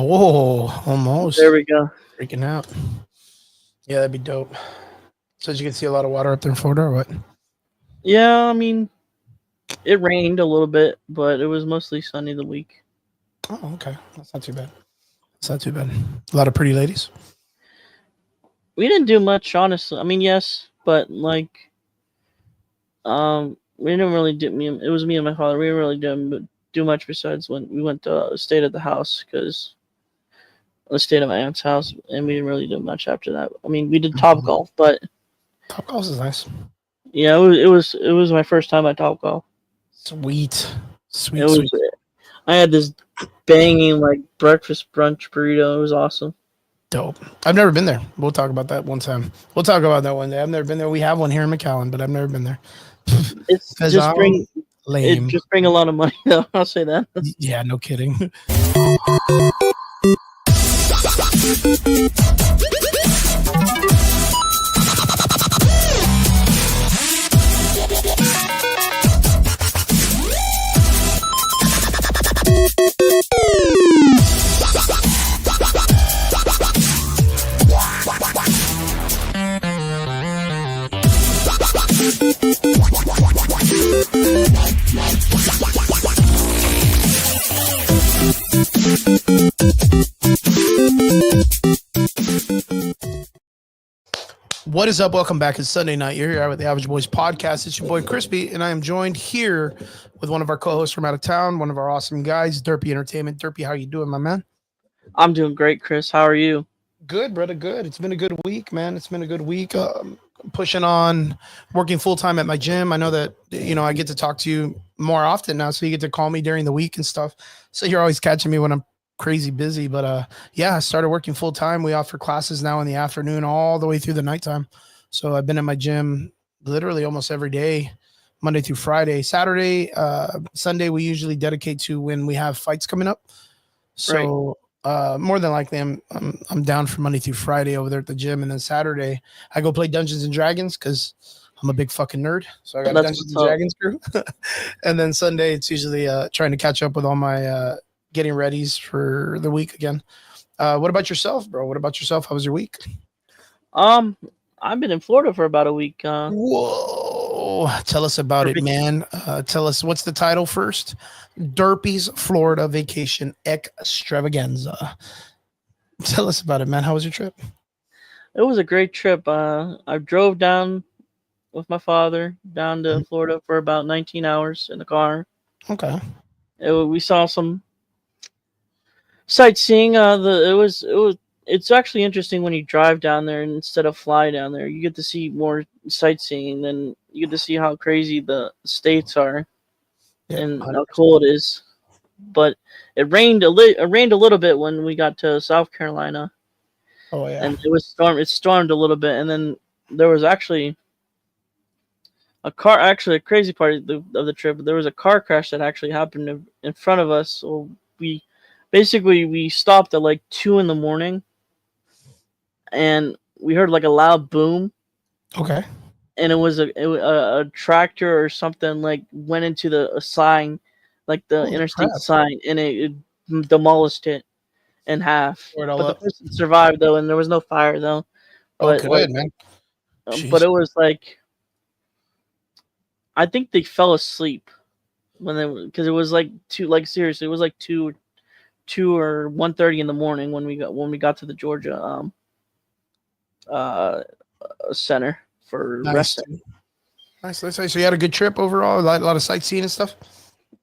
Oh, almost. There we go. Freaking out. Yeah, that'd be dope. So you can see a lot of water up there in Florida or what? Yeah, I mean, it rained a little bit, but it was mostly sunny the week. Oh, okay. That's not too bad. That's not too bad. A lot of pretty ladies. We didn't do much, honestly. I mean, yes, but like, we didn't really do. It was me and my father. We didn't really do much besides when we went to stayed at the house because I stayed at my aunt's house, and we didn't really do much after that. I mean, we did Top Mhm. Golf, but Top golf is nice. yeah, it was my first time at Top Golf. Sweet. It Sweet, was sweet. I had this banging like breakfast brunch burrito. It was awesome. Dope. I've never been there. We'll talk about that one time. We'll talk about that one day. I've never been there. We have one here in McAllen, but I've never been there. It's Because just I'm bring it lame. just bring a lot of money though. I'll say that. Yeah, no kidding. What is up? Welcome back. It's Sunday night. You're here with the Average Boys podcast. It's your boy Crispy, and I am joined here with one of our co-hosts from out of town, one of our awesome guys, Derpy Entertainment. Derpy, how you doing, my man? I'm doing great, Chris. How are you? Good, brother. Good. It's been a good week, man. It's been a good week. Pushing on, working full time at my gym. I know that I get to talk to you more often now, so you get to call me during the week and stuff. So you're always catching me when I'm crazy busy. But yeah, I started working full time. We offer classes now in the afternoon, all the way through the nighttime. So I've been at my gym literally almost every day, Monday through Friday. Saturday, Sunday we usually dedicate to when we have fights coming up. Right. So more than likely I'm down for Monday through Friday over there at the gym, and then Saturday I go play Dungeons and Dragons because I'm a big fucking nerd. So I got a That's Dungeons what's and up. Dragons crew. And then Sunday it's usually trying to catch up with all my getting readies for the week again. What about yourself, bro? What about yourself? How was your week? Um, I've been in Florida for about a week. Whoa. Tell us about it, Perfect. man. Tell us what's the title first. Derpy's Florida Vacation Extravaganza. Tell us about it, man. How was your trip? It was a great trip. I drove down with my father down to Florida for about 19 hours in the car. Okay. We saw some sightseeing. It's actually interesting when you drive down there instead of fly down there. You get to see more sightseeing, and you get to see how crazy the states are Yeah. and how 100%. cool it is. But it rained a little bit when we got to South Carolina, Oh yeah. and it stormed a little bit, and then there was actually a crazy part of the trip. There was a car crash that actually happened in front of us. So we stopped at like 2 in the morning, and we heard like a loud boom, Okay. and it was a tractor or something like went into the a sign, like the Holy crap. interstate sign, and it demolished it in half. Tore it all But the up. person survived though, and there was no fire though. Oh, But like, good, man. but Jeez. it was like I think they fell asleep when they because it was like two like seriously it was like two or 1:30 in the morning when we got to the Georgia uh center for Nice, resting. dude. Nice. Let's say so you had a good trip overall, a lot of sightseeing and stuff.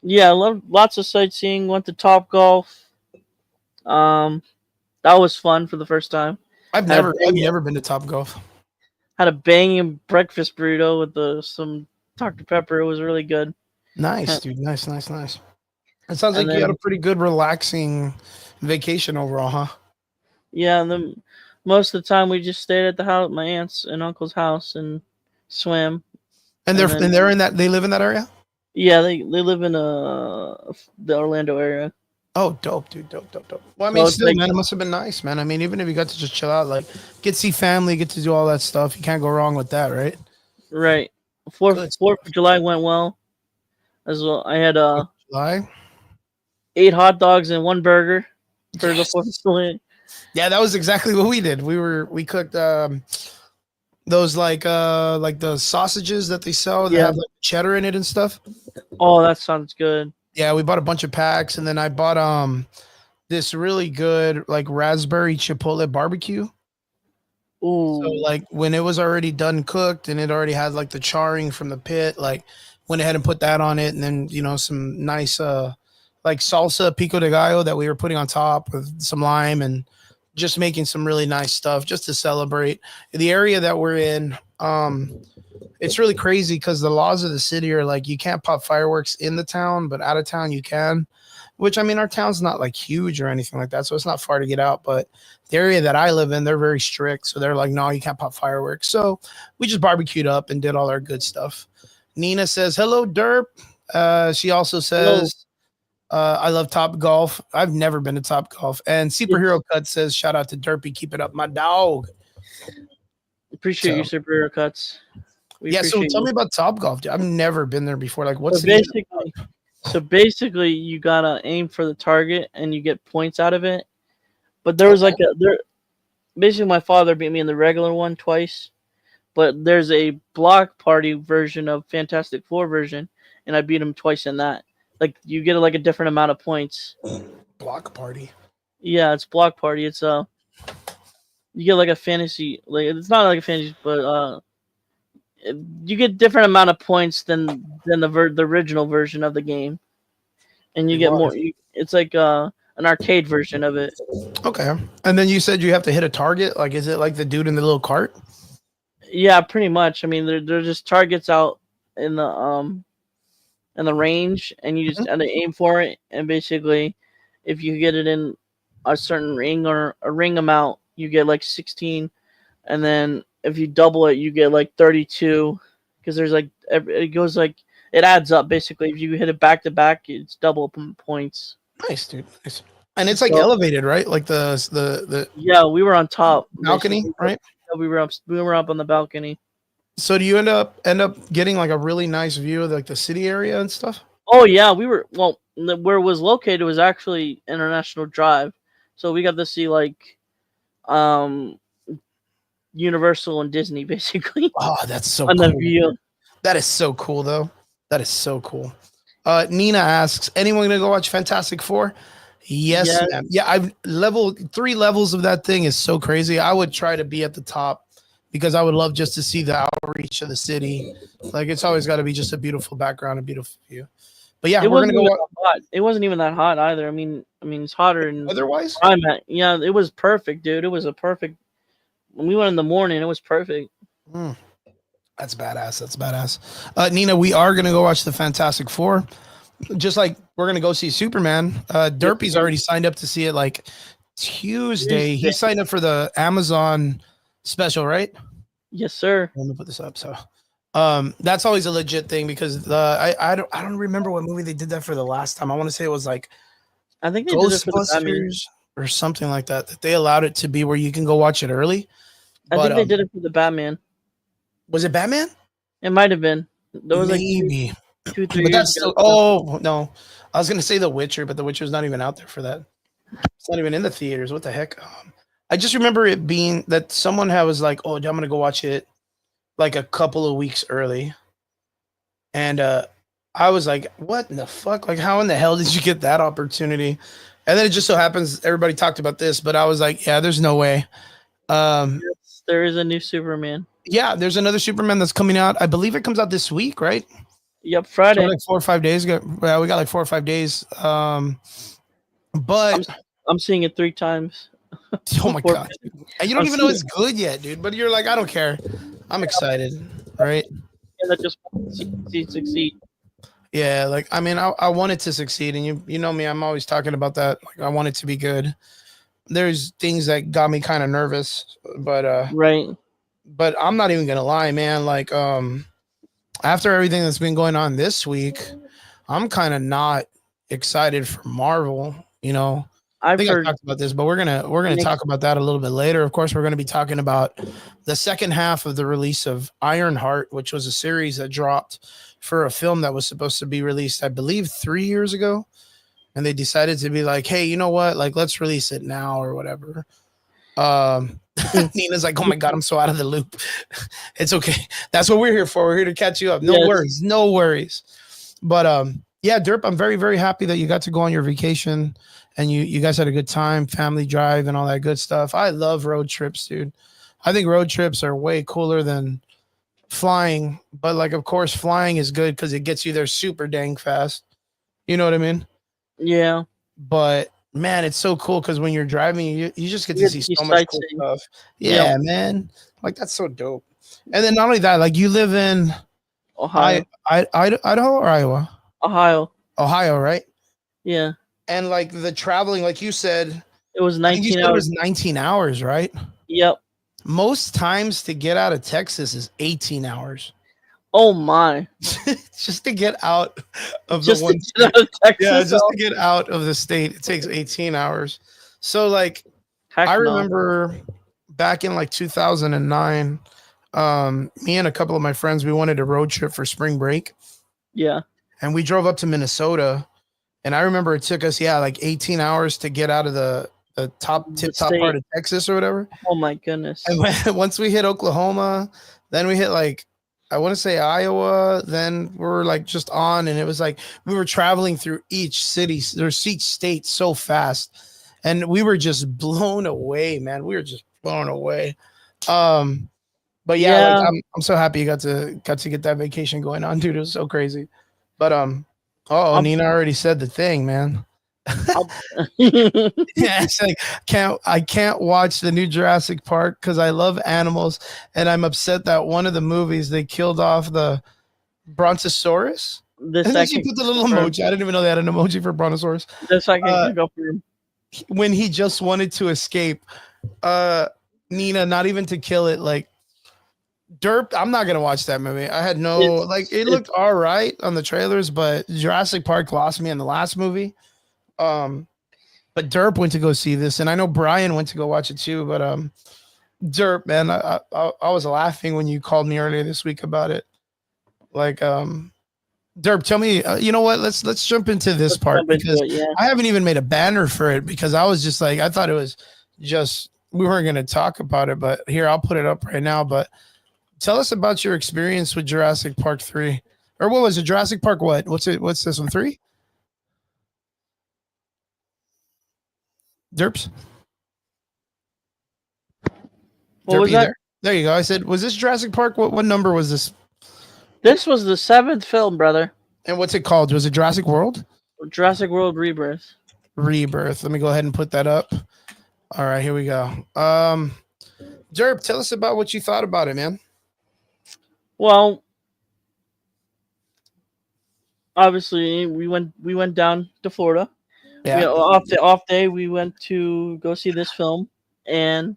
Yeah, I love lots of sightseeing. Went to Top Golf. Um, that was fun for the first time. Had a I've bang, never been to Top Golf. had a banging breakfast burrito with some Dr Pepper. It was really good. Nice, dude. Nice, nice, nice. It sounds And like you had a then pretty good relaxing vacation overall, huh? yeah, and then most of the time we just stayed at the house, my aunt's and uncle's house, and swam. And And then they're in that they live in that area? yeah, they live in the Orlando area. Oh, dope, dude. Dope, dope, dope. Well, I So mean, it's still, like man, it must have been nice, man. I mean, even if you got to just chill out, like get to see family, get to do all that stuff, you can't go wrong with that, right? right. Good Fourth stuff. of July went well as well. I had 4th of July. 8 hot dogs and one burger. for the 4th of July. Yeah, that was exactly what we did. We cooked those like the sausages that they sell that Yeah. have like cheddar in it and stuff. Oh, that sounds good. Yeah, we bought a bunch of packs, and then I bought this really good like raspberry chipotle barbecue. So Ooh. like when it was already done cooked and it already had like the charring from the pit, like went ahead and put that on it, and then some nice like salsa pico de gallo that we were putting on top with some lime, and just making some really nice stuff just to celebrate the area that we're in. It's really crazy because the laws of the city are like you can't pop fireworks in the town, but out of town you can. Which, I mean, our town's not like huge or anything like that, so it's not far to get out. But the area that I live in, they're very strict, so they're like, no, you can't pop fireworks. So we just barbecued up and did all our good stuff. Nina says, "Hello, Derp." She also says, "I love Top Golf. I've never been to Top Golf." And Superhero Cut says, "Shout out to Derpy. Keep it up, my dog." Appreciate your superhero cuts. Yeah, so tell me about Top Golf, dude. I've never been there before. Like, what's so basically, you gotta aim for the target and you get points out of it. But there was like basically my father beat me in the regular one twice, but there's a block party version of Fantastic Four version, and I beat him twice in that. Like you get like a different amount of points. Block party? Yeah, it's block party. It's you get like a fantasy, like it's not like a fantasy, but you get different amount of points than the original version of the game, and you get more. It's like an arcade version of it. Okay, and then you said you have to hit a target. Like, is it like the dude in the little cart? Yeah, pretty much. I mean, they're just targets out in the range, and you just aim for it. And basically, if you get it in a certain ring or a ring amount, you get like 16, and then if you double it, you get like 32, because there's like it goes like it adds up basically. If you hit it back to back, it's double points. Nice, dude. Nice. And it's like elevated, right? Like the yeah, we were on top balcony, right? Yeah, we were up on the balcony. So do you end up getting like a really nice view of like the city area and stuff? Oh yeah, we were where it was located was actually International Drive, so we got to see like Universal and Disney basically. Oh, that's so on cool. The view. That is so cool though. That is so cool. Nina asks, anyone gonna go watch Fantastic Four? Yes, ma'am. Yeah, I've 3 levels of that thing is so crazy. I would try to be at the top because I would love just to see the outreach of the city. Like it's always got to be just a beautiful background, a beautiful view. But yeah, we're gonna go. Hot. It wasn't even that hot either. I mean, it's hotter than otherwise. Yeah, it was perfect, dude. It was a perfect. When we went in the morning, it was perfect. That's badass. That's badass. Nina, we are gonna go watch the Fantastic Four. Just like we're gonna go see Superman. Derpy's already signed up to see it like Tuesday. He signed up for the Amazon special, right? Yes, sir. Let me put this up. So that's always a legit thing because I don't remember what movie they did that for the last time. I want to say it was like I think they did it for the Batman or something like that. That they allowed it to be where you can go watch it early. I think they did it for the Batman. Was it Batman? It might have been. There was maybe. Like 2-3 but years that's ago. Oh no, I was gonna say The Witcher, but The Witcher's not even out there for that. It's not even in the theaters. What the heck? I just remember it being that someone was like, "Oh, I'm gonna go watch it like a couple of weeks early," and I was like, "What in the fuck? Like, how in the hell did you get that opportunity?" And then it just so happens everybody talked about this, but I was like, "Yeah, there's no way." There is a new Superman. Yeah, there's another Superman that's coming out. I believe it comes out this week, right? Yep, Friday. So like 4 or 5 days ago. Well, we got like 4 or 5 days. But I'm seeing it 3 times. Oh my god! And you don't even know it's good yet, dude. But you're like, I don't care. I'm excited, right? And that just succeed. Yeah, like I mean, I want it to succeed, and you know me, I'm always talking about that. Like I want it to be good. There's things that got me kind of nervous, but right. But I'm not even gonna lie, man. Like after everything that's been going on this week, I'm kind of not excited for Marvel. You know, I think I talked about this, but we're gonna talk about that a little bit later. Of course, we're gonna be talking about the second half of the release of Ironheart, which was a series that dropped for a film that was supposed to be released, I believe, 3 years ago. and they decided to be like, hey, you know what? Like, let's release it now or whatever. Um, Nina's like, oh my god, I'm so out of the loop. It's okay. That's what we're here for. We're here to catch you up. No Yes. worries, no worries. But yeah, Derp, I'm very, very happy that you got to go on your vacation and you guys had a good time, family drive and all that good stuff. I love road trips, dude. I think road trips are way cooler than flying, but like of course flying is good because it gets you there super dang fast. You know what I mean? Yeah. But man, it's so cool because when you're driving, you just get You to get see to see so much cool sightseeing. stuff. Yep. Yeah, man. Like that's so dope. And then not only that, like you live in Ohio. Idaho or Iowa? Ohio. Ohio, right? Yeah. And like the traveling, like you said, It was I think you 19 said it hours. was 19 hours, right? Yep. Most times to get out of Texas is 18 hours. Oh my. Just to get out of Just the one to get out of Texas. yeah, just to get out of the state, it takes 18 hours. So like Heck I no. remember back in like 2009, me and a couple of my friends, we wanted a road trip for spring break. Yeah. And we drove up to Minnesota. And I remember it took us, like 18 hours to get out of the top part of Texas or whatever. Oh my goodness. And once we hit Oklahoma, then we hit like, I want to say Iowa, then we're like just on. And it was like we were traveling through each city, there's each state so fast. And we were just blown away, man. We were just blown away. But yeah, like I'm so happy you got to get that vacation going on, dude. It was so crazy. But Nina already said the thing, man. Yeah, it's like I can't watch the new Jurassic Park because I love animals, and I'm upset that one of the movies they killed off the Brontosaurus. And then she put the little emoji. I didn't even know they had an emoji for Brontosaurus. The second go for him. When he just wanted to escape, Nina, not even to kill it, like Derp. I'm not gonna watch that movie. I had no it looked all right on the trailers, but Jurassic Park lost me in the last movie. But Derp went to go see this, and I know Brian went to go watch it too. But Derp, man, I was laughing when you called me earlier this week about it. Like, Derp, tell me, you know what? Let's jump into this part because I haven't even made a banner for it because I was just like I thought it was just we weren't going to talk about it, but here I'll put it up right now. But tell us about your experience with Jurassic Park 3, or what was it? Jurassic Park what? What's this one 3? Derps. What was that? There you go. I said, was this Jurassic Park? What number was this? This was the 7th film, brother. And what's it called? Was it Jurassic World? Jurassic World Rebirth. Rebirth. Let me go ahead and put that up. All right, here we go. Derp, tell us about what you thought about it, man. Well, obviously we went down to Florida. Yeah. Off day we went to go see this film, and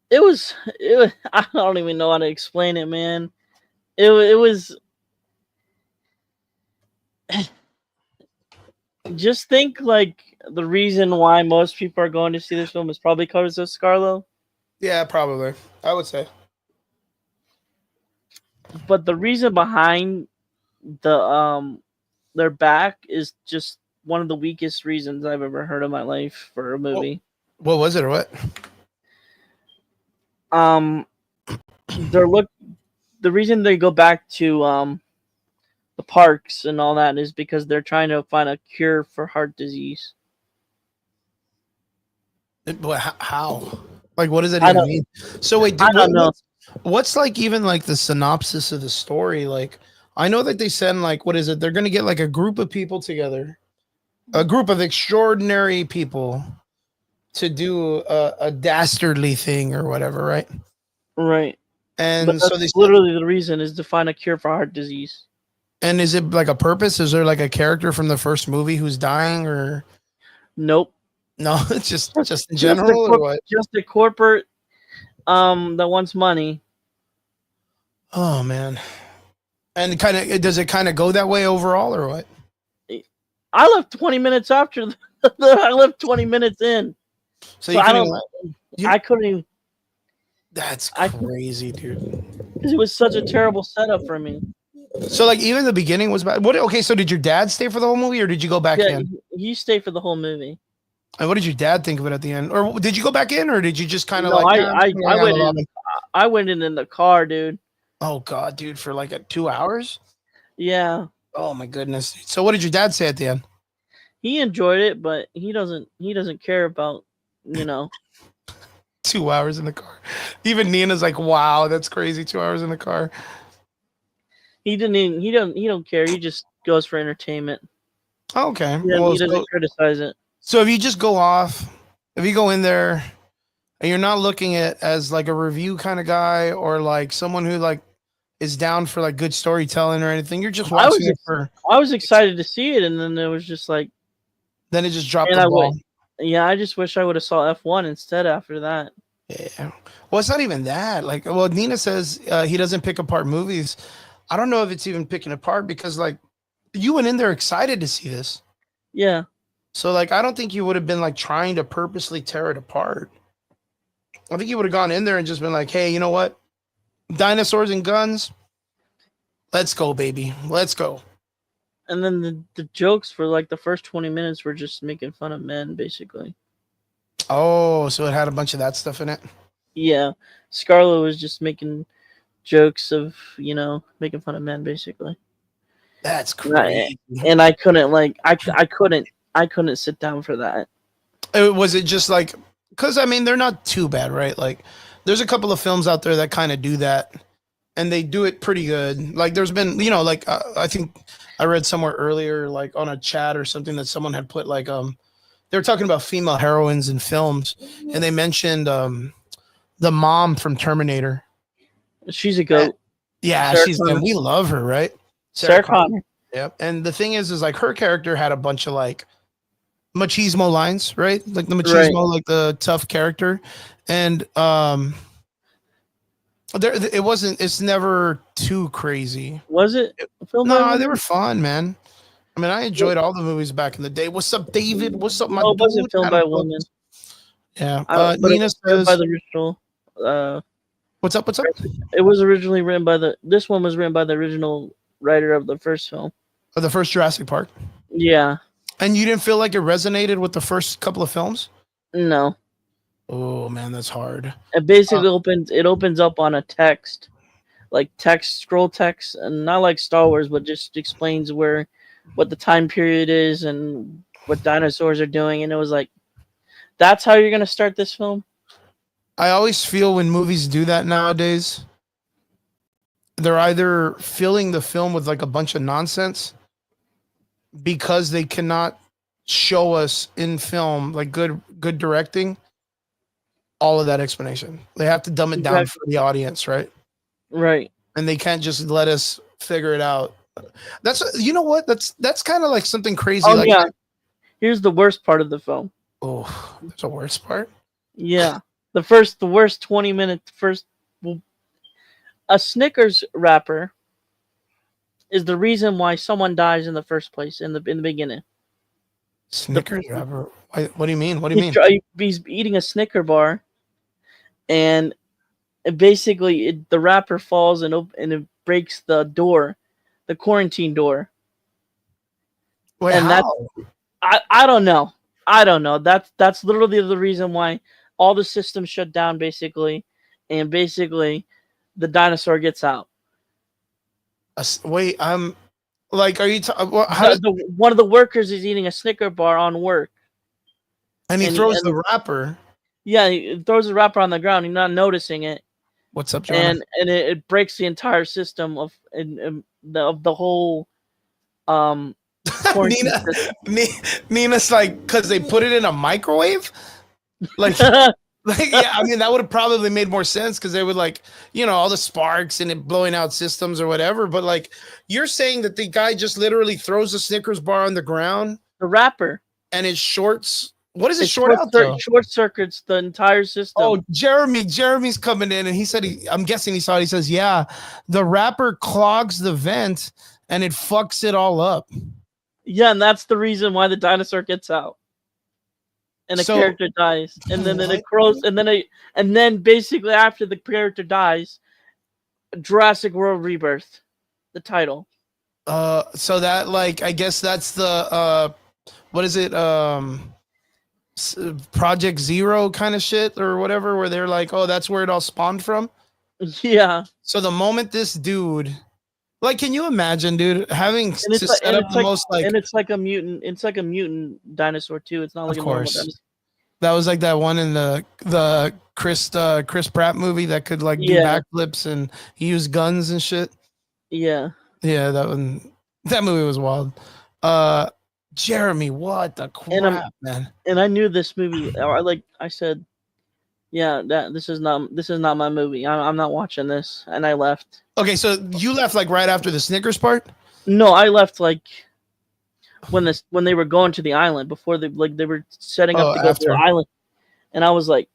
it was I don't even know how to explain it, man. It was just think like the reason why most people are going to see this film is probably because of Scarlo. Yeah, probably. I would say. But the reason behind their back is just one of the weakest reasons I've ever heard in my life for a movie. What was it or what? The reason they go back to the parks and all that is because they're trying to find a cure for heart disease. How? Like, what does that even mean? So wait, I don't know. What's like even like the synopsis of the story? Like, I know that they send like, what is it? They're gonna get like a group of people together, a group of extraordinary people, to do a dastardly thing or whatever, right? Right. And so they literally the reason is to find a cure for heart disease. And is it like a purpose? Is there like a character from the first movie who's dying or? Nope. No, it's just in general or what? Just a corporate that wants money. Oh man. And does it kind of go that way overall or what? I left 20 minutes after I left 20 minutes in. So you I couldn't even. That's crazy, dude. Because it was such a terrible setup for me. So like even the beginning was bad. What? Okay, so did your dad stay for the whole movie, or did you go back Yeah, in? he stayed for the whole movie. And what did your dad think of it at the end? Or did you go back in, or did you just kind of No, like, nah, I'm just I gonna hang out in went the in. lobby? I went in the car, dude. Oh God, dude, for like 2 hours? Yeah, Oh my goodness. So what did your dad say at the end? he enjoyed it, but he doesn't care about you know. 2 hours in the car. Even Nina's like, wow, that's crazy. 2 hours in the car. He didn't even, he don't care. He just goes for entertainment. Okay. Yeah, Well, he doesn't criticize it. so if you just go off, if you go in there and you're not looking at as like a review kind of guy or like someone who like is down for like good storytelling or anything, you're just I watching was it for, I was excited to see it, and then it was just like, then it just dropped and the I would, ball. yeah, I just wish I would have saw F1 instead after that. Yeah. Well, it's not even that. Like, well, Nina says he doesn't pick apart movies. I don't know if it's even picking apart because like you went in there excited to see this. Yeah, So like I don't think you would have been like trying to purposely tear it apart. I think you would have gone in there and just been like, hey, you know what? Dinosaurs and guns. Let's go, baby. Let's go. and then the jokes for like the first 20 minutes were just making fun of men, basically. Oh, so it had a bunch of that stuff in it. Yeah, Scarlett was just making jokes of making fun of men, basically. That's And I, crazy. and I couldn't like I couldn't sit down for that. Was it just like, because I mean, they're not too bad, right? Like, there's a couple of films out there that kind of do that and they do it pretty good. Like, there's been, like, I think I read somewhere earlier, like on a chat or something that someone had put, like, they were talking about female heroines in films and they mentioned, the mom from Terminator. She's a goat. Yeah, Sarah and Connor. we love her, right? Sarah Connor. Yep. And the thing is like her character had a bunch of like machismo lines, right? Like the machismo, Right. like the tough character. And it's never too crazy. Was it filmed by No, they women? were fun, man. I mean, I enjoyed all the movies back in the day. What's up, David? What's up, my No, it dude? wasn't filmed by Adam women. Bucks. Yeah. But it Nina was written by says, the original. what's up? What's up? It was originally written by the. This one was written by the original writer of the first film. Oh, the first Jurassic Park. Yeah. And you didn't feel like it resonated with the first couple of films? No. Oh man, that's hard. It basically opens up on a text, like scroll text, and not like Star Wars, but just explains what the time period is and what dinosaurs are doing. And it was like, that's how you're gonna start this film? I always feel when movies do that nowadays, they're either filling the film with like a bunch of nonsense because they cannot show us in film like good directing all of that explanation. They have to dumb it down for the audience, right? Right. And they can't just let us figure it out. That's what? That's kind of like something crazy. Oh like, yeah. Here's the worst part of the film. oh, there's a worst part. Yeah. The worst 20 minutes. A Snickers wrapper is the reason why someone dies in the first place in the beginning. Snickers wrapper. What do you mean? What do you mean? He's eating a Snicker bar, and basically the wrapper falls and it breaks the door, the quarantine door. Wait, and how? I don't know. I don't know. That's literally the reason why all the systems shut down, basically, and basically the dinosaur gets out. Wait, like, are you? One of the workers is eating a Snicker bar on work, and he throws the wrapper. Yeah, he throws the wrapper on the ground. He's not noticing it. What's up, John? And it breaks the entire system of the whole Nina's like, because they put it in a microwave, like. Like, yeah, I mean, that would have probably made more sense because they would like, all the sparks and it blowing out systems or whatever. But like, you're saying that the guy just literally throws a Snickers bar on the ground, the wrapper, and it shorts. What is it short out? Short circuits the entire system. Oh, Jeremy's coming in, and he said I'm guessing he saw it. He says, yeah, the wrapper clogs the vent and it fucks it all up. Yeah, and that's the reason why the dinosaur gets out. And the character dies, and then it grows, and then basically after the character dies, Jurassic World Rebirth. The title. So that like I guess that's the what is it? Project Zero kind of shit or whatever, where they're like, oh, that's where it all spawned from. Yeah, So the moment this dude, like, can you imagine, dude, having and to set up the most like, it's like a mutant. It's like a mutant dinosaur too. It's not of like a normal course, dinosaur. that was like that one in the Chris Pratt movie that could like do Yeah, backflips and he used guns and shit. yeah. Yeah, that movie was wild. Uh, Jeremy, what the And crap, man? I knew this movie. I said, yeah, that this is not my movie. I'm not watching this, and I left. Okay, so you left like right after the Snickers part. No, I left like when they were going to the island before they were setting up Oh, to go to the after. island, and I was like,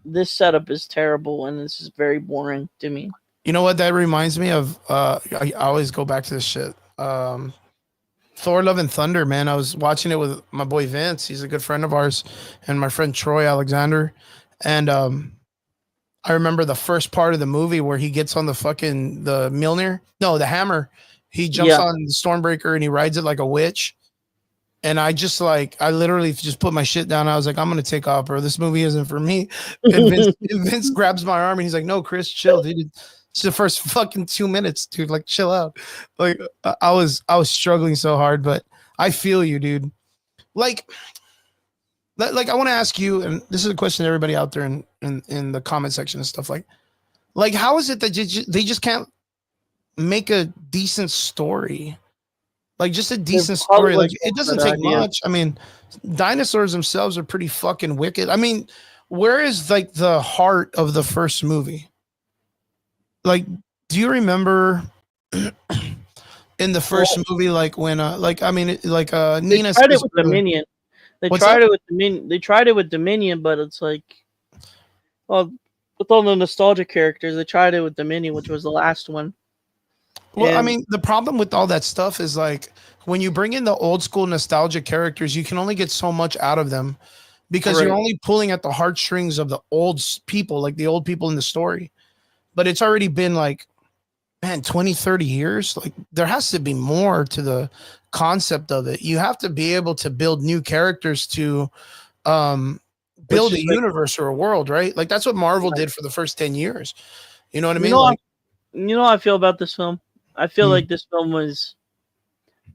this setup is terrible, and this is very boring to me. You know what that reminds me of? I always go back to this shit. Thor: Love and Thunder, man. I was watching it with my boy Vince. He's a good friend of ours, and my friend Troy Alexander. And I remember the first part of the movie where he gets on the Mjolnir. No, the hammer. He jumps Yeah. on the Stormbreaker and he rides it like a witch. And I literally just put my shit down. I was like, I'm gonna take off, bro. This movie isn't for me. And Vince grabs my arm and he's like, no, Chris, chill, dude. It's the first fucking 2 minutes, dude. Like, chill out. Like, I was struggling so hard, but I feel you, dude. Like I want to ask you, and this is a question to everybody out there in the comment section and stuff like how is it that they just can't make a decent story? Like just a decent story. Like it doesn't take much. I mean, dinosaurs themselves are pretty fucking wicked. I mean, where is like the heart of the first movie? Like, do you remember in the first movie, like when Nina tried it with Dominion. They What's tried that? it with Dominion. They tried it with Dominion, but it's like, well, with all the nostalgia characters, they tried it with Dominion, which was the last one. Well, I mean, the problem with all that stuff is like when you bring in the old school nostalgia characters, you can only get so much out of them because you're only pulling at the heartstrings of the old people, like the old people in the story. But it's already been like, man, 20, 30 years. Like there has to be more to the concept of it. You have to be able to build new characters to build a universe or a world, right? Like that's what Marvel did for the first 10 years. You know what I mean? You know how I feel about this film? I feel like this film was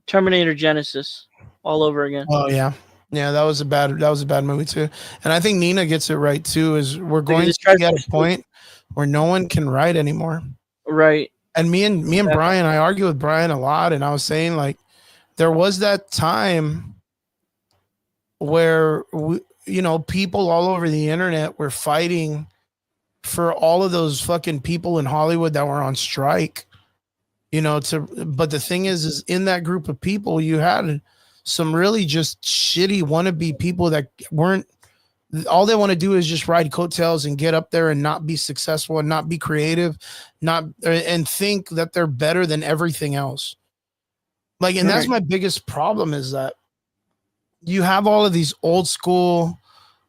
Terminator Genesis all over again. Oh yeah. Yeah, that was a bad movie too. And I think Nina gets it right too, is we're going to be at a point where no one can write anymore. Right. And me and Brian, I argue with Brian a lot, and I was saying like there was that time where people all over the internet were fighting for all of those fucking people in Hollywood that were on strike. But the thing is in that group of people, you had some really just shitty wannabe people that weren't, all they want to do is just ride coattails and get up there and not be successful and not be creative, and think that they're better than everything else. Like, and that's my biggest problem is that you have all of these old school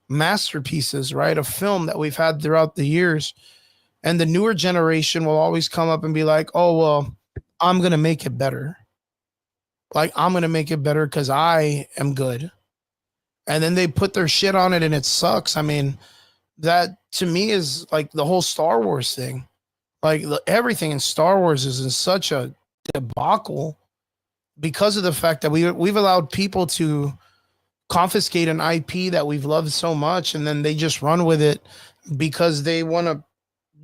masterpieces, right, of film that we've had throughout the years. And the newer generation will always come up and be like, oh, well, I'm going to make it better. Like, I'm going to make it better because I am good. And then they put their shit on it and it sucks. I mean, that to me is like the whole Star Wars thing. Like everything in Star Wars is in such a debacle because of the fact that we've allowed people to confiscate an IP that we've loved so much, and then they just run with it because they want to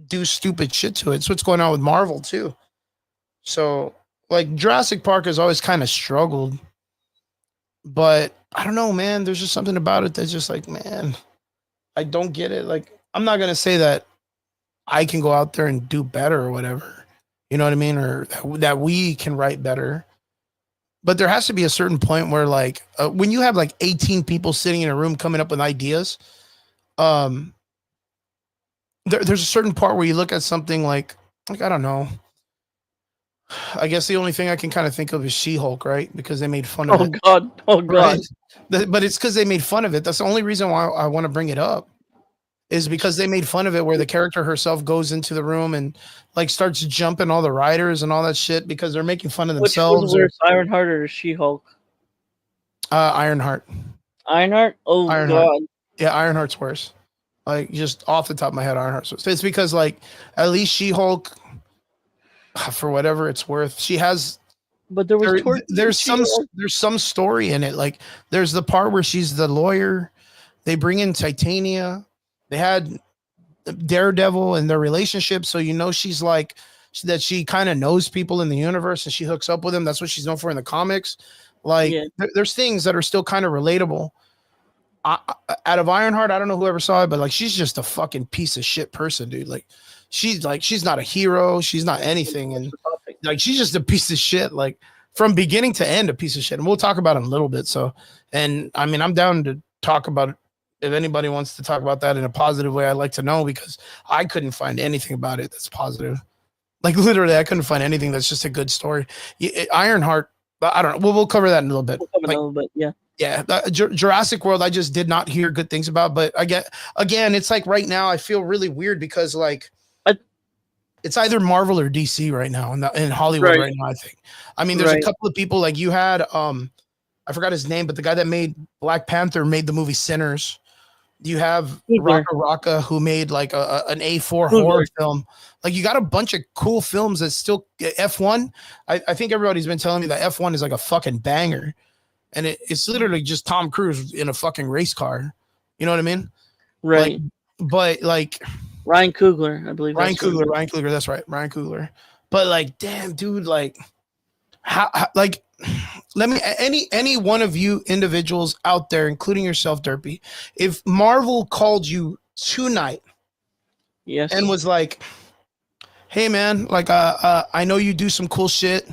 do stupid shit to it. It's what's going on with Marvel too. So like Jurassic Park has always kind of struggled, but I don't know, man. There's just something about it that's just like, man, I don't get it. Like, I'm not going to say that I can go out there and do better or whatever, you know what I mean? Or that we can write better. But there has to be a certain point where like, when you have like 18 people sitting in a room coming up with ideas, there's a certain part where you look at something like, I don't know. I guess the only thing I can kind of think of is She-Hulk, right? Because they made fun of it. Oh God. Right? But it's because they made fun of it. That's the only reason why I want to bring it up. is because they made fun of it where the character herself goes into the room and like starts jumping all the writers and all that shit because they're making fun of Which was themselves. worse, Ironheart or She-Hulk? Ironheart. Ironheart? Oh Ironheart. god. Yeah, Ironheart's worse. Like just off the top of my head, Ironheart's worse. It's because like at least She-Hulk, for whatever it's worth, she has But there was there's some story in it. Like there's the part where she's the lawyer. They bring in Titania. They had Daredevil and their relationship, so you know she's like that. She kind of knows people in the universe, and she hooks up with them. That's what she's known for in the comics. Like there's things that are still kind of relatable. Out of Ironheart, I don't know whoever saw it, but like she's just a fucking piece of shit person, dude. Like she's not a hero. She's not anything, and like she's just a piece of shit. Like from beginning to end, a piece of shit. And we'll talk about it in a little bit. So, and I mean, I'm down to talk about it. If anybody wants to talk about that in a positive way, I'd like to know because I couldn't find anything about it that's positive. Like literally, I couldn't find anything that's just a good story. Ironheart, I don't know. We'll cover that in a little bit. A little bit, yeah. Yeah, Jurassic World, I just did not hear good things about. But again, it's like right now, I feel really weird because like it's either Marvel or DC right now in Hollywood right now. I think. I mean, there's a couple of people like you had. I forgot his name, but the guy that made Black Panther made the movie Sinners. You have Raka, who made like an A4 horror film. Like you got a bunch of cool films that still F1. I think everybody's been telling me that F1 is like a fucking banger. And it's literally just Tom Cruise in a fucking race car. You know what I mean? Right. Like, but like Ryan Coogler, I believe. Ryan Coogler, that's right. Ryan Coogler. But like, damn, dude, like how like let me any one of you individuals out there, including yourself, Derpy, if Marvel called you tonight, yes, and was like, hey man, like I know you do some cool shit.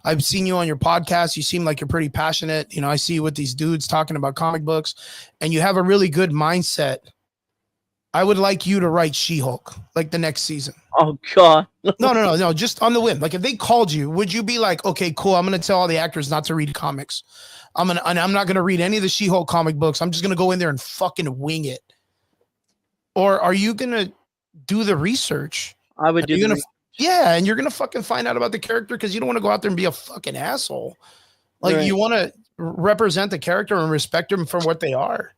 I've seen you on your podcast. You seem like you're pretty passionate. You know, I see you with these dudes talking about comic books, and you have a really good mindset. I would like you to write She-Hulk, like the next season. Oh god. No, just on the whim. Like if they called you, would you be like, okay, cool, I'm gonna tell all the actors not to read comics. I'm not gonna read any of the She-Hulk comic books. I'm just gonna go in there and fucking wing it. Or are you gonna do the research? I would do the research. Yeah, and you're gonna fucking find out about the character because you don't want to go out there and be a fucking asshole. Like you want to represent the character and respect them for what they are.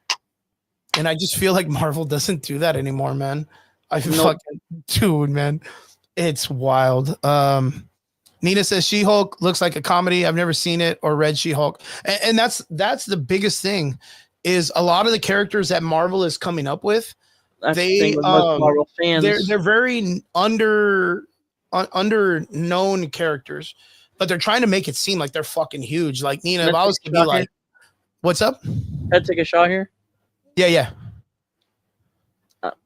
And I just feel like Marvel doesn't do that anymore, man. Fucking dude, man. It's wild. Nina says She-Hulk looks like a comedy. I've never seen it or read She-Hulk. And that's the biggest thing is a lot of the characters that Marvel is coming up with, Marvel fans. They're very under known characters, but they're trying to make it seem like they're fucking huge. Like Nina, if I was to be like, what's up? I'd take a shot here. Yeah.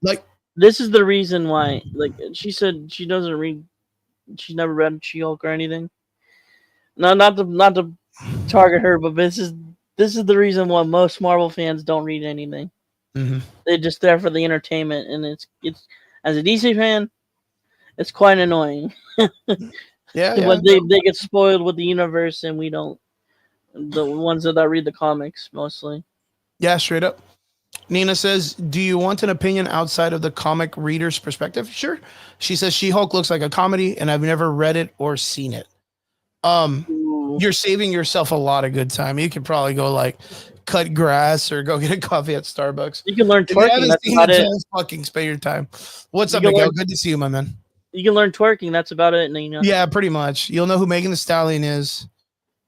Like this is the reason why. Like she said, she doesn't read. She's never read She-Hulk or anything. No, not to target her, but this is the reason why most Marvel fans don't read anything. Mm-hmm. They're just there for the entertainment, and it's as a DC fan, it's quite annoying. When they get spoiled with the universe, and we don't. The ones that read the comics mostly. Yeah, straight up. Nina says, do you want an opinion outside of the comic reader's perspective? Sure. She says She-Hulk looks like a comedy, and I've never read it or seen it. You're saving yourself a lot of good time. You could probably go like cut grass or go get a coffee at Starbucks. You can learn twerking. That's about it. Fucking spare your time. What's up, Miguel? Good to see you, my man. You can learn twerking. That's about it. And, Yeah, pretty much. You'll know who Megan Thee Stallion is.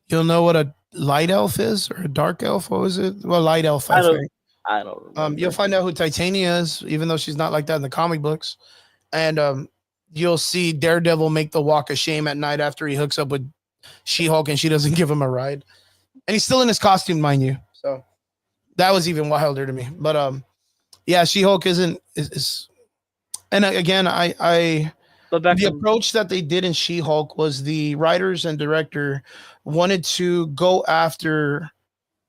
You'll know what a light elf is or a dark elf. What was it? Well, light elf, I think. I don't remember. You'll find out who Titania is, even though she's not like that in the comic books. And you'll see Daredevil make the walk of shame at night after he hooks up with She-Hulk and she doesn't give him a ride. And he's still in his costume, mind you. So that was even wilder to me. But yeah, She-Hulk is and again, the approach that they did in She-Hulk was the writers and director wanted to go after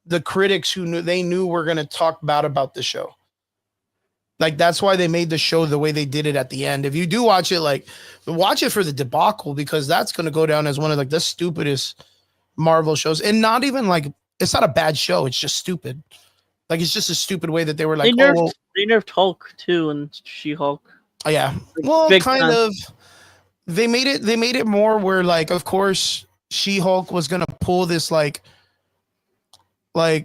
the critics who knew were going to talk bad about the show. Like that's why they made the show the way they did it at the end. If you do watch it, like watch it for the debacle, because that's going to go down as one of like the stupidest Marvel shows. And not even like, it's not a bad show. It's just stupid. Like it's just a stupid way that they were like, They nerfed Hulk too and She-Hulk. Oh, yeah. Like, Well, big kind time. of. They made it more where like, of course, She-Hulk was gonna pull this like I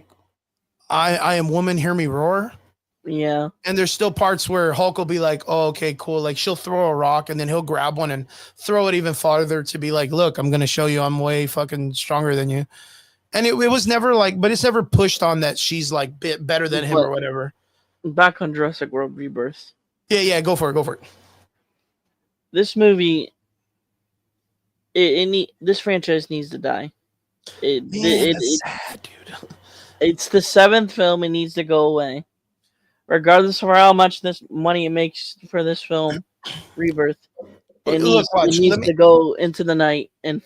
am woman, hear me roar. Yeah. And there's still parts where Hulk will be like, oh, okay, cool. Like she'll throw a rock and then he'll grab one and throw it even farther to be like, look, I'm gonna show you I'm way fucking stronger than you. And it was never like, but it's never pushed on that she's like bit better than him But or whatever. back on Jurassic World Rebirth. Yeah, go for it. This movie, this franchise needs to die. That's sad, dude. It's the 7th film. It needs to go away, regardless of how much this money it makes for this film, Rebirth. It needs to go into the night and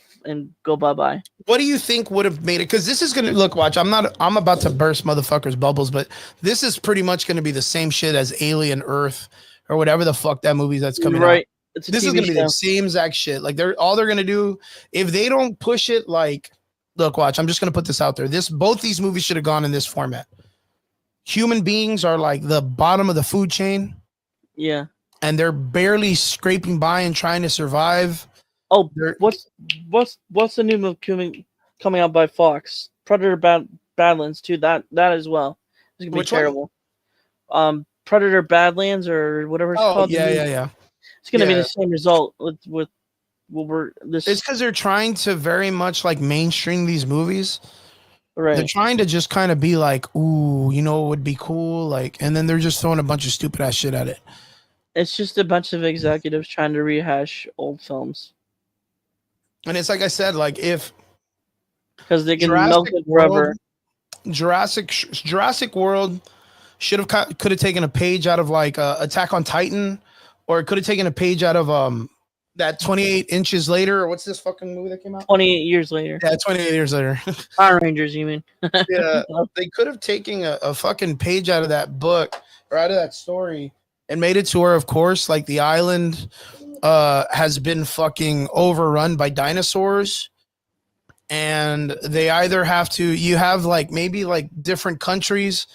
go bye. What do you think would have made it? Because this is gonna watch. I'm about to burst motherfuckers' bubbles, but this is pretty much gonna be the same shit as Alien Earth or whatever the fuck that movie that's coming out. This is gonna be the same exact shit. Like they're gonna do if they don't push it. Like, look, watch. I'm just gonna put this out there. Both these movies should have gone in this format. Human beings are like the bottom of the food chain. Yeah. And they're barely scraping by and trying to survive. Oh, what's the new movie coming out by Fox? Predator Badlands too. That as well. It's gonna be terrible. Predator Badlands or whatever it's called. Yeah. It's gonna be the same result with this. It's because they're trying to very much like mainstream these movies. Right. They're trying to just kind of be like, ooh, you know, it would be cool, like, and then they're just throwing a bunch of stupid ass shit at it. It's just a bunch of executives trying to rehash old films. And it's like I said, like because they can milk it forever. Jurassic World could have taken a page out of like Attack on Titan, or it could have taken a page out of that 28 inches later, or what's this fucking movie that came out? 28 years later. Yeah, 28 years later. Power Rangers, you mean? Yeah, they could have taken a fucking page out of that book or out of that story and made it to where, of course, like the island has been fucking overrun by dinosaurs. And they either you have like maybe like different countries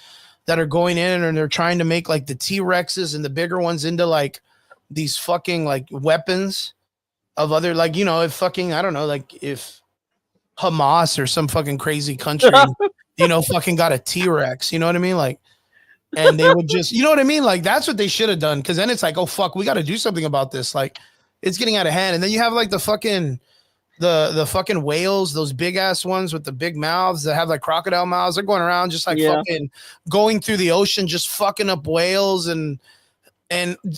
that are going in and they're trying to make like the T-Rexes and the bigger ones into like these fucking like weapons of other, like, you know, if fucking, I don't know, like if Hamas or some fucking crazy country, you know, fucking got a T-Rex, you know what I mean? Like, and they would just, you know what I mean? Like, that's what they should have done. Cause then it's like, oh fuck, we got to do something about this. Like, it's getting out of hand. And then you have like the fucking whales, those big ass ones with the big mouths that have like crocodile mouths. They're going around just like fucking going through the ocean, just fucking up whales and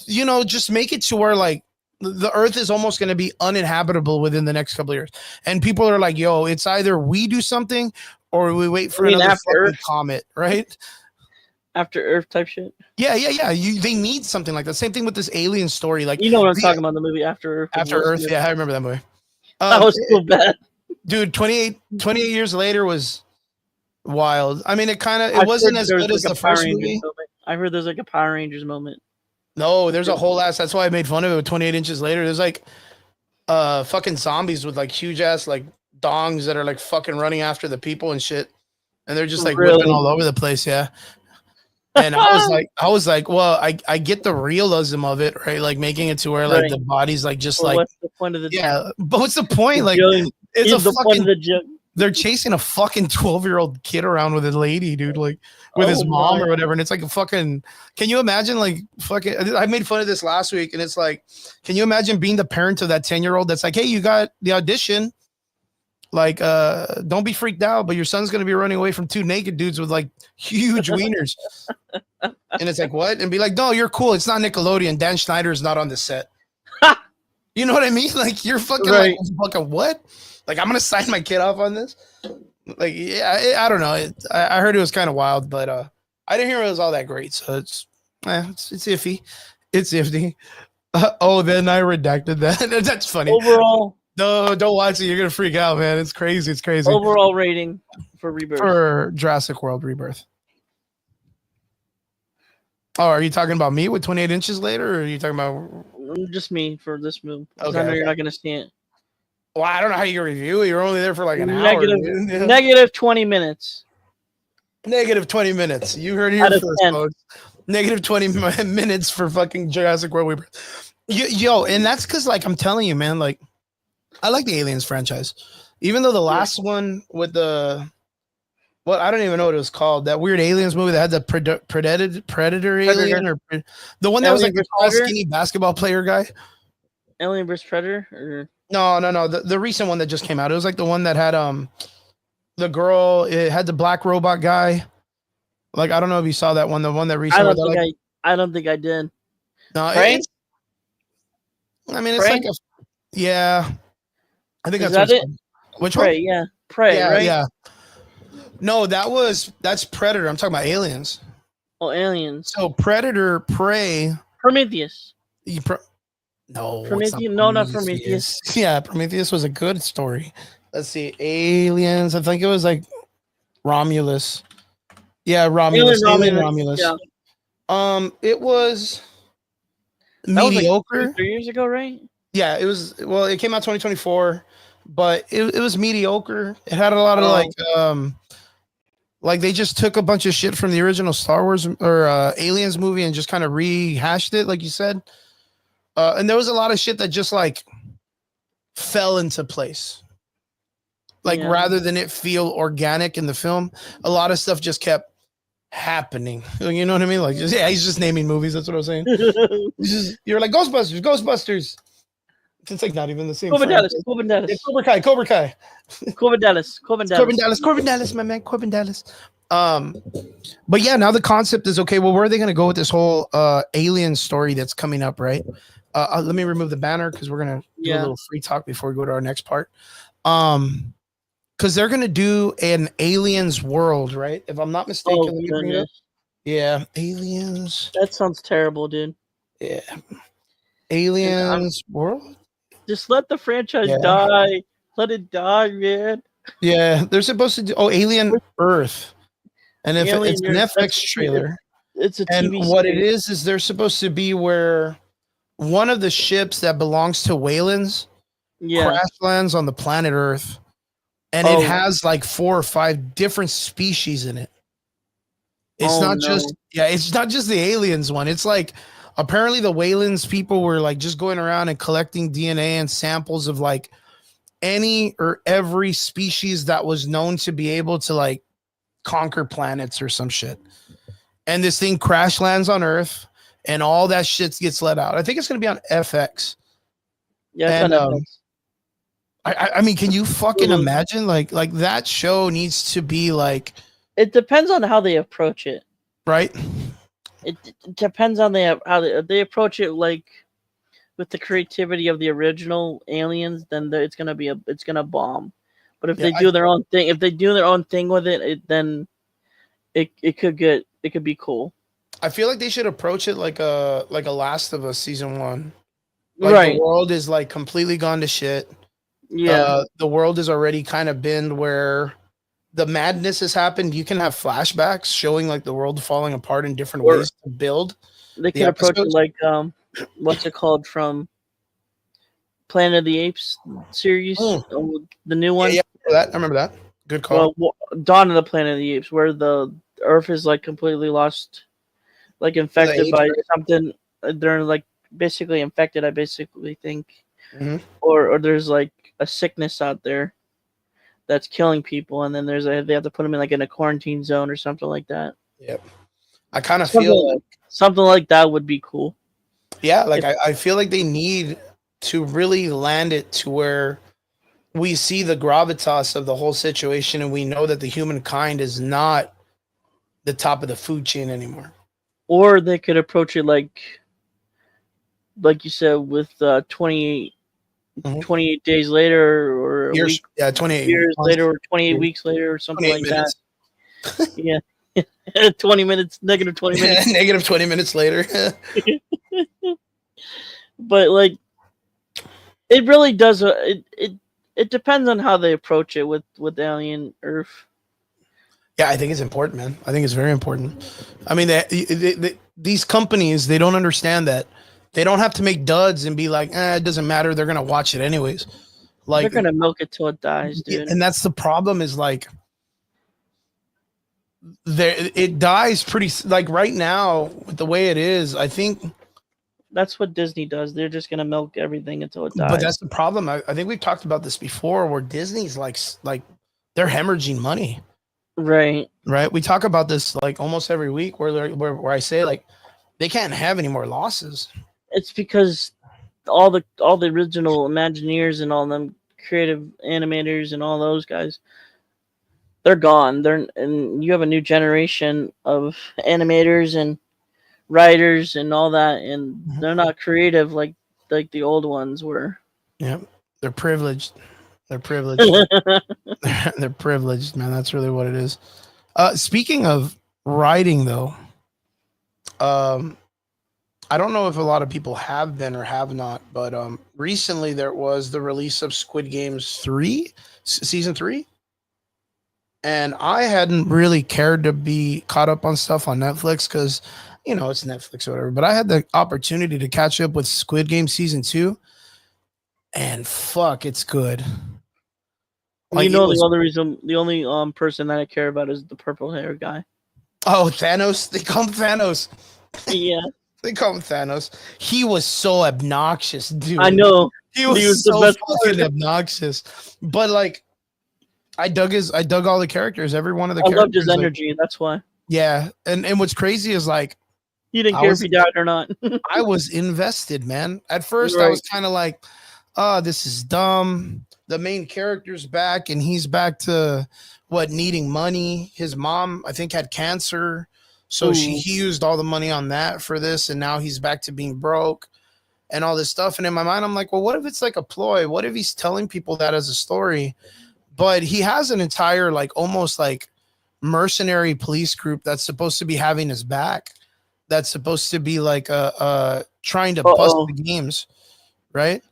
you know, just make it to where like the earth is almost going to be uninhabitable within the next couple of years. And people are like, yo, it's either we do something or we wait for another fucking comet, right? After Earth type shit. Yeah. They need something like that. Same thing with this alien story. Like, you know what I'm talking about, the movie After Earth. After Earth. Yeah, I remember that movie. That was so bad. Dude, 28 years later was wild. I mean, it wasn't as good as the first movie. I heard there's like a Power Rangers moment. No, there's a whole ass. That's why I made fun of it with 28 inches later. There's like fucking zombies with like huge ass like dongs that are like fucking running after the people and shit. And they're just like whipping all over the place. Yeah. And I was like, well, I get the realism of it, right? Like making it to where like the body's like just like, what's the point of the but what's the point? Like it's a fucking, they're chasing a fucking 12-year-old kid around with a lady, dude, like with his mom or whatever. And it's like a fucking, can you imagine like fucking, I made fun of this last week and it's like, can you imagine being the parent of that 10-year-old that's like, hey, you got the audition. Like, don't be freaked out, but your son's going to be running away from two naked dudes with like huge wieners. And it's like, what? And be like, no, you're cool. It's not Nickelodeon. Dan Schneider is not on the set. You know what I mean? Like, you're fucking like, fucking what? Like, I'm going to sign my kid off on this? Like, yeah, I don't know. I heard it was kind of wild, but I didn't hear it was all that great. So it's iffy. It's iffy. Then I redacted that. That's funny. Overall. No, don't watch it. You're going to freak out, man. It's crazy. It's crazy. Overall rating for Rebirth. For Jurassic World Rebirth. Oh, are you talking about me with 28 inches later? Or are you talking about... Just me for this move. Okay, I know you're not going to see it. Well, I don't know how you review it. You're only there for like an hour. Negative 20 minutes. Negative 20 minutes. You heard it here first, folks. Negative 20 minutes for fucking Jurassic World Rebirth. Yo, and that's because, like, I'm telling you, man, like, I like the Aliens franchise. Even though the last one with the, well, I don't even know what it was called. That weird Aliens movie that had the Predator alien, or the one that was like the tall, skinny basketball player guy. Alien vs. Predator? Or... No. The recent one that just came out. It was like the one that had the girl. It had the black robot guy. Like, I don't know if you saw that one. The one that recently. I don't think I did. No, Prey? I mean, it's Prey? Like a, yeah. I think that's that it. Which Prey, one? Yeah, Prey, yeah, right? Yeah. No, that's Predator. I'm talking about Aliens. Oh, Aliens. So Predator, Prey, Prometheus. No, Prometheus. No, not Prometheus. Yeah, Prometheus was a good story. Let's see, Aliens. I think it was like Romulus. Yeah, Romulus. Alien Romulus. Yeah. It was mediocre. Like 3 years ago, right? Yeah, it was. Well, it came out 2024, but it was mediocre. It had a lot of like they just took a bunch of shit from the original Star Wars or Aliens movie and just kind of rehashed it, like you said. And there was a lot of shit that just like fell into place. Like rather than it feel organic in the film, a lot of stuff just kept happening. You know what I mean? Like, he's just naming movies. That's what I'm saying. You're like Ghostbusters. It's like not even the same. Corbin Dallas. Cobra Kai. Corbin Dallas, my man. Corbin Dallas. But yeah, now the concept is okay. Well, where are they going to go with this whole alien story that's coming up, right? Let me remove the banner because we're gonna do a little free talk before we go to our next part. Because they're gonna do an aliens world, right? If I'm not mistaken. Let me bring it up. Yeah, aliens. That sounds terrible, dude. Yeah, aliens world. Just let the franchise die. Let it die, man. Yeah, they're supposed to do Alien Earth, and if it's an FX trailer, it's a TV and what it is they're supposed to be where one of the ships that belongs to Wayland's crash lands on the planet Earth, and it has like 4 or 5 different species in it. It's it's not just the aliens one. It's like apparently the Wayland's people were like just going around and collecting DNA and samples of like any or every species that was known to be able to like conquer planets or some shit. And this thing crash lands on Earth and all that shit gets let out. I think it's going to be on FX. Yeah. And, I mean, can you fucking imagine like that show needs to be like, it depends on how they approach it. Right. It depends on how they approach it, like with the creativity of the original Aliens, then it's gonna bomb. But if they do their own thing, with it, then it could be cool. I feel like they should approach it like a Last of Us season 1. Like the world is like completely gone to shit. Yeah. The world has already kind of been where the madness has happened. You can have flashbacks showing like the world falling apart in different ways to build. They can approach it like what's it called from Planet of the Apes series, the new one. Yeah, I remember that. Good call. Well, Dawn of the Planet of the Apes, where the Earth is like completely lost, like infected by something. They're like basically infected. I basically think, or there's like a sickness out there that's killing people, and then they have to put them in a quarantine zone or something like that. Yep. I kind of feel like something like that would be cool. Yeah, like I feel like they need to really land it to where we see the gravitas of the whole situation and we know that the humankind is not the top of the food chain anymore. Or they could approach it like you said, with 28 days later, or years, 28 years later, or 28 weeks later, or something like minutes. That. Yeah. 20 minutes, negative 20 minutes. Negative 20 minutes later. But like, it really does. It depends on how they approach it with Alien Earth. Yeah, I think it's important, man. I think it's very important. I mean, these companies, they don't understand that they don't have to make duds and be like, it doesn't matter. They're gonna watch it anyways. Like they're gonna milk it till it dies, dude. And that's the problem. Is like it dies pretty like right now with the way it is. I think, That's what Disney does. They're just gonna milk everything until it but dies. that's the problem. I think we've talked about this before, where Disney's like they're hemorrhaging money, Right. right? We talk about this like almost every week, where I say like they can't have any more losses. It's because all the original Imagineers and all them creative animators and all those guys, they're gone. And you have a new generation of animators and writers and all that, and they're not creative like the old ones were. Yeah, they're privileged. They're privileged. They're privileged, man. That's really what it is. Speaking of writing, though, I don't know if a lot of people have been or have not, but recently there was the release of Squid Games 3, season 3. And I hadn't really cared to be caught up on stuff on Netflix because, it's Netflix or whatever. But I had the opportunity to catch up with Squid Game season 2. And fuck, it's good. Like, the only person that I care about is the purple hair guy. Oh, Thanos. They call him Thanos. Yeah. They call him Thanos. He was so obnoxious, dude. I know. He was the so best fucking obnoxious. But like, I dug all the characters. Every one of the characters. I loved his energy. That's why. Yeah, and what's crazy is like, he didn't care if he died or not. I was invested, man. At first, I was kind of like, "Oh, this is dumb." The main character's back, and he's back to needing money. His mom, I think, had cancer. So he used all the money on that for this, and now he's back to being broke and all this stuff. And in my mind, I'm like, well, what if it's like a ploy? What if he's telling people that as a story? But he has an entire, like, almost like mercenary police group that's supposed to be having his back. That's supposed to be like trying to bust the games, right?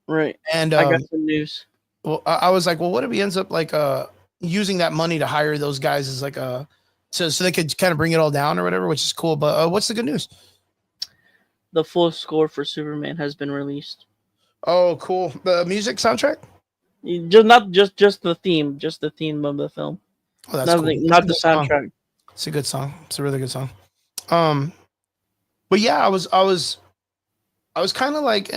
Right. And I got some news. Well, I was like, well, what if he ends up like using that money to hire those guys as like so they could kind of bring it all down or whatever, which is cool. But what's the good news? The full score for Superman has been released. Oh, cool. The music soundtrack? Just the theme of the film. Oh, that's cool. Not the soundtrack. Song. It's a good song. It's a really good song. But yeah, I was kind of like,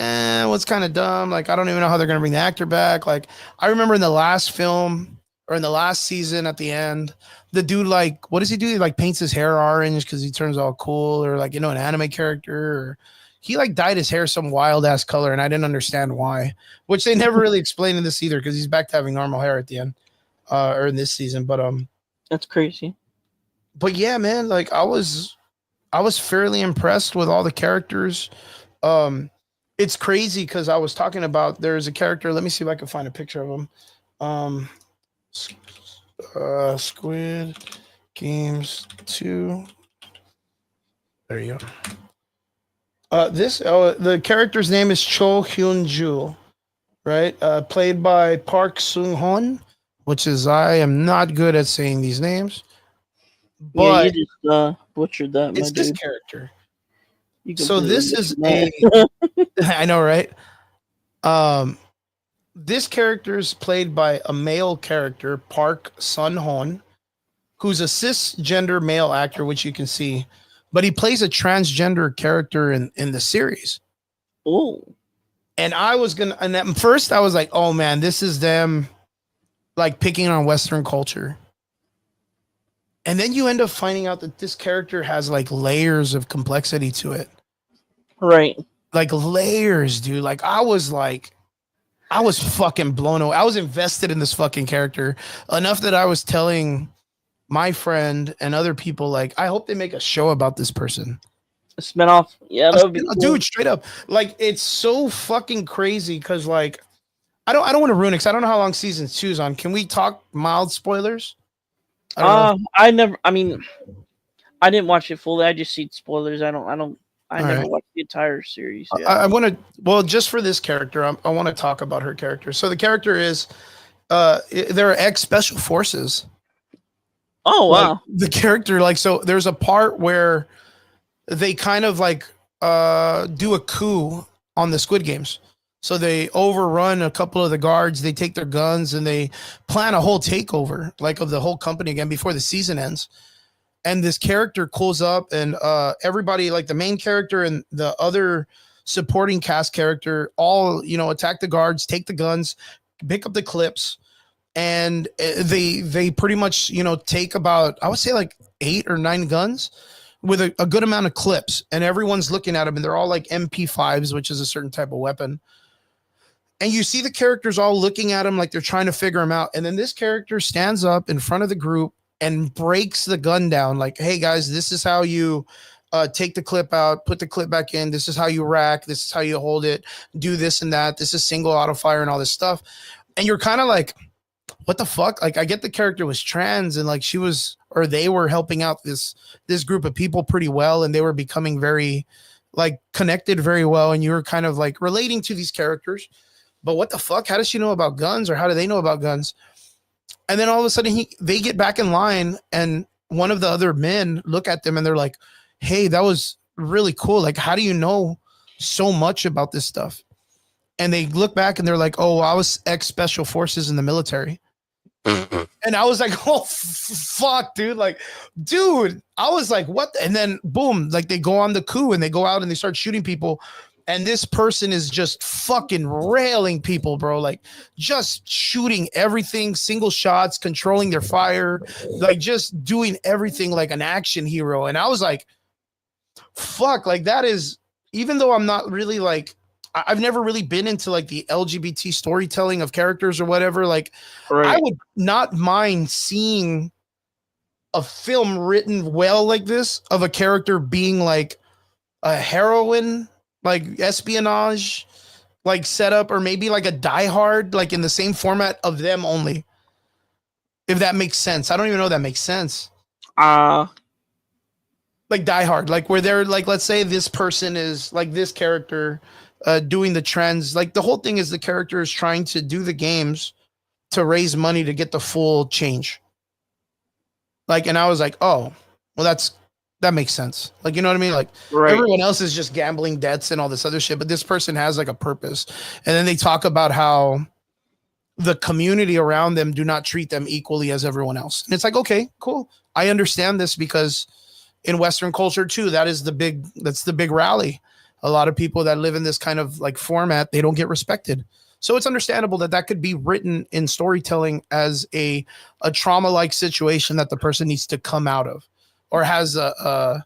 what's kind of dumb. Like, I don't even know how they're gonna bring the actor back. Like, I remember in the last film or in the last season at the end, the dude, like, what does he do? He like paints his hair orange because he turns all cool, or like, an anime character, or he like dyed his hair some wild ass color, and I didn't understand why, which they never really explained in this either, because he's back to having normal hair at the end, or in this season. But that's crazy. But yeah, man, like I was fairly impressed with all the characters. It's crazy because I was talking about, there's a character. Let me see if I can find a picture of him. Squid Games 2. There you go. The character's name is Cho Hyun Joo, right? Played by Park Sung Hon, which is, I am not good at saying these names. But yeah, you just butchered that. It's this character. So this is I know, right? This character is played by a male character, Park Sun Hon, who's a cisgender male actor, which you can see, but he plays a transgender character in the series. Oh. And at first I was like, oh man, this is them like picking on Western culture. And then you end up finding out that this character has like layers of complexity to it. Right. Like layers, dude. Like I was fucking blown away. I was invested in this fucking character enough that I was telling my friend and other people, like, I hope they make a show about this person. A spinoff. Yeah, that would be cool. Dude, straight up. Like, it's so fucking crazy because, like, I don't want to ruin it because I don't know how long season 2 is on. Can we talk mild spoilers? I didn't watch it fully. I just see spoilers. I never watched the entire series. Yeah. I want to, well, just for this character, I want to talk about her character. So the character is, they're ex-special forces. Oh, wow. Like, the character, like, so there's a part where they kind of like do a coup on the Squid Games. So they overrun a couple of the guards. They take their guns and they plan a whole takeover, like, of the whole company again before the season ends. and this character pulls up, and everybody, like the main character and the other supporting cast character, all attack the guards, take the guns, pick up the clips, and they pretty much take about, I would say, like 8 or 9 guns with a good amount of clips, and everyone's looking at them, and they're all like MP5s, which is a certain type of weapon. And you see the characters all looking at him like they're trying to figure him out. And then this character stands up in front of the group and breaks the gun down. Like, hey, guys, this is how you take the clip out, put the clip back in. This is how you rack. This is how you hold it. Do this and that. This is single auto fire and all this stuff. And you're kind of like, what the fuck? Like, I get the character was trans and like they were helping out this group of people pretty well. And they were becoming very like connected very well. And you were kind of like relating to these characters. But what the fuck? How does she know about guns, or how do they know about guns? And then all of a sudden they get back in line, and one of the other men look at them and they're like, hey, that was really cool. Like, how do you know so much about this stuff? And they look back and they're like, oh, I was ex-special forces in the military. And I was like, oh, fuck, dude. Like, dude, I was like, what? And then boom, like they go on the coup and they go out and they start shooting people. And this person is just fucking railing people, bro. Like just shooting everything, single shots, controlling their fire, like just doing everything like an action hero. And I was like, fuck, like that is, even though I'm not really like, I've never really been into like the LGBT storytelling of characters or whatever. Like I would not mind seeing a film written well like this of a character being like a heroine, like espionage, like setup, or maybe like a Die Hard, like in the same format of them only. If that makes sense. I don't even know if that makes sense. Like Die Hard, like where they're like, let's say this person is like this character doing the trends. Like the whole thing is the character is trying to do the games to raise money to get the full change. Like, and I was like, oh, well, that makes sense. Like, you know what I mean? Like everyone else is just gambling debts and all this other shit, but this person has like a purpose. And then they talk about how the community around them do not treat them equally as everyone else. And it's like, okay, cool. I understand this because in Western culture too, that's the big rally. A lot of people that live in this kind of like format, they don't get respected. So it's understandable that could be written in storytelling as a trauma-like situation that the person needs to come out of. Or has a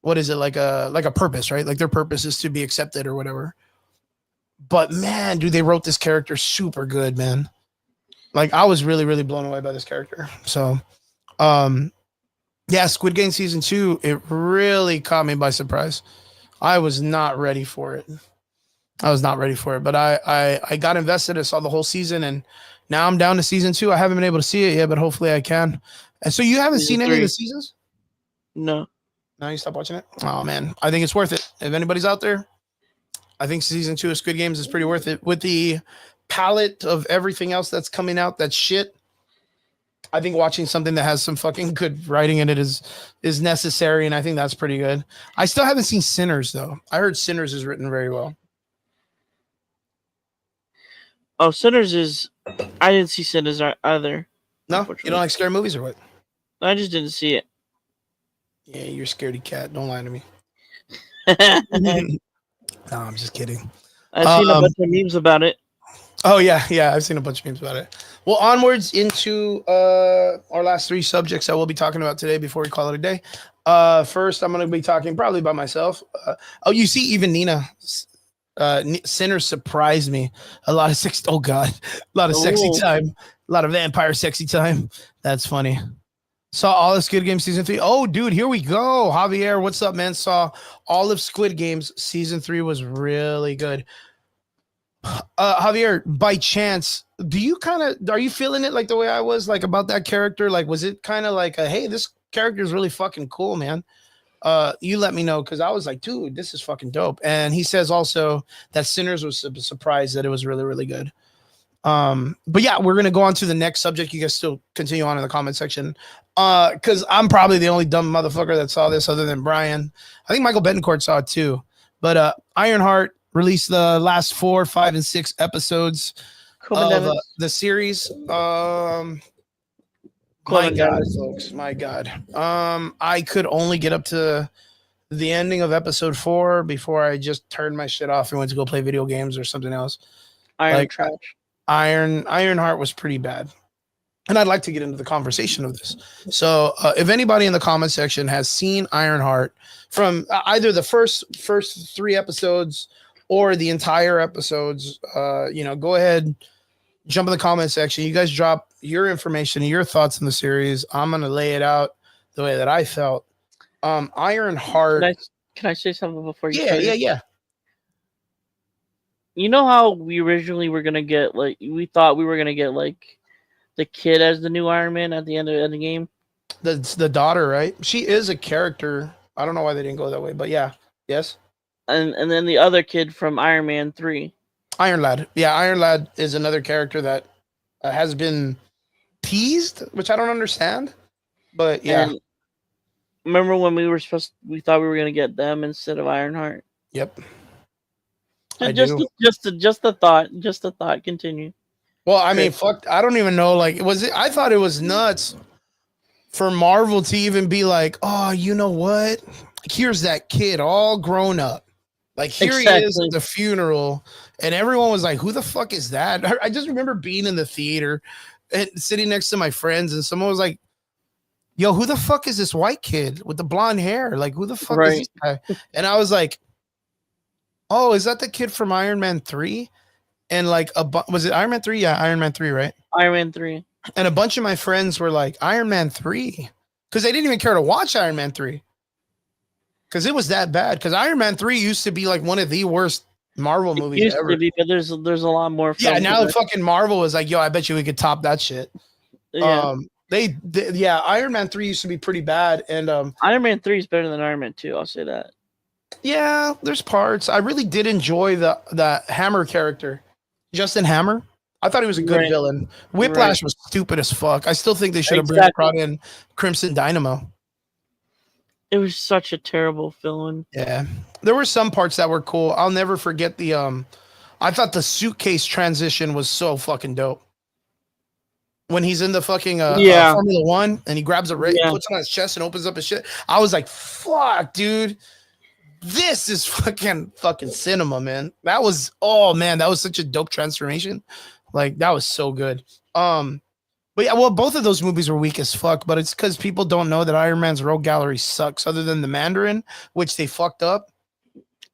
what is it, like a purpose, right? Like their purpose is to be accepted or whatever. But man, dude, they wrote this character super good, man. Like I was really, really blown away by this character. So, yeah, Squid Game season 2, it really caught me by surprise. I was not ready for it. But I got invested. I saw the whole season, and now I'm down to season 2. I haven't been able to see it yet, but hopefully I can. And so you haven't seen any of the seasons? No. Now you stop watching it? Oh, man. I think it's worth it. If anybody's out there, I think season 2 of Squid Games is pretty worth it. With the palette of everything else that's coming out, that's shit, I think watching something that has some fucking good writing in it is necessary, and I think that's pretty good. I still haven't seen Sinners, though. I heard Sinners is written very well. Oh, Sinners is... I didn't see Sinners either. No? You don't like scary movies or what? I just didn't see it. Yeah, you're a scaredy cat. Don't lie to me. No, I'm just kidding. I've seen a bunch of memes about it. Oh, yeah. I've seen a bunch of memes about it. Well, onwards into our last 3 subjects that we'll be talking about today before we call it a day. First, I'm going to be talking probably by myself. You see, even Nina, Sinners surprised me. A lot of sexy time. A lot of vampire sexy time. That's funny. Saw all of Squid Game season 3. Oh, dude, here we go. Javier, what's up, man? Saw all of Squid Games season 3 was really good. Javier, by chance, are you feeling it like the way I was, like about that character? Like, was it kind of like hey, this character is really fucking cool, man? You let me know, because I was like, dude, this is fucking dope. And he says also that Sinners was surprised that it was really, really good. But yeah, we're gonna go on to the next subject. You guys still continue on in the comment section. Because I'm probably the only dumb motherfucker that saw this other than Brian. I think Michael Betancourt saw it too. But Ironheart released the last 4, 5, and 6 episodes of the series. quote My God, unquote. folks, my God. I could only get up to the ending of episode 4 before I just turned my shit off and went to go play video games or something else. Iron Like trash. Ironheart was pretty bad. And I'd like to get into the conversation of this. So, if anybody in the comment section has seen Ironheart from either the first 3 episodes or the entire episodes, go ahead, jump in the comment section. You guys drop your information, your thoughts on the series. I'm gonna lay it out the way that I felt. Ironheart. Can I say something before you? Yeah. You know how we originally were gonna get we thought we were gonna get the kid as the new Iron Man at the end of the game. That's the daughter, right? She is a character. I don't know why they didn't go that way, but yeah, yes. And then the other kid from Iron Man 3. Iron Lad. Yeah, Iron Lad is another character that has been teased, which I don't understand. But yeah. And remember when we thought we were gonna get them instead of Ironheart? Yep. Just a thought. Continue. Well, I mean, fuck. I don't even know. Like, I thought it was nuts for Marvel to even be like, oh, you know what? Here's that kid all grown up. Like, here he is at the funeral, and everyone was like, who the fuck is that? I just remember being in the theater and sitting next to my friends, and someone was like, yo, who the fuck is this white kid with the blonde hair? Like, who the fuck is this guy? And I was like, oh, is that the kid from Iron Man 3? And like, was it Iron Man 3? Yeah, Iron Man 3, right? Iron Man 3. And a bunch of my friends were like, Iron Man 3? Because they didn't even care to watch Iron Man 3. Because it was that bad. Because Iron Man 3 used to be like one of the worst Marvel movies ever. To be, but there's a lot more. Yeah, now fucking Marvel is like, yo, I bet you we could top that shit. Yeah. Yeah, Iron Man 3 used to be pretty bad. And Iron Man 3 is better than Iron Man 2, I'll say that. Yeah, there's parts. I really did enjoy the Hammer character. Justin Hammer. I thought he was a good villain. Whiplash was stupid as fuck. I still think they should have brought in Crimson Dynamo. It was such a terrible villain. Yeah. There were some parts that were cool. I'll never forget I thought the suitcase transition was so fucking dope. When he's in the fucking Formula 1 and he grabs a puts it on his chest and opens up his shit. I was like, fuck, dude. This is fucking cinema, man. That was such a dope transformation. Like, that was so good. But yeah, well, both of those movies were weak as fuck, but it's because people don't know that Iron Man's Rogue Gallery sucks, other than the Mandarin, which they fucked up.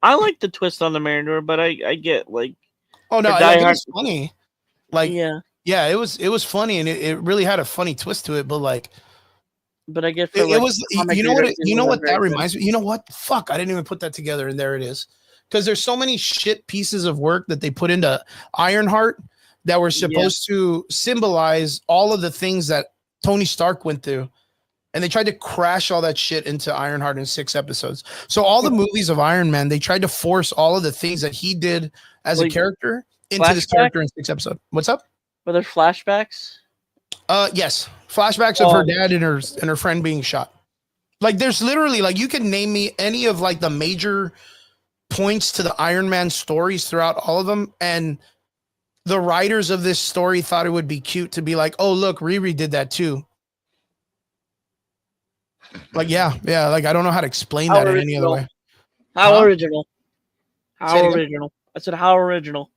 I like the twist on the Mandarin, but I get like, oh no, it was funny. Like, yeah, it was funny, and it really had a funny twist to it. But like, but I get it was, you know what that reminds me. You know what? Fuck, I didn't even put that together, and there it is. Because there's so many shit pieces of work that they put into Ironheart that were supposed to symbolize all of the things that Tony Stark went through. And they tried to crash all that shit into Ironheart in 6 episodes. So all the movies of Iron Man, they tried to force all of the things that he did as a character into this character in 6 episodes. What's up? Were there flashbacks? Yes. Flashbacks of her dad and her friend being shot. Like, there's literally, like, you can name me any of like the major points to the Iron Man stories throughout all of them, and the writers of this story thought it would be cute to be like, oh, look, Riri did that too. Like, yeah, like, I don't know how to explain that in any other way. How original. How original. I said, how original.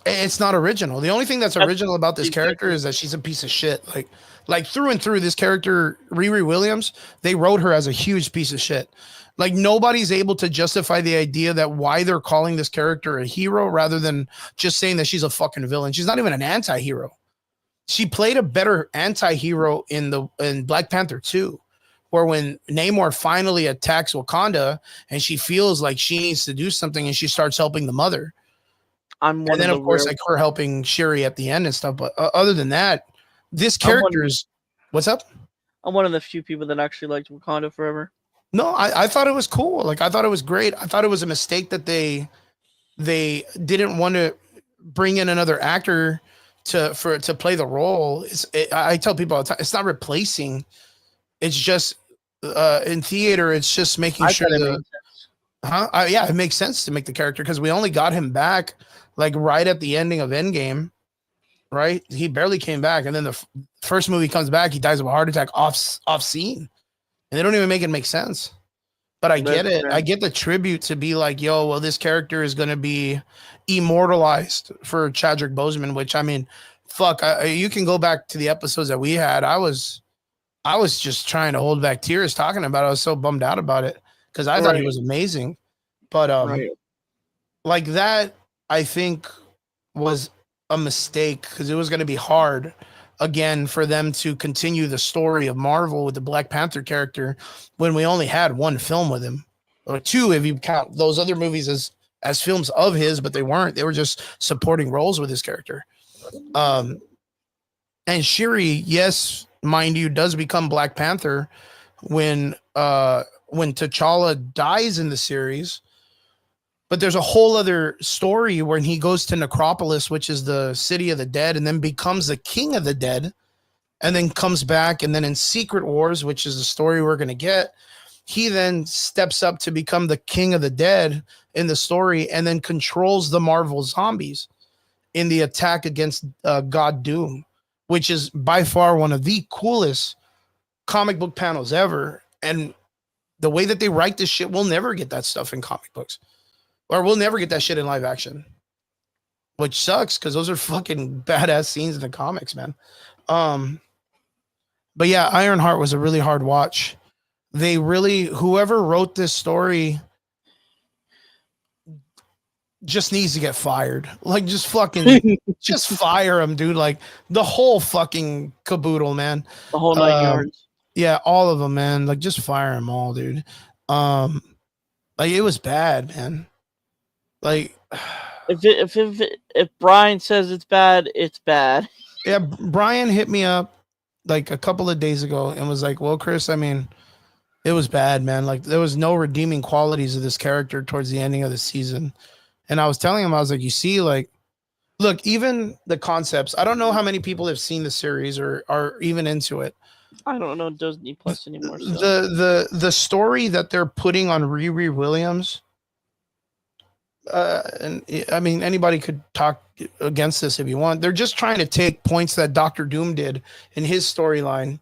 It's not original. The only thing that's original about this character is that she's a piece of shit. Like through and through, this character, Riri Williams, they wrote her as a huge piece of shit. Like, nobody's able to justify the idea that why they're calling this character a hero rather than just saying that she's a fucking villain. She's not even an anti-hero. She played a better anti-hero in Black Panther 2, where when Namor finally attacks Wakanda and she feels like she needs to do something and she starts helping the mother. And then, of course, like her helping Shuri at the end and stuff. But other than that, this character's... What's up? I'm one of the few people that actually liked Wakanda Forever. No, I thought it was cool. Like, I thought it was great. I thought it was a mistake that they didn't want to bring in another actor to play the role. I tell people all the time, it's not replacing. It's just in theater, it's just making sure it makes sense to make the character, because we only got him back like right at the ending of Endgame, right? He barely came back, and then the first movie comes back, he dies of a heart attack off scene, and they don't even make it make sense. But I get it. I get the tribute to be like, yo, well, this character is going to be immortalized for Chadwick Boseman, which, I mean, fuck, you can go back to the episodes that we had. I was just trying to hold back tears talking about it. I was so bummed out about it because I thought he was amazing. But like that, I think was a mistake because it was going to be hard again for them to continue the story of Marvel with the Black Panther character when we only had one film with him, or two if you count those other movies as films of his, but they weren't. They were just supporting roles with his character. And Shuri, yes, mind you, does become Black Panther when T'Challa dies in the series. But there's a whole other story when he goes to Necropolis, which is the city of the dead, and then becomes the king of the dead, and then comes back. And then in Secret Wars, which is the story we're going to get, he then steps up to become the king of the dead in the story, and then controls the Marvel zombies in the attack against God Doom, which is by far one of the coolest comic book panels ever. And the way that they write this shit, we'll never get that stuff in comic books. Or we'll never get that shit in live action, which sucks because those are fucking badass scenes in the comics, man. But yeah, Ironheart was a really hard watch. They really, whoever wrote this story just needs to get fired. Like, just fucking, just fire him, dude. Like, the whole fucking caboodle, man. The whole 9 yards. Yeah, all of them, man. Like, just fire them all, dude. Like, it was bad, man. Like, if Brian says it's bad, it's bad. Yeah, Brian hit me up like a couple of days ago and was like, "Well, Chris, I mean, it was bad, man. Like, there was no redeeming qualities of this character towards the ending of the season." And I was telling him, I was like, "You see, like, look, even the concepts. I don't know how many people have seen the series or are even into it. I don't know Disney Plus anymore. So. The story that they're putting on Riri Williams." And I mean, anybody could talk against this if you want. They're just trying to take points that Doctor Doom did in his storyline,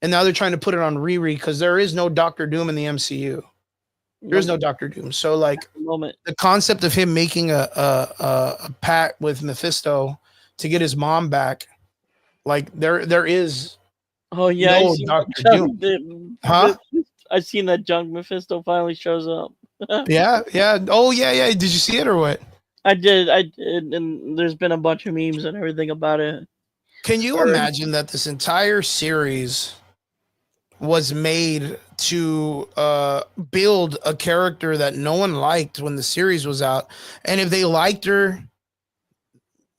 and now they're trying to put it on Riri because there is no Doctor Doom in the MCU. There's no Doctor Doom. So, like, the concept of him making a pact with Mephisto to get his mom back, like there is. Oh yeah, no Doctor Doom. Huh? I seen that junk Mephisto finally shows up. Yeah. Oh, yeah. Did you see it or what? I did, and there's been a bunch of memes and everything about it. Can you imagine that this entire series was made to build a character that no one liked when the series was out? And if they liked her,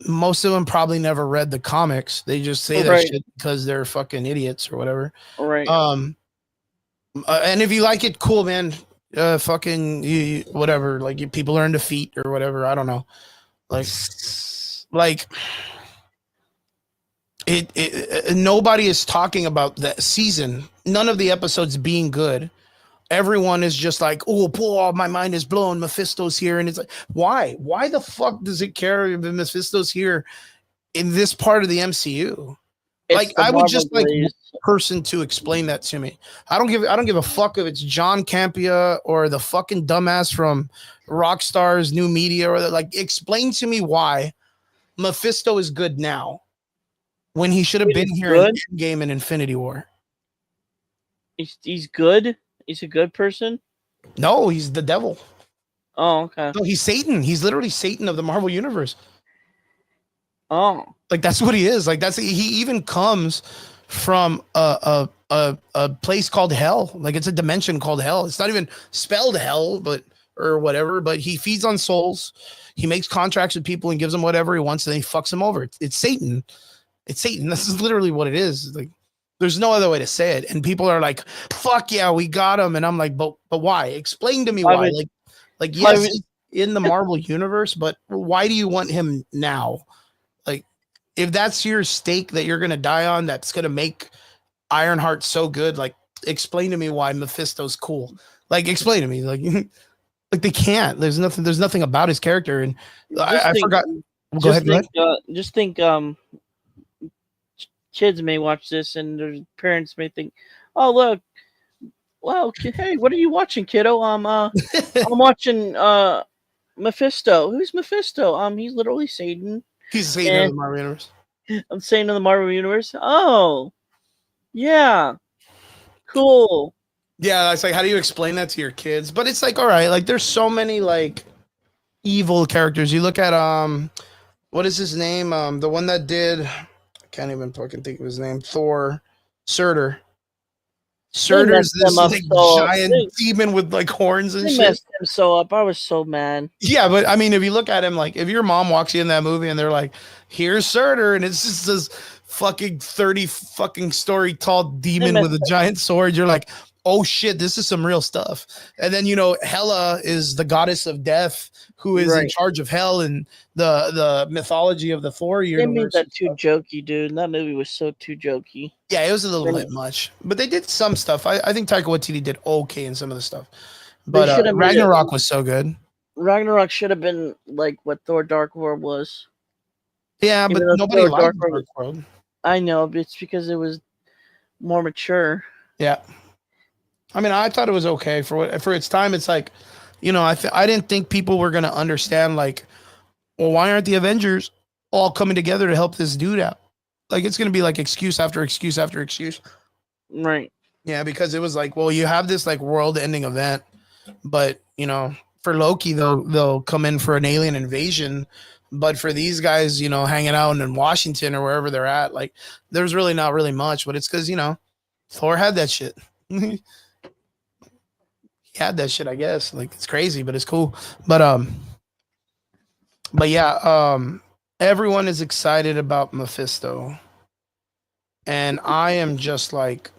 most of them probably never read the comics. They just say that shit because they're fucking idiots or whatever. Right. And if you like it, cool, man. Fucking you, whatever. Like, people learn to defeat or whatever. I don't know. Like it nobody is talking about that season. None of the episodes being good. Everyone is just like, oh, my mind is blown. Mephisto's here. And it's like, why? Why the fuck does it care if Mephisto's here in this part of the MCU? Like, I would just like one person to explain that to me. I don't give a fuck if it's John Campea or the fucking dumbass from Rockstar's New Media, or like, explain to me why Mephisto is good now when he should have been here in Endgame and Infinity War. He's good. He's a good person. No, he's the devil. Oh, okay. No, he's Satan. He's literally Satan of the Marvel Universe. Oh, like, that's what he is. Like, he even comes from a place called hell. Like, it's a dimension called hell. It's not even spelled hell, or whatever. But he feeds on souls. He makes contracts with people and gives them whatever he wants, and then he fucks them over. It's Satan. It's Satan. This is literally what it is. Like, there's no other way to say it. And people are like, "Fuck yeah, we got him." And I'm like, but why? Explain to me why. Like yes, in the Marvel universe, but why do you want him now? Like, if that's your stake that you're gonna die on, that's gonna make Ironheart so good, like, explain to me why Mephisto's cool. Like, explain to me. Like, like, they can't. There's nothing about his character. And I forgot. Go ahead. Just think kids may watch this, and their parents may think, "Oh, look, well, hey, what are you watching, kiddo? I'm watching Mephisto. Who's Mephisto? He's literally Satan, He's Satan of and the Marvel Universe. I'm Satan of the Marvel Universe. Oh, yeah, cool. Yeah, it's like, how do you explain that to your kids? But it's like, all right, like there's so many like evil characters. You look at what is his name? The one that did, I can't even fucking think of his name. Thor, Surtur. They Surtur's messed him this up like so. giant demon with like horns and They shit. messed him so up. I was so mad. Yeah, but I mean, if you look at him, like if your mom walks you in that movie and they're like, "Here's Surtur," and it's just this fucking 30 fucking story tall demon with a giant sword, you're like, "Oh shit, this is some real stuff." And then Hela is the goddess of death who is in charge of hell and the mythology of the Thor They made universe. that too jokey, dude. That movie was so too jokey. Yeah, it was a little bit much, but they did some stuff. I think Taika Waititi did okay in some of the stuff, but Ragnarok was so good. Ragnarok should have been like what Thor: Dark World was. Yeah, but nobody liked Dark World. I know, but it's because it was more mature. Yeah, I mean, I thought it was okay for its time. It's like, I didn't think people were gonna understand. Like, well, why aren't the Avengers all coming together to help this dude out? Like, it's gonna be like excuse after excuse after excuse. Right. Yeah, because it was like, well, you have this like world-ending event, but for Loki, they'll come in for an alien invasion. But for these guys, hanging out in Washington or wherever they're at, like there's really not really much. But it's because Thor had that shit. He had that shit, I guess. Like it's crazy, but it's cool. But yeah, everyone is excited about Mephisto, and I am just like,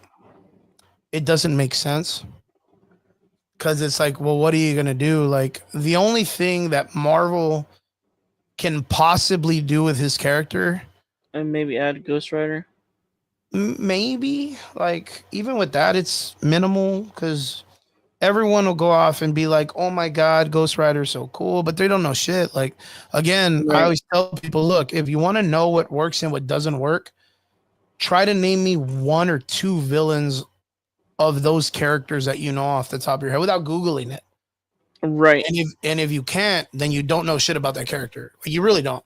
it doesn't make sense. Because it's like, well, what are you going to do? Like, the only thing that Marvel can possibly do with his character. And maybe add Ghost Rider. Maybe. Like, even with that, it's minimal. Because everyone will go off and be like, oh my God, Ghost Rider's so cool. But they don't know shit. Like, again, I always tell people, look, if you want to know what works and what doesn't work, try to name me one or two villains of those characters that you know off the top of your head without Googling it. Right. And if you can't, then you don't know shit about that character. You really don't.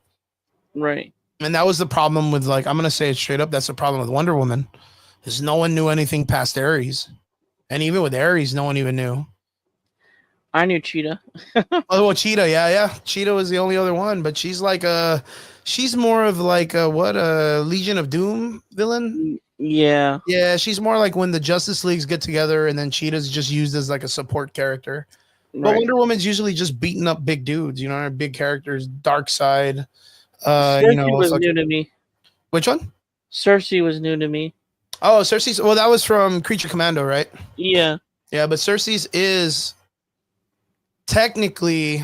Right. And that was the problem with, like, I'm going to say it straight up. That's the problem with Wonder Woman, is no one knew anything past Ares. And even with Ares, no one even knew. I knew Cheetah. Oh, well, Cheetah. Yeah. Cheetah was the only other one, but she's like she's more of like a Legion of Doom villain. Yeah. Yeah, she's more like when the Justice Leagues get together and then Cheetah's just used as like a support character. But Wonder Woman's usually just beating up big dudes, big characters. Darkseid. Cersei was new to me. Which one? Cersei was new to me. Oh, Cersei's. Well, that was from Creature Commando, right? Yeah. Yeah, but Cersei's is technically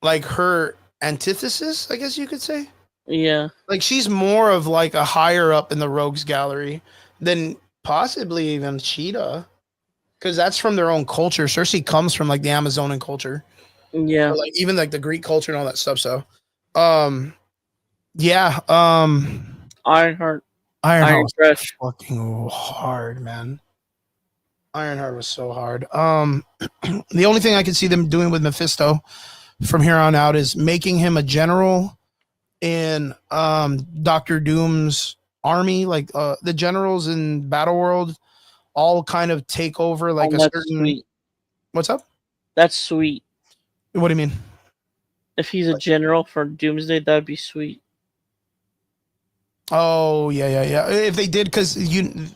like her antithesis, I guess you could say. Yeah. Like she's more of like a higher up in the rogues gallery than possibly even Cheetah. Because that's from their own culture. Cersei comes from like the Amazonian culture. Yeah. Or, like even like the Greek culture and all that stuff. So yeah. Ironheart. Ironheart was fucking hard, man. Ironheart was so hard. The only thing I can see them doing with Mephisto from here on out is making him a general in Doctor Doom's army, like the generals in Battleworld all kind of take over like a certain. Sweet. What's up? That's sweet. What do you mean? If he's a general for Doomsday, that'd be sweet. Oh yeah. If they did, because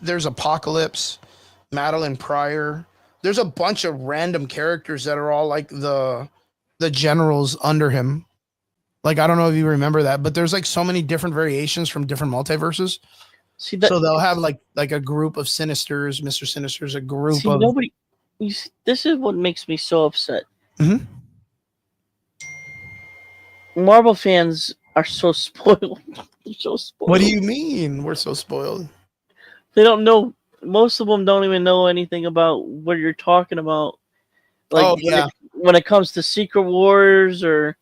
there's Apocalypse, Madeline Pryor. There's a bunch of random characters that are all like the generals under him. Like, I don't know if you remember that, but there's like so many different variations from different multiverses. So they'll have like a group of Sinisters, Mr. Sinister's, a group of nobody. This is what makes me so upset. Mm-hmm. Marvel fans are so spoiled. They're so spoiled. What do you mean we're so spoiled? They don't know. Most of them don't even know anything about what you're talking about. Like, when it comes to Secret Wars or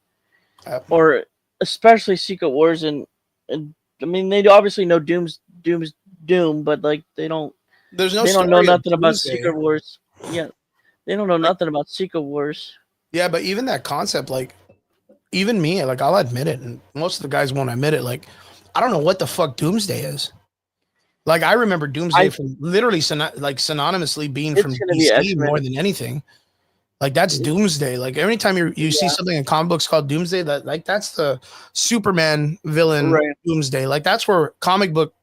especially Secret Wars and I mean, they obviously know Doom's Doom, but like they don't There's no they don't know story of nothing about Doomsday. Secret Wars. Yeah, they don't know nothing about Secret Wars. Yeah, but even that concept, like, even me, like, I'll admit it, and most of the guys won't admit it. Like, I don't know what the fuck Doomsday is. Like, I remember Doomsday from literally like synonymously being from It's gonna be DC X-Men. more than anything. Like, that's Doomsday. Like, every time you see something in comic books called Doomsday, that like that's the Superman villain Right. Doomsday. Like, that's where comic book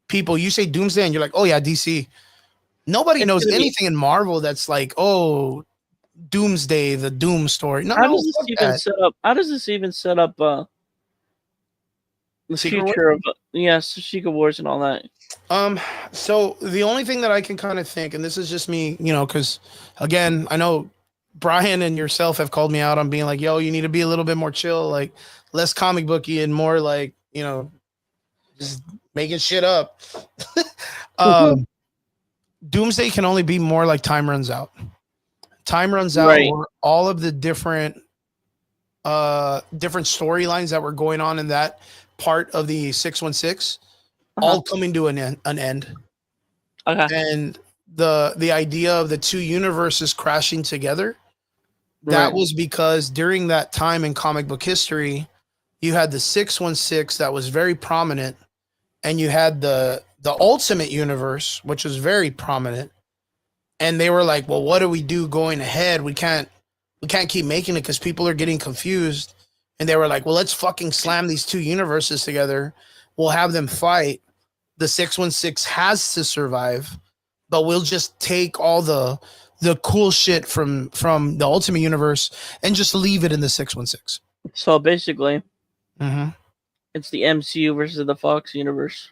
people, you say Doomsday and you're like, oh yeah, DC. Nobody It's knows gonna be- anything in Marvel that's like, oh, Doomsday, the Doom story. No, How no, does this fuck even that. set up? How does this even set up the Secret future of Secret Wars and all that? So the only thing that I can kind of think, and this is just me, you know, because again, I know Brian and yourself have called me out on being like, yo, you need to be a little bit more chill, like less comic booky and more like, you know, just making shit up. Doomsday can only be more like Time Runs Out. Time Runs Out, Right. where all of the different storylines that were going on in that part of the 616 all coming to an end. Okay. And the idea of the two universes crashing together, that was because during that time in comic book history, you had the 616 that was very prominent, and you had the Ultimate Universe, which was very prominent. And they were like, well, what do we do going ahead? We can't keep making it because people are getting confused. And they were like, well, let's fucking slam these two universes together. We'll have them fight. The 616 has to survive, but we'll just take all the cool shit from the Ultimate Universe and just leave it in the 616. So basically, Mm-hmm. it's the MCU versus the Fox universe.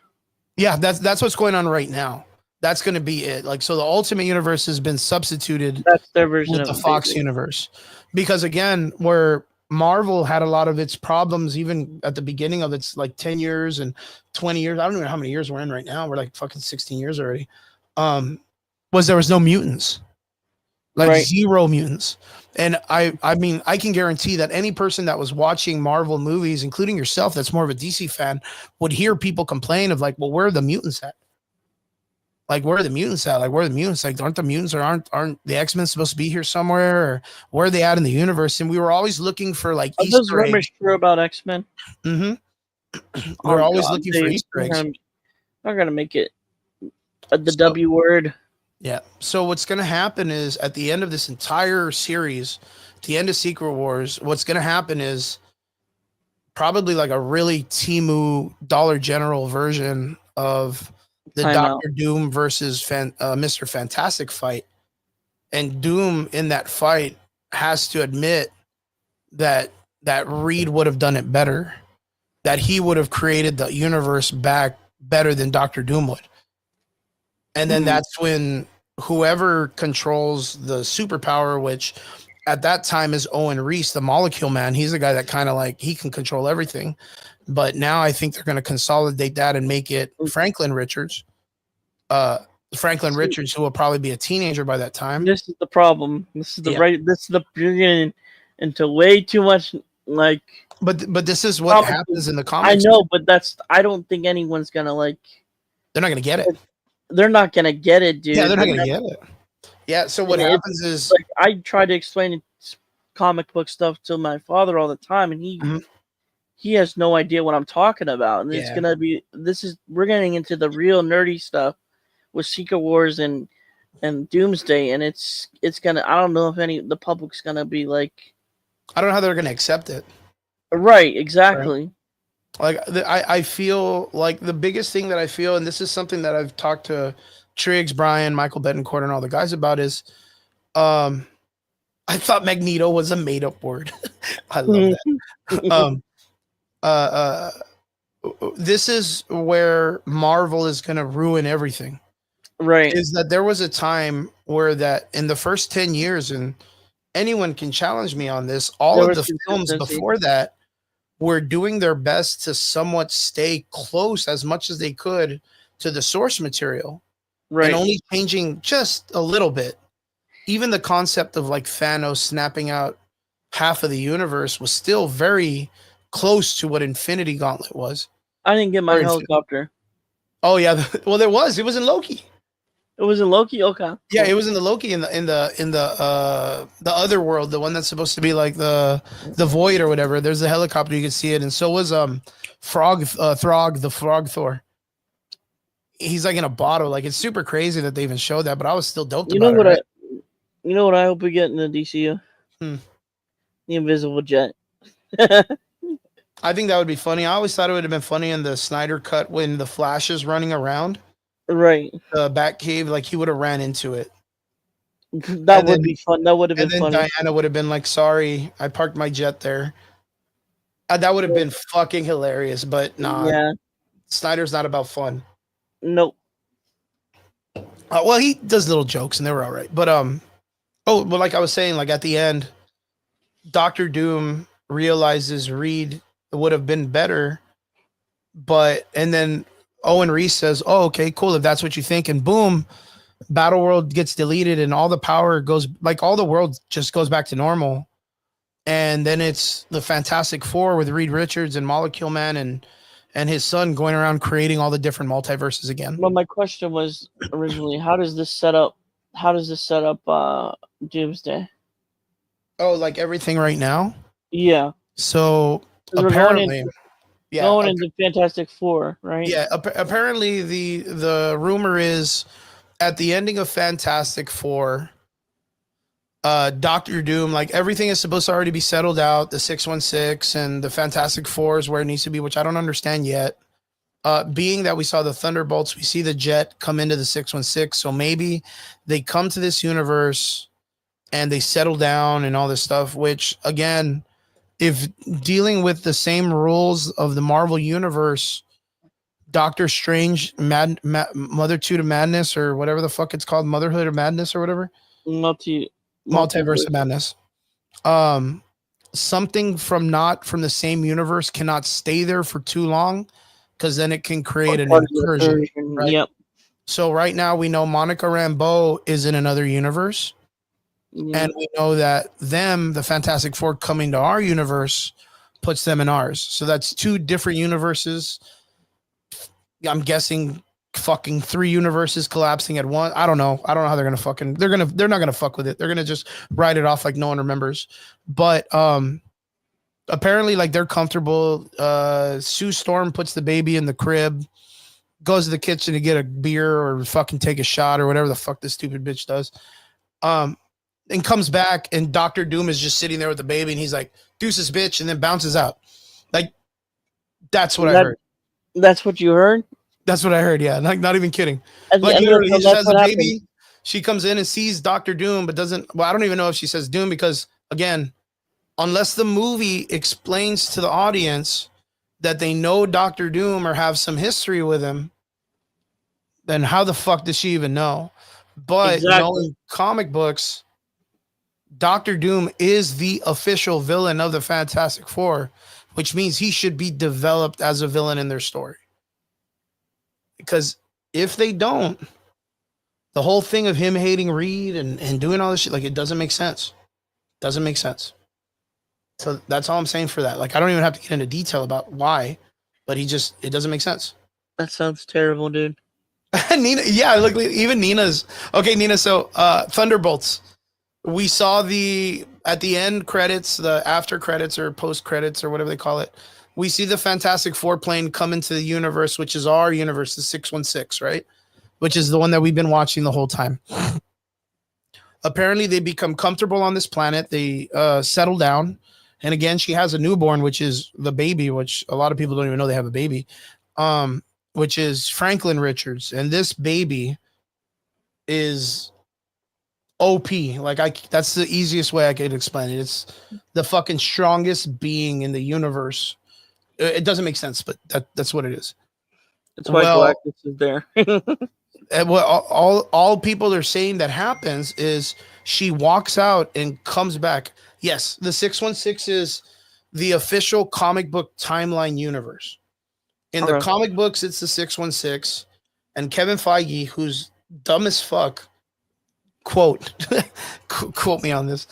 Yeah, that's what's going on right now. That's going to be it. Like, so the Ultimate Universe has been substituted That's their version with of the it, Fox basically. universe, because again, where Marvel had a lot of its problems, even at the beginning of its like 10 years and 20 years, I don't know how many years we're in right now. We're like fucking 16 years already. Was there was no mutants, like zero mutants. And I mean, I can guarantee that any person that was watching Marvel movies, including yourself, that's more of a DC fan, would hear people complain of like, well, where are the mutants at? Like, where are the mutants at? Like, where are the mutants? Like, aren't the mutants or aren't the X-Men supposed to be here somewhere? Or where are they at in the universe? And we were always looking for like Are those Easter rumors eggs. true about X-Men? Mm-hmm. We're always looking for Easter eggs. They're gonna make it the W word. Yeah. So what's gonna happen is at the end of this entire series, the end of Secret Wars, what's gonna happen is probably like a really Temu Dollar General version of the Doctor Doom versus Mr. Fantastic fight. And Doom in that fight has to admit that Reed would have done it better, that he would have created the universe back better than Doctor Doom would. And then that's when whoever controls the superpower, which at that time is Owen Reese, the Molecule Man, he's the guy that kind of like, he can control everything. But now I think they're going to consolidate that and make it Franklin Richards. Richards, who will probably be a teenager by that time. This is the problem. This is you're getting into way too much like. But this is what happens in the comics. I know, but I don't think anyone's gonna like. They're not gonna get it. They're not gonna get it, dude. Yeah, they're not gonna get it. Yeah. So what happens is, like, I try to explain comic book stuff to my father all the time, and he has no idea what I'm talking about. And it's gonna be we're getting into the real nerdy stuff with Secret Wars and Doomsday, and it's gonna. I don't know if the public's gonna be like. I don't know how they're gonna accept it. Right. Exactly. Right. Like I feel like the biggest thing that I feel, and this is something that I've talked to Triggs, Brian, Michael Betancourt, and all the guys about is, I thought Magneto was a made up word. I love that. This is where Marvel is gonna ruin everything. Right. Is that there was a time where that in the first 10 years, and anyone can challenge me on this, all of the films before that were doing their best to somewhat stay close as much as they could to the source material. Right. And only changing just a little bit. Even the concept of like Thanos snapping out half of the universe was still very close to what Infinity Gauntlet was. I didn't get my Or in- helicopter. Oh yeah, well there was. It was in Loki. It was in Loki. Okay. Yeah, Cool. it was in the Loki in the other world, the one that's supposed to be like the void or whatever. There's a helicopter, you can see it, and so was Throg, the Frog Thor. He's like in a bottle. Like it's super crazy that they even showed that, but I was still doped You know about it, what right? you know what I hope we get in the DCU? Hmm. The Invisible Jet. I think that would be funny. I always thought it would have been funny in the Snyder cut when the Flash is running around Right. the Batcave, like he would have ran into it. That And would then be fun. That would have and been then funny. Diana would have been like, "Sorry, I parked my jet there." That would have been fucking hilarious, but nah, Yeah. Snyder's not about fun. Nope. Well, he does little jokes, and they were all right. But oh, well, like I was saying, like at the end, Doctor Doom realizes Reed would have been better, but and then Owen Reese says, "Oh, okay, cool. If that's what you think," and boom, Battle World gets deleted, and all the power goes like all the world just goes back to normal. And then it's the Fantastic Four with Reed Richards and Molecule Man and his son going around creating all the different multiverses again. Well, my question was originally, how does this set up? How does this set up Doomsday? Oh, like everything right now. Yeah. So 'Cause we're apparently, going into Fantastic Four, right? yeah. Apparently, the rumor is at the ending of Fantastic Four, Doctor Doom, like everything is supposed to already be settled out. The 616 and the Fantastic Four is where it needs to be, which I don't understand yet. Being that we saw the Thunderbolts, we see the jet come into the 616, so maybe they come to this universe and they settle down and all this stuff. Which again, if dealing with the same rules of the Marvel universe, Doctor Strange, Mothertude of Madness, or whatever the fuck it's called, Motherhood of Madness, or whatever, Multiverse of Madness. Something from not from the same universe cannot stay there for too long, because then it can create an incursion. Right? Yep. So right now we know Monica Rambeau is in another universe. And we know that the Fantastic Four coming to our universe puts them in ours. So that's two different universes. I'm guessing fucking three universes collapsing at once. I don't know. I don't know how they're gonna fucking they're not gonna fuck with it. They're gonna just write it off like no one remembers. But apparently like they're comfortable. Sue Storm puts the baby in the crib, goes to the kitchen to get a beer or fucking take a shot or whatever the fuck this stupid bitch does. And comes back and Doctor Doom is just sitting there with the baby and he's like, "Deuces, bitch," and then bounces out. Like that's what I heard. That's what you heard? That's what I heard, yeah. Not even kidding. Like literally, he says the baby. She comes in and sees Doctor Doom, but doesn't. Well, I don't even know if she says Doom because, again, unless the movie explains to the audience that they know Doctor Doom or have some history with him, then how the fuck does she even know? But knowing comic books, Doctor Doom is the official villain of the Fantastic Four, which means he should be developed as a villain in their story. Because if they don't, the whole thing of him hating Reed and doing all this shit, like it doesn't make sense. Doesn't make sense. So that's all I'm saying for that. Like I don't even have to get into detail about why, but it doesn't make sense. That sounds terrible, dude. Nina, yeah, look, even Nina's okay. Nina, so Thunderbolts. We saw at the end credits, the after credits or post credits or whatever they call it. We see the Fantastic Four plane come into the universe, which is our universe, the 616, right? Which is the one that we've been watching the whole time. Apparently, they become comfortable on this planet. They settle down. And again, she has a newborn, which is the baby, which a lot of people don't even know they have a baby, which is Franklin Richards. And this baby is OP. That's the easiest way I could explain it. It's the fucking strongest being in the universe. It doesn't make sense, but that's what it is. That's why Galactus is there. And what all people are saying that happens is she walks out and comes back. Yes, the 616 is the official comic book timeline universe. In the comic books, it's the 616, and Kevin Feige, who's dumb as fuck, quote me on this,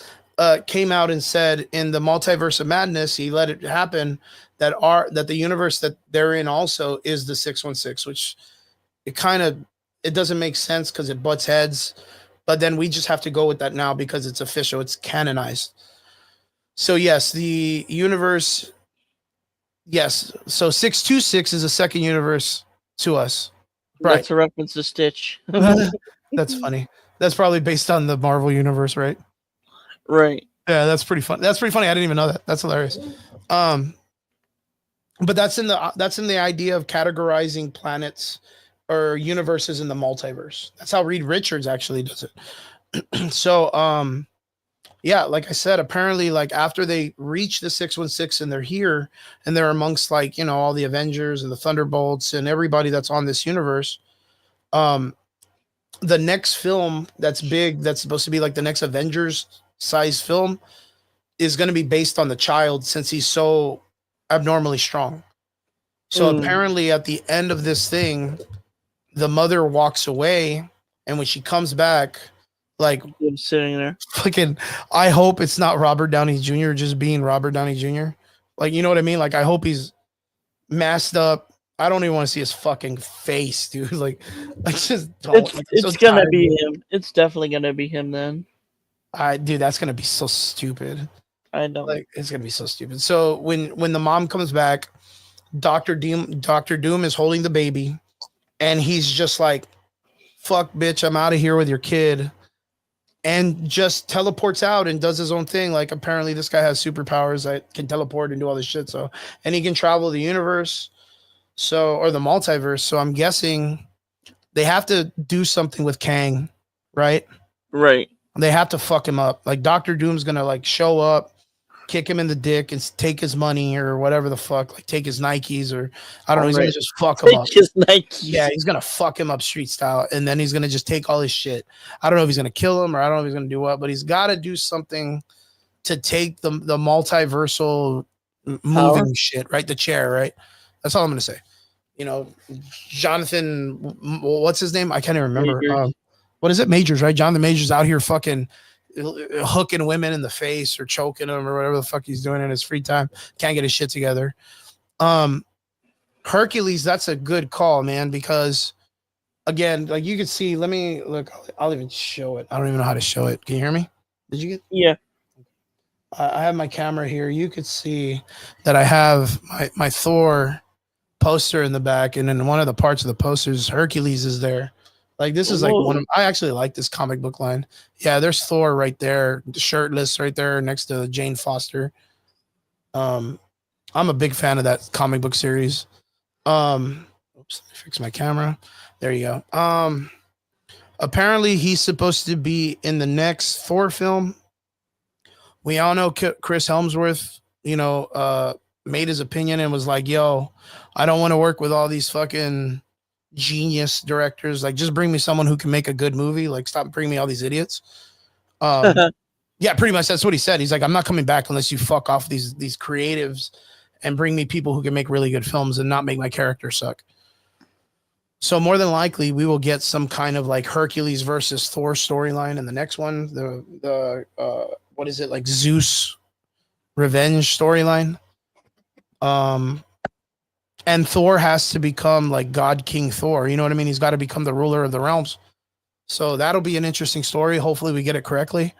came out and said in the Multiverse of Madness, he let it happen that the universe that they're in also is the 616, which it doesn't make sense because it butts heads, but then we just have to go with that now because it's official, it's canonized. So yes, the universe, yes, so 626 is a second universe to us. Right. That's a reference to Stitch. That's funny. That's probably based on the Marvel universe, right? Right. Yeah, that's pretty fun. That's pretty funny. I didn't even know that. That's hilarious. But that's in the idea of categorizing planets or universes in the multiverse. That's how Reed Richards actually does it. So yeah, like I said, apparently like after they reach the 616 and they're here and they're amongst like, you know, all the Avengers and the Thunderbolts and everybody that's on this universe, the next film that's big, that's supposed to be like the next Avengers size film, is going to be based on the child since he's so abnormally strong. So apparently at the end of this thing, the mother walks away, and when she comes back, like I'm sitting there. fucking, I hope it's not Robert Downey Jr. just being Robert Downey Jr. Like, you know what I mean? Like, I hope he's masked up. I don't even want to see his fucking face, dude. Like, I just don't. It's gonna be him. It's definitely gonna be him then. Dude, that's gonna be so stupid. I know. Like, it's gonna be so stupid. So when the mom comes back, Doctor Doom is holding the baby, and he's just like, "Fuck, bitch, I'm out of here with your kid," and just teleports out and does his own thing. Like, apparently this guy has superpowers that can teleport and do all this shit. So, and he can travel the universe, or the multiverse. So I'm guessing they have to do something with Kang, right? Right. They have to fuck him up. Like, Doctor Doom's gonna like show up, kick him in the dick, and take his money or whatever the fuck, like take his Nikes, or I don't know. He's gonna just fuck him up. His Nikes. Yeah, he's gonna fuck him up street style, and then he's gonna just take all his shit. I don't know if he's gonna kill him or I don't know if he's gonna do what, but he's got to do something to take the multiversal moving shit, right? The chair, right? That's all I'm gonna say. You know, Jonathan, what's his name? I can't even remember. What is it? Majors, right? Jonathan Majors out here fucking hooking women in the face or choking them or whatever the fuck he's doing in his free time. Can't get his shit together. Hercules, that's a good call, man, because again, like you can see, let me look, I'll even show it. I don't even know how to show it. Can you hear me? Did you get? Yeah. I have my camera here. You could see that I have my Thor poster in the back, and in one of the parts of the posters, Hercules is there. Like, this is like I actually like this comic book line. Yeah, there's Thor right there, shirtless right there next to Jane Foster. I'm a big fan of that comic book series. Oops, fix my camera. There you go. Apparently he's supposed to be in the next Thor film. We all know Chris Hemsworth, you know, made his opinion and was like, yo, I don't want to work with all these fucking genius directors. Like, just bring me someone who can make a good movie. Like, stop bringing me all these idiots. Yeah, pretty much that's what he said. He's like, I'm not coming back unless you fuck off these creatives and bring me people who can make really good films and not make my character suck. So more than likely we will get some kind of like Hercules versus Thor storyline in the next one. The what is it, like Zeus revenge storyline? And Thor has to become like God King Thor. You know what I mean? He's got to become the ruler of the realms. So that'll be an interesting story. Hopefully we get it correctly.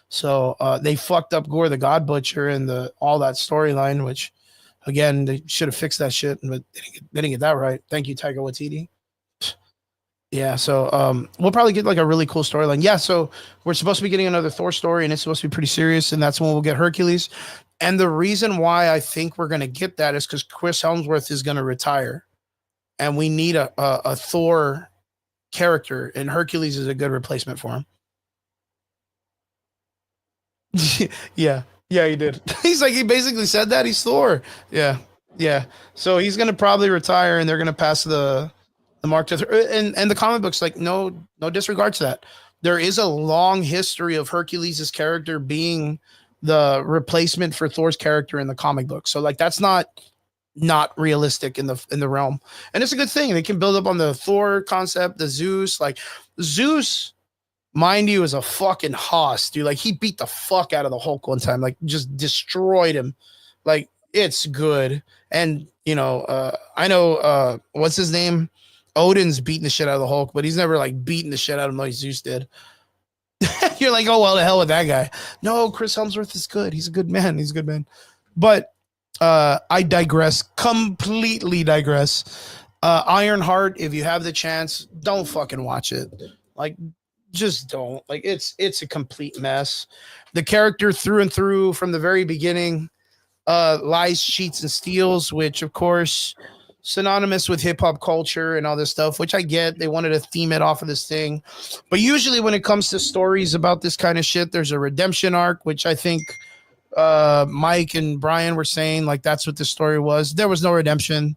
So they fucked up Gore the God Butcher and all that storyline, which again, they should have fixed that shit, but they didn't get that right. Thank you, Taika Waititi. Yeah, so we'll probably get like a really cool storyline. Yeah, so we're supposed to be getting another Thor story, and it's supposed to be pretty serious, and that's when we'll get Hercules. And the reason why I think we're going to get that is because Chris Hemsworth is going to retire, and we need a Thor character, and Hercules is a good replacement for him. Yeah, he did. He's like, he basically said that he's Thor. Yeah. So he's going to probably retire, and they're going to pass the mark to and the comic books, like no disregard to that. There is a long history of Hercules' character being the replacement for Thor's character in the comic book. So like that's not realistic in the realm. And it's a good thing. They can build up on the Thor concept, the Zeus. Like Zeus, mind you, is a fucking hoss, dude. Like he beat the fuck out of the Hulk one time, like just destroyed him. Like It's good. And I know what's his name? Odin's beating the shit out of the Hulk, but he's never like beating the shit out of him like Zeus did. You're like, oh well, the hell with that guy. No, Chris Hemsworth is good. He's a good man. He's a good man. But I digress. Completely digress. Ironheart, if you have the chance, don't fucking watch it. Like, just don't. Like, it's a complete mess. The character through and through from the very beginning, lies, cheats, and steals, which of course synonymous with hip hop culture and all this stuff, which I get. They wanted to theme it off of this thing. But usually when it comes to stories about this kind of shit, there's a redemption arc, which I think Mike and Brian were saying like that's what the story was. There was no redemption.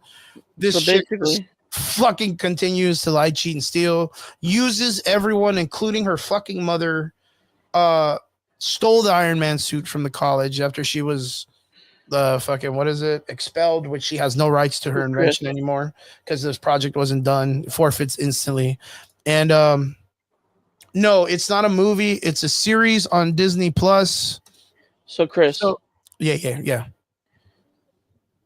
This So shit basically, fucking continues to lie, cheat, and steal, uses everyone, including her fucking mother, stole the Iron Man suit from the college after she was the fucking, what is it, expelled, which she has no rights to her invention anymore because this project wasn't done, forfeits instantly. And no, it's not a movie, it's a series on Disney Plus. so Chris, So yeah.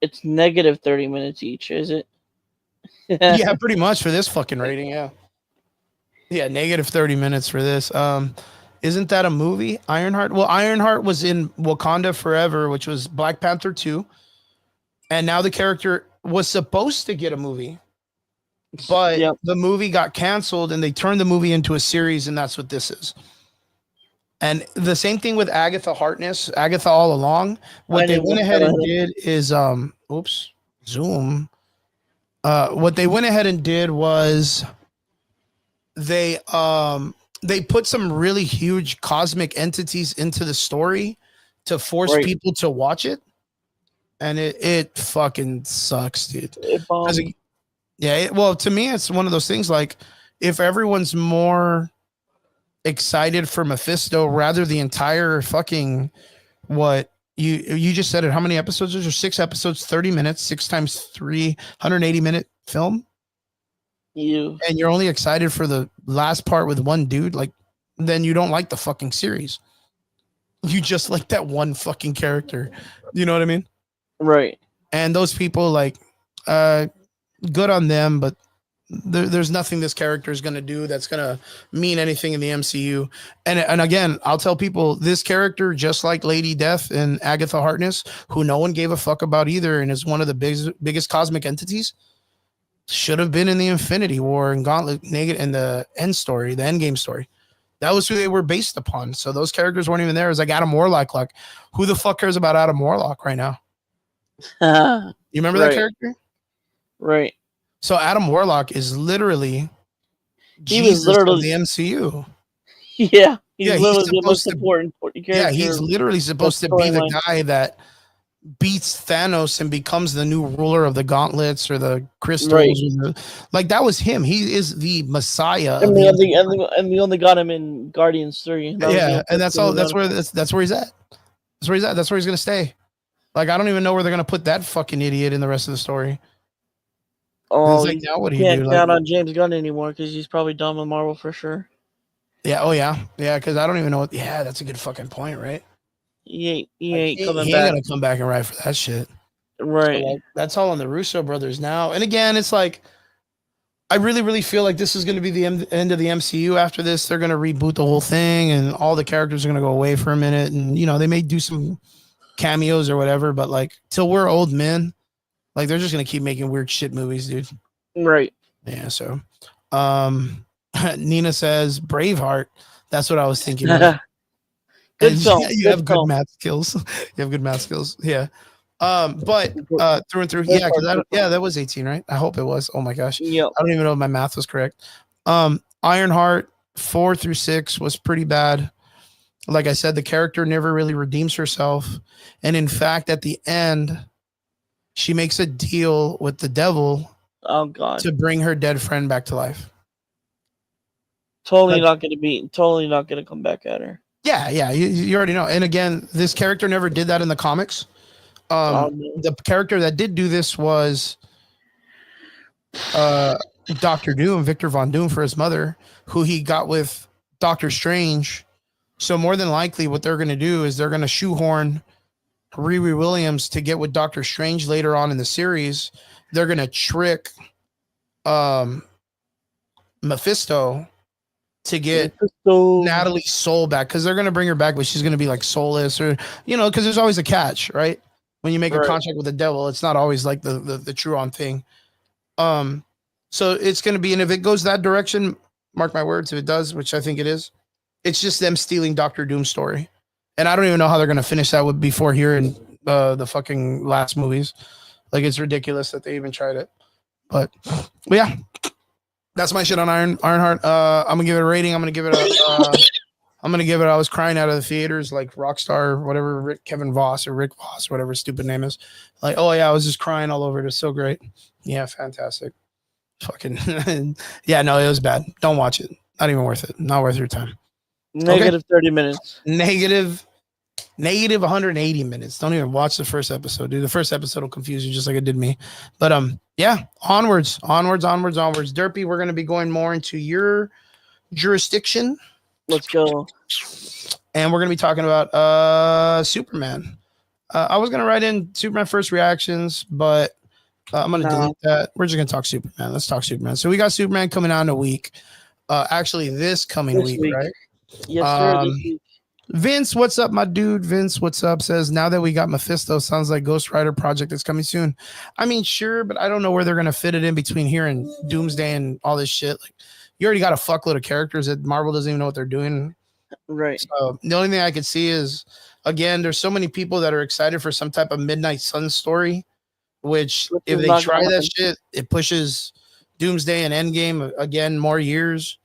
it's negative 30 minutes each, is it? Yeah, pretty much for this fucking rating. Yeah, negative 30 minutes for this. Isn't that a movie, Ironheart? Well, Ironheart was in Wakanda Forever, which was Black Panther 2, and now the character was supposed to get a movie, but Yep. the movie got canceled and they turned the movie into a series, and that's what this is. And the same thing with Agatha Harkness, Agatha All Along. What they went ahead and did is oops, zoom. What they went ahead and did was they put some really huge cosmic entities into the story to force Right. people to watch it, and it fucking sucks, dude. It bombed. 'Cause well, to me, it's one of those things like if everyone's more excited for Mephisto rather the entire fucking what you just said it. How many episodes? There's 6 episodes, 30 minutes, 6 times 3, 180-minute film. You And you're only excited for the last part with one dude, like, then you don't like the fucking series. You just like that one fucking character. You know what I mean? right. And those people, like, good on them, but there's nothing this character is going to do that's going to mean anything in the MCU. And again, I'll tell people this character, just like Lady Death and Agatha Harkness, who no one gave a fuck about either, and is one of the biggest cosmic entities, should have been in the Infinity War and Gauntlet and the end story, the end game story. That was who they were based upon. So those characters weren't even there. It was like Adam Warlock. Like, who the fuck cares about Adam Warlock right now? You remember that Right. character? Right. So Adam Warlock is literally He was Jesus literally- of the MCU. Yeah. He's Yeah, he's literally the supposed most to- important character. Yeah, he's literally supposed to be the storyline. guy that beats Thanos and becomes the new ruler of the gauntlets or the crystals. Right. Like, that was him. He is the Messiah. And of we, the only, MCU. and we only got him in Guardians 3. That was the Yeah, only and that's thing all. we That's got him. where that's where he's at. That's where he's at. That's where he's gonna stay. Like, I don't even know where they're gonna put that fucking idiot in the rest of the story. Oh, It's like, you now what do you can't do? count Like, on James Gunn anymore because he's probably done with Marvel for sure. yeah, oh yeah, because I don't even know what. Yeah, that's a good fucking point, right? He ain't Like, coming he back. ain't gonna come back and write for that shit. Right. So, like, that's all on the Russo brothers now. And again, it's like, I really, really feel like this is going to be the end of the MCU. After this, they're going to reboot the whole thing, and all the characters are going to go away for a minute. And they may do some cameos or whatever, but like, till we're old men, like, they're just going to keep making weird shit movies, dude. Right. Yeah. So, Nina says Braveheart. That's what I was thinking of. Good And film. you Good have good film. math skills. You have good math skills. Yeah. But through and through, Good yeah, part, good that was 18, right? I hope it was. Oh my gosh, Yep. I don't even know if my math was correct. Ironheart 4 through 6 was pretty bad. Like I said, the character never really redeems herself, and in fact, at the end, she makes a deal with the devil Oh god. to bring her dead friend back to life. Totally like- not gonna come back at her. Yeah, you already know. And again, this character never did that in the comics. No. The character that did do this was Doctor Doom, Victor Von Doom, for his mother, who he got with Doctor Strange. So more than likely, what they're going to do is they're going to shoehorn Riri Williams to get with Doctor Strange later on in the series, they're gonna trick um Mephisto to get Mephisto. Natalie's soul back because they're gonna bring her back, but she's gonna be like soulless, or because there's always a catch, right? When you make a Right. contract with the devil, it's not always like the true on thing. So it's gonna be, and if it goes that direction, mark my words, if it does, which I think it is, it's just them stealing Doctor Doom's story, and I don't even know how they're gonna finish that with before hearing the fucking last movies. Like it's ridiculous that they even tried it, but yeah. That's my shit on Ironheart. I'm gonna give it a rating. I'm gonna give it a. I was crying out of the theaters like Rockstar, whatever, Kevin Voss or Rick Voss, whatever his stupid name is. Like, oh yeah, I was just crying all over it. It's so great. Yeah, fantastic. Fucking yeah, no, it was bad. Don't watch it. Not even worth it. Not worth your time. Negative 30 minutes. Negative 180 minutes. Don't even watch the first episode, dude. The first episode will confuse you just like it did me. But yeah, onwards. Derpy, we're gonna be going more into your jurisdiction. Let's go. And we're gonna be talking about Superman. I was gonna write in Superman first reactions, but I'm gonna delete that. We're just gonna talk Superman. Let's talk Superman. So we got Superman coming out in a week. Actually, this coming week, right? Yes, sir. This week. Vince, what's up, my dude? Vince, what's up? Says, now that we got Mephisto, sounds like Ghost Rider project is coming soon. I mean, sure, but I don't know where they're going to fit it in between here and Doomsday and all this shit. Like, you already got a fuckload of characters that Marvel doesn't even know what they're doing. Right. So the only thing I could see is, again, there's so many people that are excited for some type of Midnight Sun story, which if they try that shit, it pushes Doomsday and Endgame, again, more years.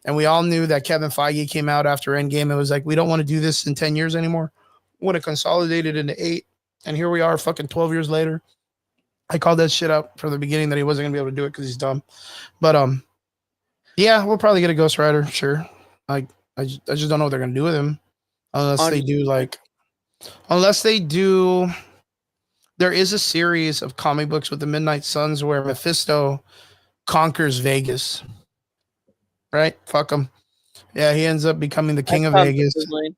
And we all knew that Kevin Feige came out after Endgame. It was like, we don't want to do this in 10 years anymore. Would have consolidated into 8. And here we are fucking 12 years later. I called that shit out from the beginning that he wasn't going to be able to do it because he's dumb. But yeah, we'll probably get a Ghost Rider. Sure. I just don't know what they're going to do with him. Unless they do. There is a series of comic books with the Midnight Suns where Mephisto conquers Vegas. Right? Fuck him. Yeah, he ends up becoming the king of Vegas.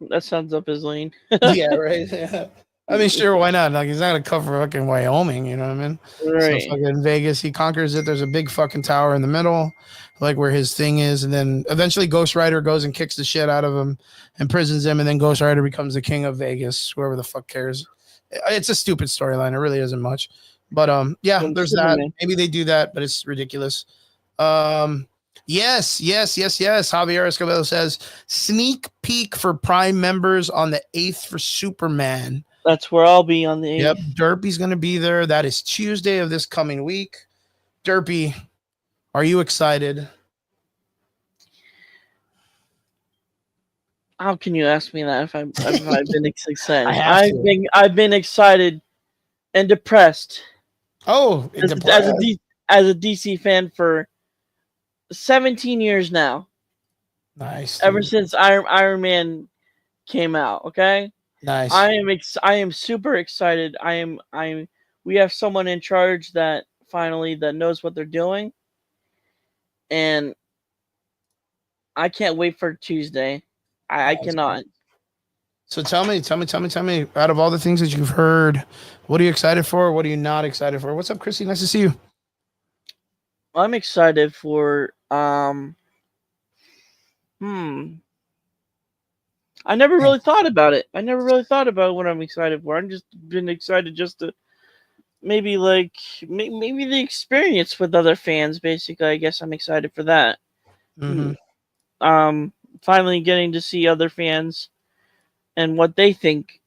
That sounds up his lane. Yeah, right. Yeah. I mean, sure, why not? Like, he's not gonna cover fucking Wyoming, you know what I mean? Right. So fucking Vegas, he conquers it. There's a big fucking tower in the middle, like where his thing is, and then eventually Ghost Rider goes and kicks the shit out of him, imprisons him, and then Ghost Rider becomes the king of Vegas. Whoever the fuck cares? It's a stupid storyline. It really isn't much, but yeah, there's that. Maybe they do that, but it's ridiculous. Yes. Javier Escobedo says sneak peek for Prime members on the 8th for Superman. That's where I'll be on the 8th. Yep, Derpy's going to be there. That is Tuesday of this coming week. Derpy, are you excited? How can you ask me that if I've been excited? I've been excited and depressed. Oh, as a DC fan for 17 years now. Nice. Ever since Iron Man came out, okay? Nice. I am super excited. We have someone in charge that finally that knows what they're doing. And I can't wait for Tuesday. I cannot. So tell me, out of all the things that you've heard, what are you excited for? What are you not excited for? What's up, Chrissy? Nice to see you. I'm excited for I never really thought about it. I never really thought about what I'm excited for. I'm just been excited just to maybe the experience with other fans. Basically, I guess I'm excited for that. Mm-hmm. Finally getting to see other fans and what they think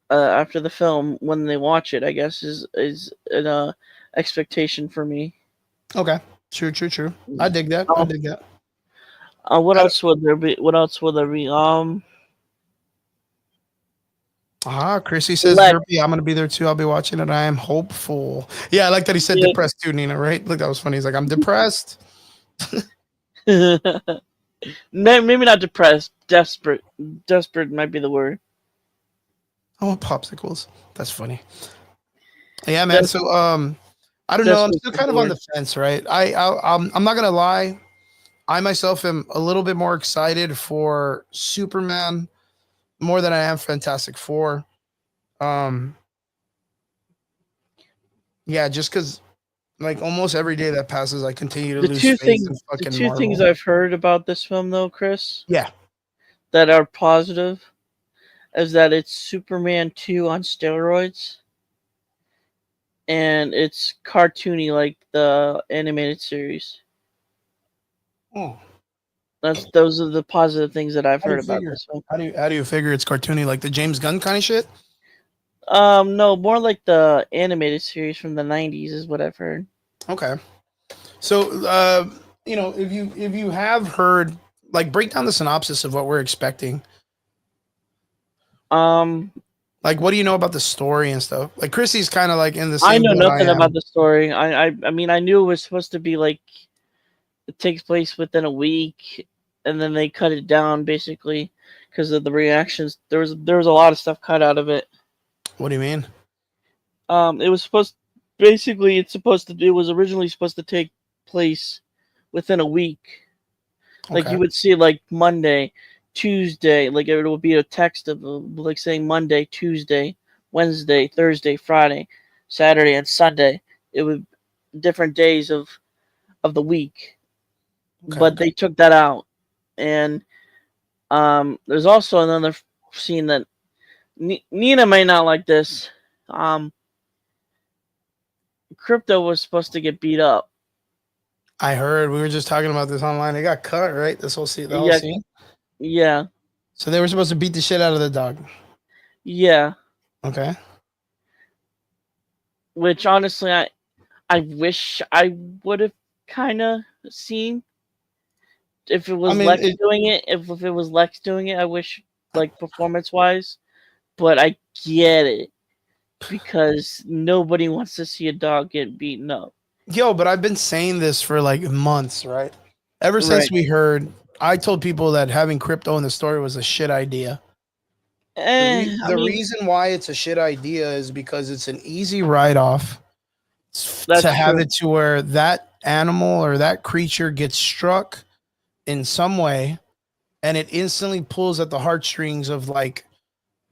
after the film when they watch it, I guess is an expectation for me. Okay. True. I dig that. What else would there be? Chrissy says, Derpy, I'm going to be there too. I'll be watching it. I am hopeful. Yeah, I like that he said depressed too, Nina, right? Look, that was funny. He's like, I'm depressed. Maybe not depressed. Desperate. Desperate might be the word. I want popsicles. That's funny. Yeah, man. So, I don't know. I'm still kind of on the fence, right? I'm not gonna lie. I myself am a little bit more excited for Superman more than I am Fantastic Four. Um, yeah, just because like almost every day that passes, I continue to lose faith in The fucking two things Marvel. I've heard about this film though, Chris, Yeah. that are positive is that it's Superman 2 on steroids and it's cartoony like the animated series. Oh, Those are the positive things that I've how do heard you about figure? this film. How do you figure it's cartoony like the James Gunn kind of shit? No, more like the animated series from the 90s is what I've heard. Okay. So, if you have heard, like, break down the synopsis of what we're expecting. Um, Like, what do you know about the story and stuff? Like, Chrissy's kind of like in the I same know boat I nothing about am. the story. I mean, I knew it was supposed to be like it takes place within a week, and then they cut it down basically because of the reactions. There was a lot of stuff cut out of it. What do you mean? It was supposed basically it was originally supposed to take place within a week. Like Okay. you would see like Monday, Tuesday, like it would be a text of like saying Monday, Tuesday, Wednesday, Thursday, Friday, Saturday, and Sunday. It would different days of the week, Okay. but they took that out. And there's also another scene that Nina may not like this. Um, Crypto was supposed to get beat up. I heard we were just talking about this online. It got cut, right? This whole scene, the whole Yeah, scene. yeah, So they were supposed to beat the shit out of the dog. yeah. Okay. Which honestly, I wish I would have kind of seen if it I was mean, Lex doing it. If it was Lex doing it, I wish like performance wise. But I get it because nobody wants to see a dog get beaten up. but I've been saying this for like months, right? Ever since Right. we heard, I told people that having crypto in the story was a shit idea. I The mean, reason why it's a shit idea is because it's an easy write off to that's have true. it to where that animal or that creature gets struck in some way and it instantly pulls at the heartstrings of like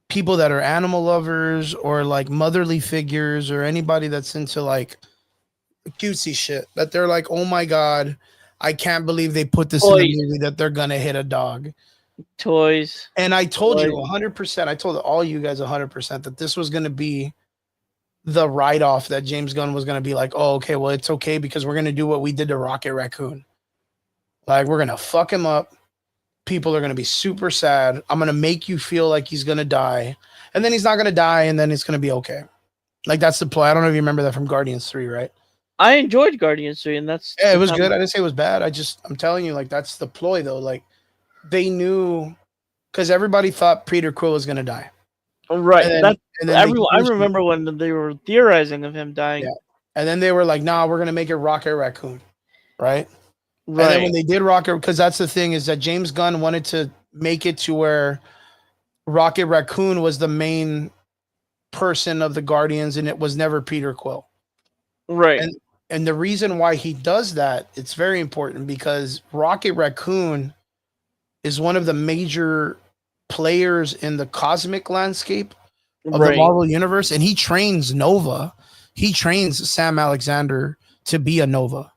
people that are animal lovers or like motherly figures or anybody that's into like cutesy shit that they're like, oh my god, I can't believe they put this in the Toys, movie that they're gonna hit a dog. toys, And I told you toys. 100%, I told all you guys 100% that this was gonna be the write off, that James Gunn was gonna be like, oh, okay, well, it's okay because we're gonna do what we did to Rocket Raccoon. Like, we're gonna fuck him up. People are gonna be super sad. I'm gonna make you feel like he's gonna die. And then he's not gonna die, and then it's gonna be okay. Like, that's the ploy. I don't know if you remember that from Guardians 3, right? I enjoyed Guardians 3, and that's Yeah, it the was kind good. I didn't say it was bad. I'm telling you, like, that's the ploy though. Like, they knew because everybody thought Peter Quill was gonna die. right. And then That and then they everyone. I used it. remember when they were theorizing of him Yeah. dying. And then they were like, nah, we're gonna make it Rocket Raccoon. Right. And then when Right, they did Rocket, because that's the thing is that James Gunn wanted to make it to where Rocket Raccoon was the main person of the Guardians, and it was never Peter Quill. right, And and the reason why he does that, it's very important because Rocket Raccoon is one of the major players in the cosmic landscape of the right. Marvel universe, and he trains Nova. He trains Sam Alexander to be a Nova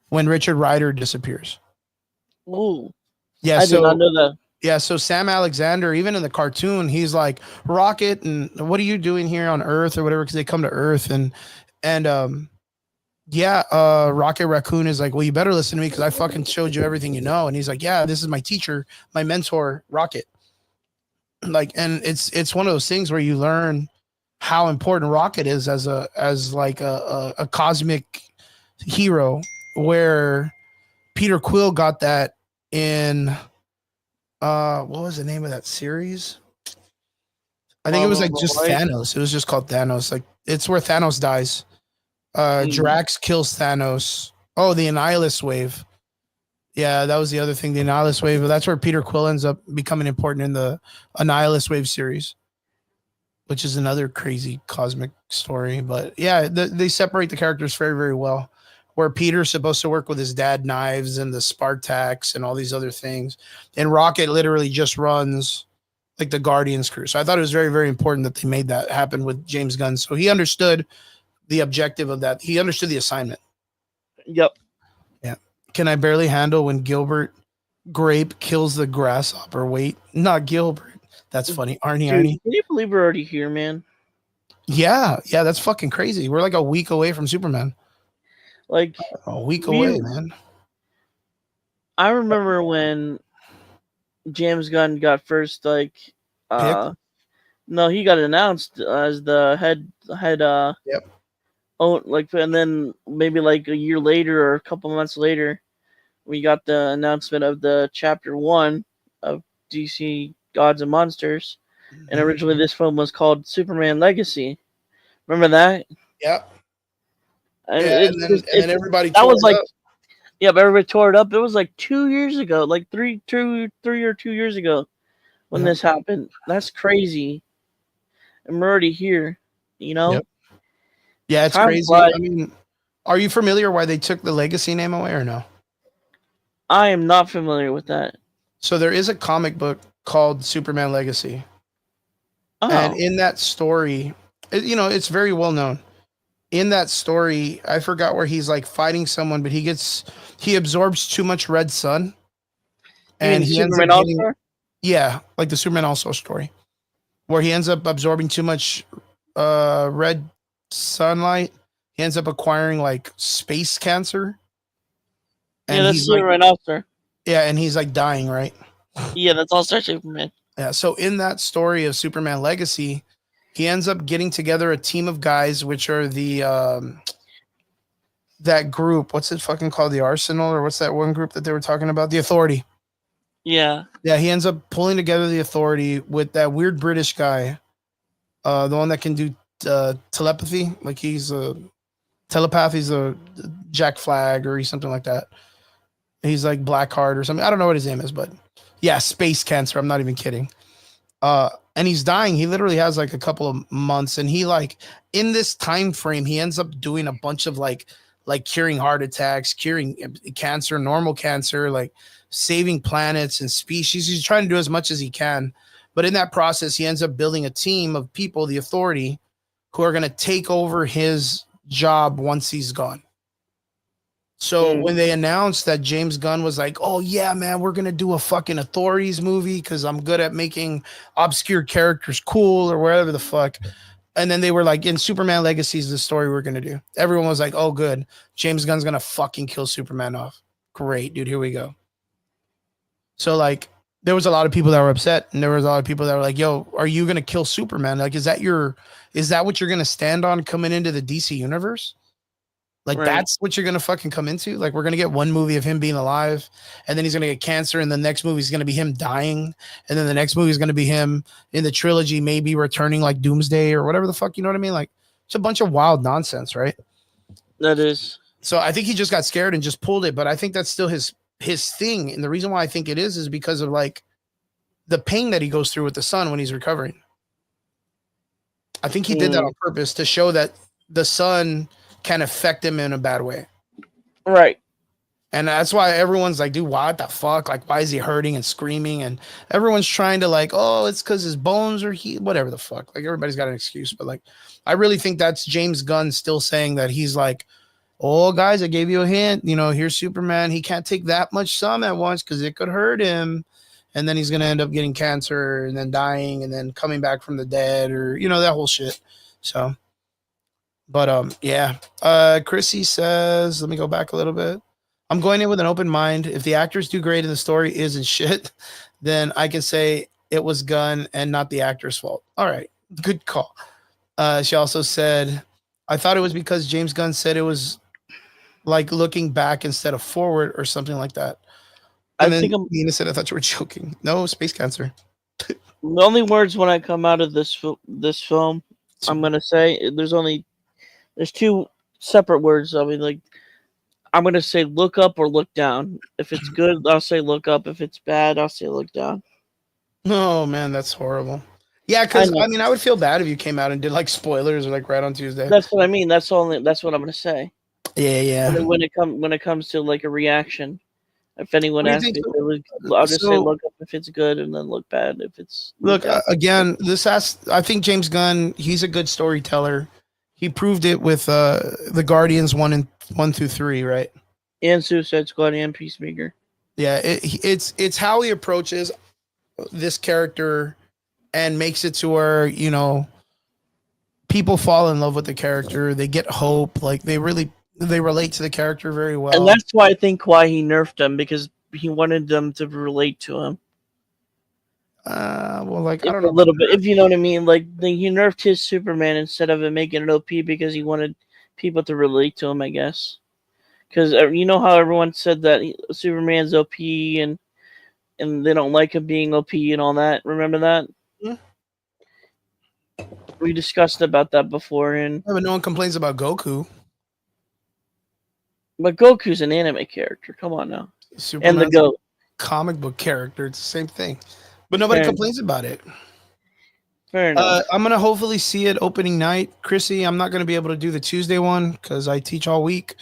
when Richard Rider disappears. Ooh, Yeah, I did not so know that. yeah, so Sam Alexander, even in the cartoon, he's like Rocket, and what are you doing here on Earth or whatever? Because they come to Earth, and yeah, Rocket Raccoon is like, well, you better listen to me because I fucking showed you everything you know. And he's like, yeah, this is my teacher, my mentor, Rocket. Like, and it's one of those things where you learn how important Rocket is as like a cosmic hero. Where Peter Quill got that in what was the name of that series? I think it was Marvel like and the just like. Thanos. It was just called Thanos. Like, it's where Thanos dies. Mm, Drax kills Thanos. Oh, the Annihilus wave. Yeah, that was the other thing, the Annihilus wave. But that's where Peter Quill ends up becoming important in the Annihilus wave series, which is another crazy cosmic story. But yeah, they separate the characters very, very well. Where Peter's supposed to work with his dad, Knives, and the Spartax, and all these other things, and Rocket literally just runs like the Guardians crew. So I thought it was very, very important that they made that happen with James Gunn. So he understood the objective of that. He understood the assignment. Yep. Yeah. Can I barely handle when Gilbert Grape kills the grasshopper? Wait, not Gilbert. That's funny. Arnie, Dude, Arnie. can you believe we're already here, man? Yeah, yeah, that's fucking crazy. We're like a week away from Superman. Like A week we, away, man. I remember when James Gunn got first Pick. no, he got announced as the head Yep. oh, like, and then maybe like a year later or a couple months later, we got the announcement of the chapter 1 of DC Gods and Monsters. And originally this film was called Superman Legacy. Remember that? Yep. And Yeah, and then everybody that tore was it like up. yeah, but everybody tore it up. It was like 2 years ago, like three or 2 years ago when Yep. this happened. That's crazy. And we're already here, you know? Yep. Yeah, it's Time crazy. flies. I mean, are you familiar why they took the Legacy name away or no? I am not familiar with that. So there is a comic book called Superman Legacy. Oh. And in that story, it's very well known. In that story, I forgot where he's like fighting someone, but he absorbs too much red sun. And he ends up Superman getting, All-Star? yeah, like the Superman All-Star story, where he ends up absorbing too much red sunlight. He ends up acquiring like space cancer. Yeah, And that's he's like, Superman All-Star. yeah, and he's like dying, right? Yeah, that's All-Star Superman. Yeah. So in that story of Superman Legacy, he ends up getting together a team of guys, which are the that group. What's it fucking called? The Arsenal, or what's that one group that they were talking about? The Authority. Yeah. Yeah. He ends up pulling together the Authority with that weird British guy, the one that can do telepathy. Like he's a telepath. He's a Jack Flag or he's something like that. He's like Blackheart or something. I don't know what his name is, but yeah, space cancer. I'm not even kidding. And he's dying. He literally has like a couple of months, and he like in this time frame, he ends up doing a bunch of like curing heart attacks, curing cancer, normal cancer, like saving planets and species. He's trying to do as much as he can, but in that process, he ends up building a team of people, the Authority, who are going to take over his job once he's gone. So when they announced that James Gunn was like, oh yeah, man, we're going to do a fucking Authorities movie because I'm good at making obscure characters cool or whatever the fuck. And then they were like, in Superman Legacy is the story we're going to do. Everyone was like, oh, good. James Gunn's going to fucking kill Superman off. Great, dude. Here we go. So like, there was a lot of people that were upset, and there was a lot of people that were like, yo, are you going to kill Superman? Like, is that what you're going to stand on coming into the DC universe? Like, right. That's what you're going to fucking come into? Like, we're going to get one movie of him being alive, and then he's going to get cancer, and the next movie is going to be him dying, and then the next movie is going to be him in the trilogy maybe returning like Doomsday or whatever the fuck, you know what I mean? Like, it's a bunch of wild nonsense, right? That is. So I think he just got scared and just pulled it, but I think that's still his thing, and the reason why I think it is because of like the pain that he goes through with the sun when he's recovering. I think he did that on purpose to show that the sun can affect him in a bad way. Right. And that's why everyone's like, dude, what the fuck? Like, why is he hurting and screaming? And everyone's trying to like, oh, it's because his bones are whatever the fuck. Like, everybody's got an excuse. But like, I really think that's James Gunn still saying that he's like, oh, guys, I gave you a hint. You know, here's Superman. He can't take that much sun at once because it could hurt him. And then he's going to end up getting cancer and then dying and then coming back from the dead or, you know, that whole shit. So. But yeah. Chrissy says, let me go back a little bit. I'm going in with an open mind. If the actors do great and the story isn't shit, then I can say it was Gunn and not the actor's fault. All right. Good call. She also said, I thought it was because James Gunn said it was like looking back instead of forward or something like that. And Nina said, I thought you were joking. No, space cancer. The only words when I come out of this film, I'm going to say there's two separate words. I mean, like, I'm going to say look up or look down. If it's good, I'll say look up. If it's bad, I'll say look down. Oh, man, that's horrible. Yeah, because, I mean, I would feel bad if you came out and did, like, spoilers or, like, right on Tuesday. That's what I mean. That's what I'm going to say. Yeah. When it comes to, like, a reaction. If anyone What do you asks think? me, if it was, I'll just say So look up if it's good, and then look bad if it's look look down. again. I think James Gunn. He's a good storyteller. He proved it with the Guardians 1 through 3, right? And Suicide Squad and Peacemaker. Yeah, it's how he approaches this character and makes it to where people fall in love with the character. They get hope. Like they relate to the character very And well. that's why I think why he nerfed them, because he wanted them to relate to him. Well, like I If don't a know. little bit, if you know what I mean. Like he nerfed his Superman instead of it making it OP because he wanted people to relate to him, I guess. Because you know how everyone said that Superman's OP and they don't like him being OP and all that. Remember that? Yeah, We discussed about that before, and but no one complains about Goku. but Goku's an anime character. Come on now, and the Superman's a goat. comic book character. It's the same thing, but nobody Fair, complains about it. fair enough. I'm gonna hopefully see it opening night, Chrissy. I'm not gonna be able to do the Tuesday one because I teach all week,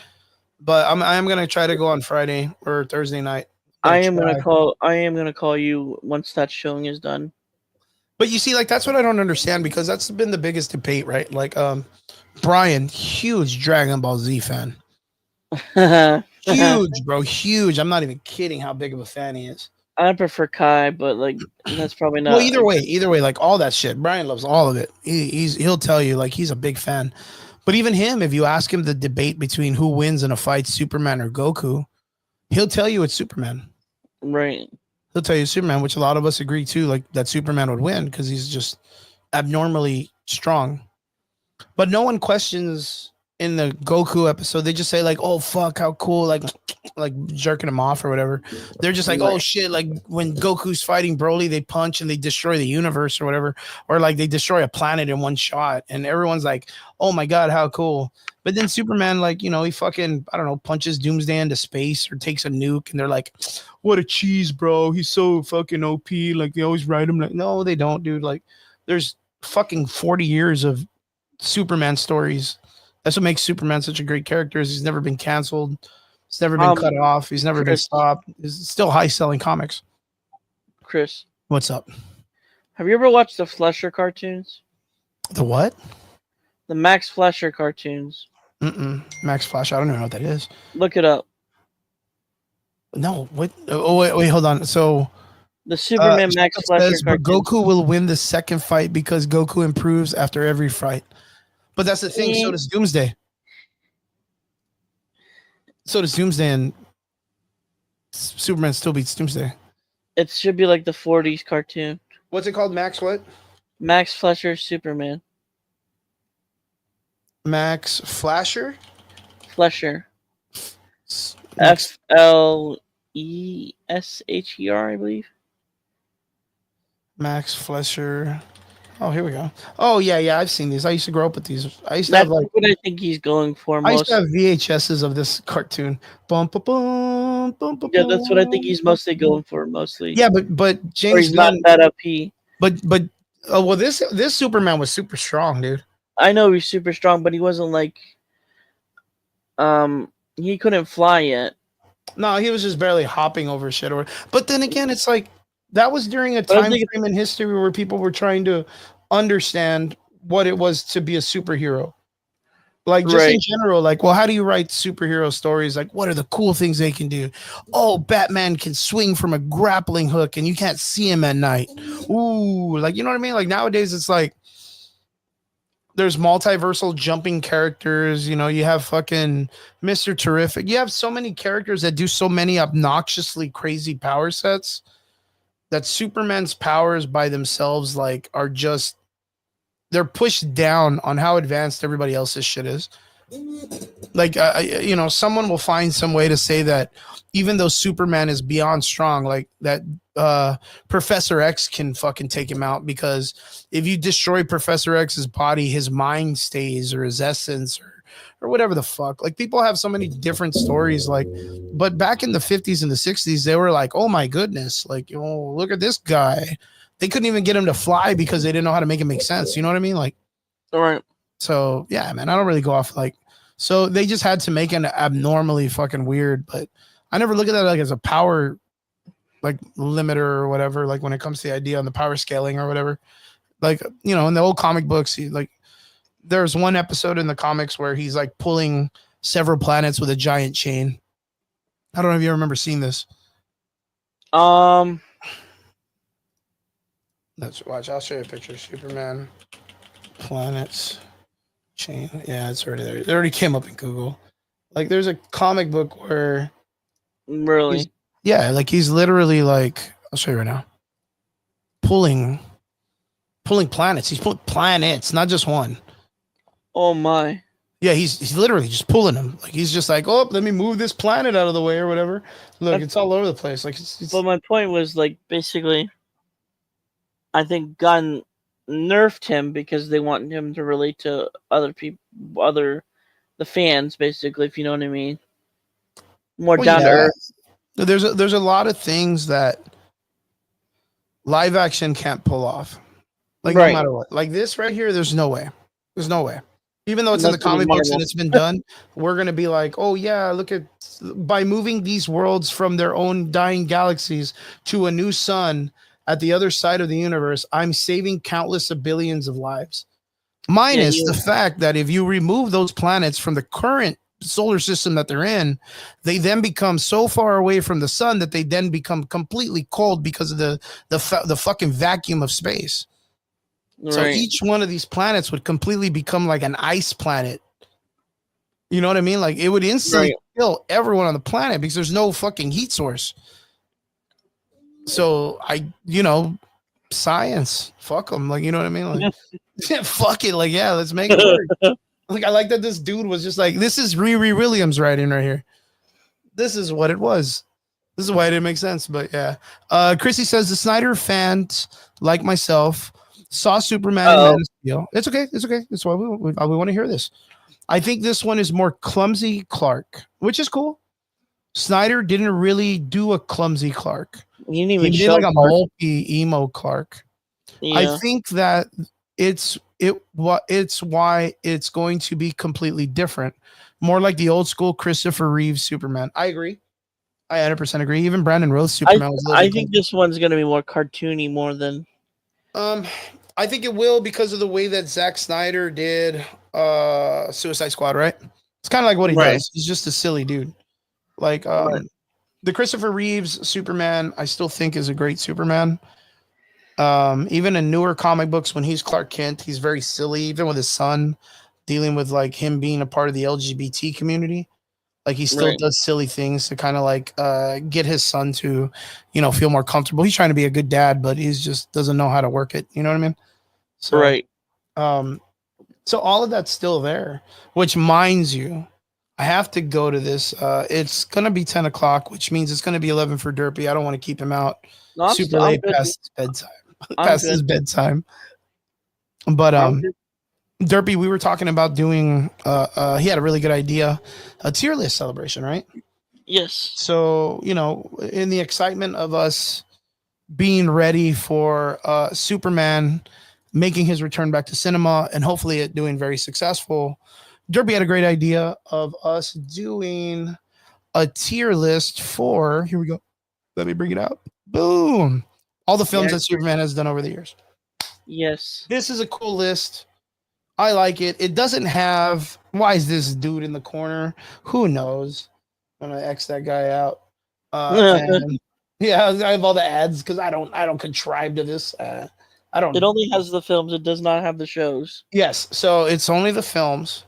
but I am gonna try to go on Friday or Thursday night. I Gonna am gonna try. call. I am gonna call you once that showing is done. But you see, like that's what I don't understand because that's been the biggest debate, right? Like, Brian, huge Dragon Ball Z fan, huge, bro, huge. I'm not even kidding how big of a fan he is. I prefer Kai, but like that's probably Well, not. either way, like all that shit. Brian loves all of it. He'll tell you like he's a big fan. But even him, if you ask him the debate between who wins in a fight, Superman or Goku, he'll tell you it's Superman. Right. He'll tell you Superman, which a lot of us agree too, like that Superman would win because he's just abnormally strong. But no one questions in the Goku episode. They just say like, "Oh fuck, how cool!" Like jerking him off or whatever. They're just like, "Oh shit!" Like when Goku's fighting Broly, they punch and they destroy the universe or whatever, or like they destroy a planet in one shot, and everyone's like, "Oh my god, how cool!" But then Superman, like he fucking I don't know, punches Doomsday into space or takes a nuke, and they're like, "What a cheese, bro! He's so fucking OP." Like they always write him like, no, they don't, dude. Like there's fucking 40 years of Superman stories. That's what makes Superman such a great character. Is he's never been canceled. He's never been cut off. He's never been stopped. He's still high selling comics. Chris, What's up? have you ever watched the Fleischer cartoons? The what? The Max Fleischer cartoons. Max Flash. I don't know what that is. Look it up. No. What? Oh wait. Hold on. So The Superman Max Fleischer says, but cartoons. Goku will win the second fight because Goku improves after every fight. But that's the thing. So does Doomsday. So does Doomsday, and Superman still beats Doomsday. It should be like the 40s cartoon. What's it called? Max what? Max Fleischer Superman. Max Flasher? Fleischer. Max- FLESHER, I believe. Max Fleischer. Oh, here we go. Oh, yeah. I've seen these. I used to grow up with these. I used to That's have like. what I think he's going for I used most. to have VHSs of this cartoon. Bum, bum, bum, bum, bum, Yeah, that's what I think he's mostly going for, mostly. Yeah, but Or James he's not Gunn. that OP. But oh well, this Superman was super strong, dude. I know he's super strong, but he wasn't like he couldn't fly yet. No, he was just barely hopping over shit. But then again, it's like that was during a time frame in history where people were trying to understand what it was to be a superhero. Like just in general, like, well, how do you write superhero stories? Like, what are the cool things they can do? Oh, Batman can swing from a grappling hook and you can't see him at night. Ooh, like, you know what I mean? Like nowadays it's like there's multiversal jumping characters, you have fucking Mr. Terrific. You have so many characters that do so many obnoxiously crazy power sets that Superman's powers by themselves like are just they're pushed down on how advanced everybody else's shit is. Like, someone will find some way to say that even though Superman is beyond strong, like that Professor X can fucking take him out because if you destroy Professor X's body, his mind stays or his essence or whatever the fuck. Like people have so many different stories. Like, but back in the 50s and the 60s, they were like, oh my goodness, like, look at this guy. They couldn't even get him to fly because they didn't know how to make it make sense. You know what I mean? Like, all right. So yeah, man, I don't really go off like. So they just had to make an abnormally fucking weird, but I never look at that like as a power like limiter or whatever. Like when it comes to the idea on the power scaling or whatever. Like in the old comic books, there's one episode in the comics where he's like pulling several planets with a giant chain. I don't know if you remember seeing this. Let's watch. I'll show you a picture. Superman planets chain. Yeah, it's already there. It already came up in Google. Like, there's a comic book where Really? he's literally like, I'll show you right now. Pulling planets. He's pulling planets, not just one. Oh my. Yeah, he's literally just pulling them. Like he's just like, oh, let me move this planet out of the way or whatever. Look, it's all over the place. Like, it's But my point was like basically, I think God nerfed him because they want him to relate to other people, the fans, basically, if you know what I mean. More down to earth. There's a lot of things that live action can't pull off. Like no matter what. Like this right here, there's no way. There's no way. Even though it's in the comic books and it's been done, we're gonna be like, oh yeah, look at by moving these worlds from their own dying galaxies to a new sun at the other side of the universe, I'm saving countless of billions of lives. Minus the fact that if you remove those planets from the current solar system that they're in, they then become so far away from the sun that they then become completely cold because of the fucking vacuum of space. Right. So each one of these planets would completely become like an ice planet. You know what I mean? Like it would instantly kill everyone on the planet because there's no fucking heat source. So science, fuck them. Like, you know what I mean? Like, fuck it. Like, yeah, let's make it work. Like, I like that this dude was just like, this is Riri Williams writing right here. This is what it was. This is why it didn't make sense. But yeah. Chrissy says the Snyder fans, like myself, saw Superman and Man of Steel. It's okay. It's okay. That's why we want to hear this. I think this one is more clumsy Clark, which is cool. Snyder didn't really do a clumsy Clark. He did like a multi emo Clark. Yeah. I think that it's why it's going to be completely different, more like the old school Christopher Reeve Superman. I agree. I 100% agree. Even Brandon Roth's Superman was. I think this one's going to be more cartoony more than. I think it will because of the way that Zack Snyder did Suicide Squad. Right? It's kind of like what he does. He's just a silly dude. Like the Christopher Reeves Superman, I still think is a great Superman. Even in newer comic books, when he's Clark Kent, he's very silly. Even with his son, dealing with like him being a part of the LGBT community, like he still does silly things to kind of like get his son to, feel more comfortable. He's trying to be a good dad, but he's just doesn't know how to work it. You know what I mean? So, so all of that's still there, which minds you. I have to go to this. It's going to be 10 o'clock, which means it's going to be 11 for Derpy. I don't want to keep him out super late past his bedtime. Past his bedtime. But Derpy, we were talking about doing, he had a really good idea, a tier list celebration, right? Yes. So, in the excitement of us being ready for Superman making his return back to cinema and hopefully it doing very successful, Derpy had a great idea of us doing a tier list for, here we go. Let me bring it out. Boom. All the films that Superman has done over the years. Yes. This is a cool list. I like it. It doesn't have, why is this dude in the corner? Who knows? I'm going to X that guy out. Yeah, I have all the ads because I don't contrive to this. I don't. It only has the films. It does not have the shows. Yes. So it's only the films.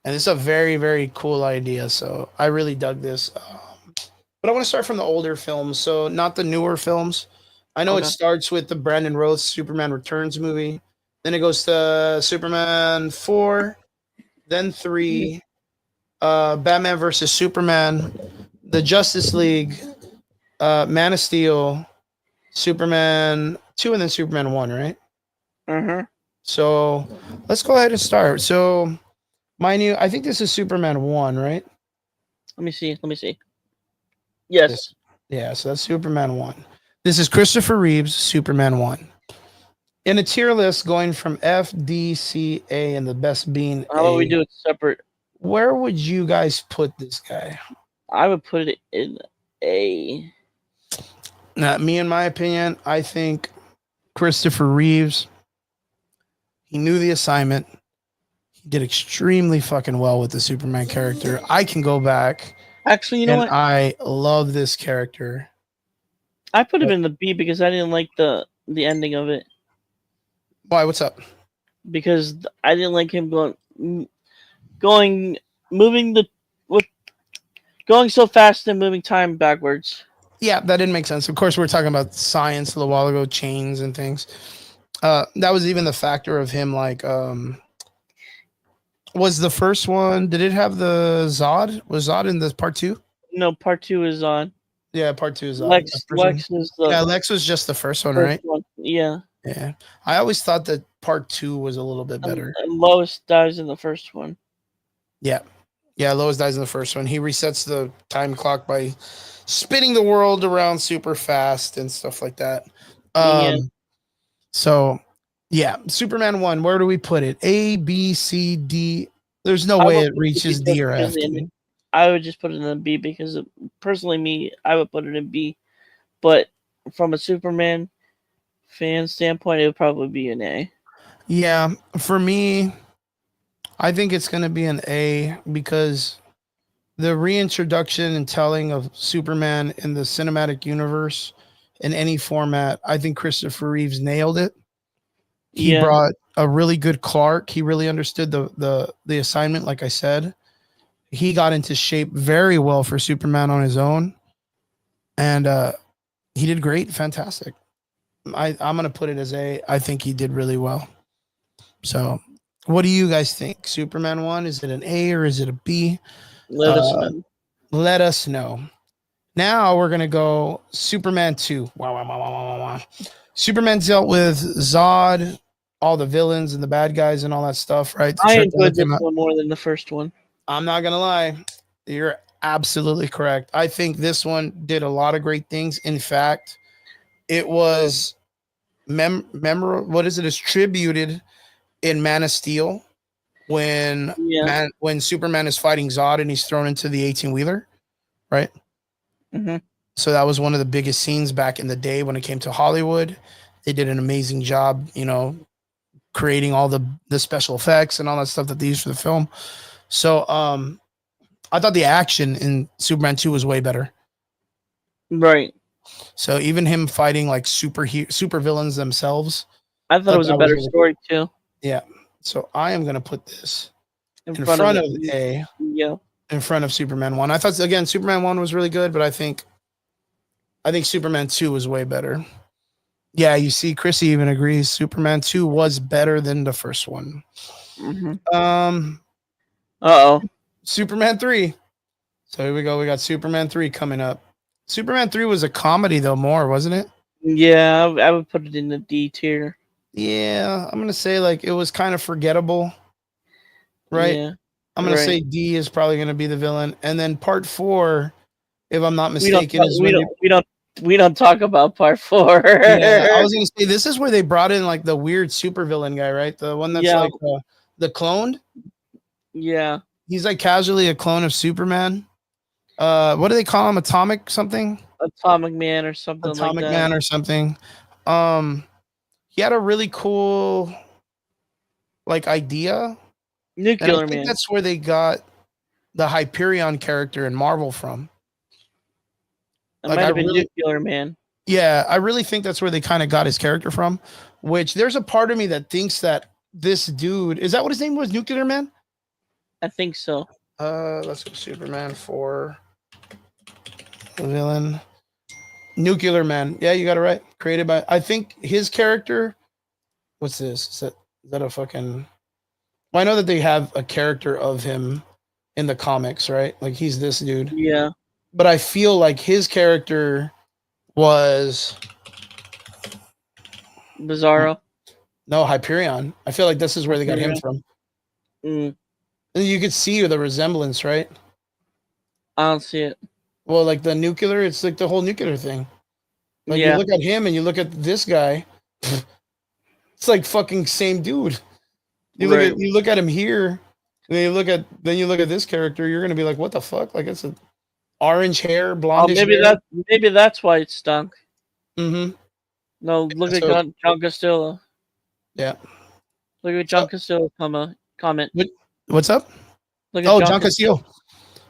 And it's a very, very cool idea. So I really dug this. But I want to start from the older films. So not the newer films. I know it starts with the Brandon Roth Superman Returns movie. Then it goes to Superman 4. Then 3. Batman versus Superman. The Justice League. Man of Steel. Superman 2 and then Superman 1, right? Mm-hmm. So let's go ahead and start. So I think this is Superman 1, right? Let me see. Yes. Yeah, so that's Superman 1. This is Christopher Reeve's Superman 1. In a tier list going from F, D, C, A, and the best being How about we do it separate? Where would you guys put this guy? I would put it in A. Now, me, in my opinion, I think Christopher Reeves, he knew the assignment. He did extremely fucking well with the Superman character. I can go back Actually, you know and what? I love this character. I put him in the B because I didn't like the ending of it. Why? What's up? Because I didn't like him moving the with going so fast and moving time backwards. Yeah, that didn't make sense. Of course, we were talking about science a little while ago, chains and things. That was even the factor of him, like, was the first one, did it have the Zod? Was Zod in this part two? No, part 2 is on. Yeah, part two is Zod. Lex is the Yeah, Lex was just the first one, first right? one. Yeah. Yeah. I always thought that part two was a little bit better. And Lois dies in the first one. Yeah. Yeah, Lois dies in the first one. He resets the time clock by spinning the world around super fast and stuff like that. Yeah. So, yeah, Superman 1, where do we put it? A, B, C, D. There's no way it reaches D or F. I would just put it in a B because personally, me, I would put it in B. But from a Superman fan standpoint, it would probably be an A. Yeah, for me, I think it's going to be an A because the reintroduction and telling of Superman in the cinematic universe in any format, I think Christopher Reeves nailed it. He brought a really good Clark. He really understood the assignment, like I said. He got into shape very well for Superman on his own. And he did great. Fantastic. I'm going to put it as A. I think he did really well. So, what do you guys think? Superman 1, is it an A or is it a B? Let us know. Let us know. Now we're going to go Superman 2. Wow. Superman dealt with Zod, all the villains and the bad guys and all that stuff, right? I enjoyed this one more than the first one. I'm not going to lie. You're absolutely correct. I think this one did a lot of great things. In fact, it was memorable. What is it? It's tributed in Man of Steel when Superman is fighting Zod and he's thrown into the 18-wheeler, right? Mm-hmm. So that was one of the biggest scenes back in the day when it came to Hollywood. They did an amazing job, creating all the special effects and all that stuff that they used for the film. So I thought the action in Superman 2 was way better. Right. So even him fighting like super villains themselves, I thought it was a better story too. Yeah. So I am going to put this in front of A. Yeah. In front of Superman 1. I thought, again, Superman 1 was really good, but I think Superman 2 was way better. Yeah, you see, Chrissy even agrees. Superman 2 was better than the first one. Mm-hmm. Superman 3. So here we go. We got Superman 3 coming up. Superman 3 was a comedy, though, more, wasn't it? Yeah, I would put it in the D tier. Yeah, I'm going to say, like, it was kind of forgettable, right? Yeah. I'm going to say D is probably going to be the villain. And then part 4, if I'm not mistaken, we don't talk about part 4. Yeah, I was going to say, this is where they brought in, like, the weird supervillain guy, right? The one that's, like, the cloned? Yeah. He's, like, casually a clone of Superman. What do they call him? Atomic something? Atomic Man or something like that. Atomic Man or something. He had a really cool, like, idea. Nuclear I think Man. that's where they got the Hyperion character in Marvel from. It might have been Nuclear Man. Yeah, I really think that's where they kind of got his character from. Which there's a part of me that thinks that this dude, is that what his name was? Nuclear Man? I think so. Let's go Superman 4. Villain. Nuclear Man. Yeah, you got it right. Created by, I think his character. What's this? Is that a fucking? Well, I know that they have a character of him in the comics, right? Like he's this dude. Yeah. But I feel like his character was Bizarro. No, Hyperion. I feel like this is where they got him from. Mm. And you could see the resemblance, right? I don't see it. Well, like the nuclear, it's like the whole nuclear thing. Like you look at him and you look at this guy, it's like fucking same dude. You look at him here, and then you look at this character, you're gonna be like, what the fuck? Like it's orange hair, Oh, blondish hair. maybe that's why it stunk. Mm-hmm. No, look at So John Castillo. yeah. Look at So John Castillo comment. what's up? Look at Oh, John John Castillo. Castillo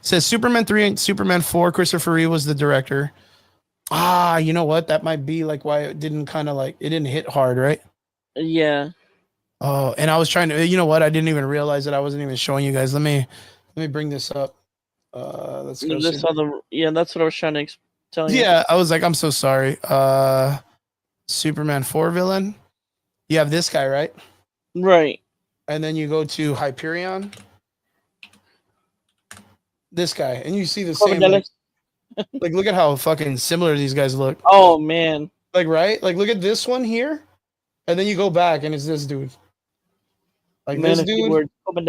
says Superman 3 and Superman 4. Christopher Reeve was the director. Ah, you know what? That might be like why it didn't it didn't hit hard, right? Yeah. Oh, and I was trying to, you know what? I didn't even realize that I wasn't even showing you guys. Let me bring this up. Let's go. That's what I was trying to tell you. Yeah, I was like, I'm so sorry. Superman 4 villain. You have this guy, right? Right. And then you go to Hyperion. This guy, and you see the same. Like, look at how fucking similar these guys look. Oh man. Like, right? Like, look at this one here, and then you go back, and it's this dude. Like Man, this dude. Corbin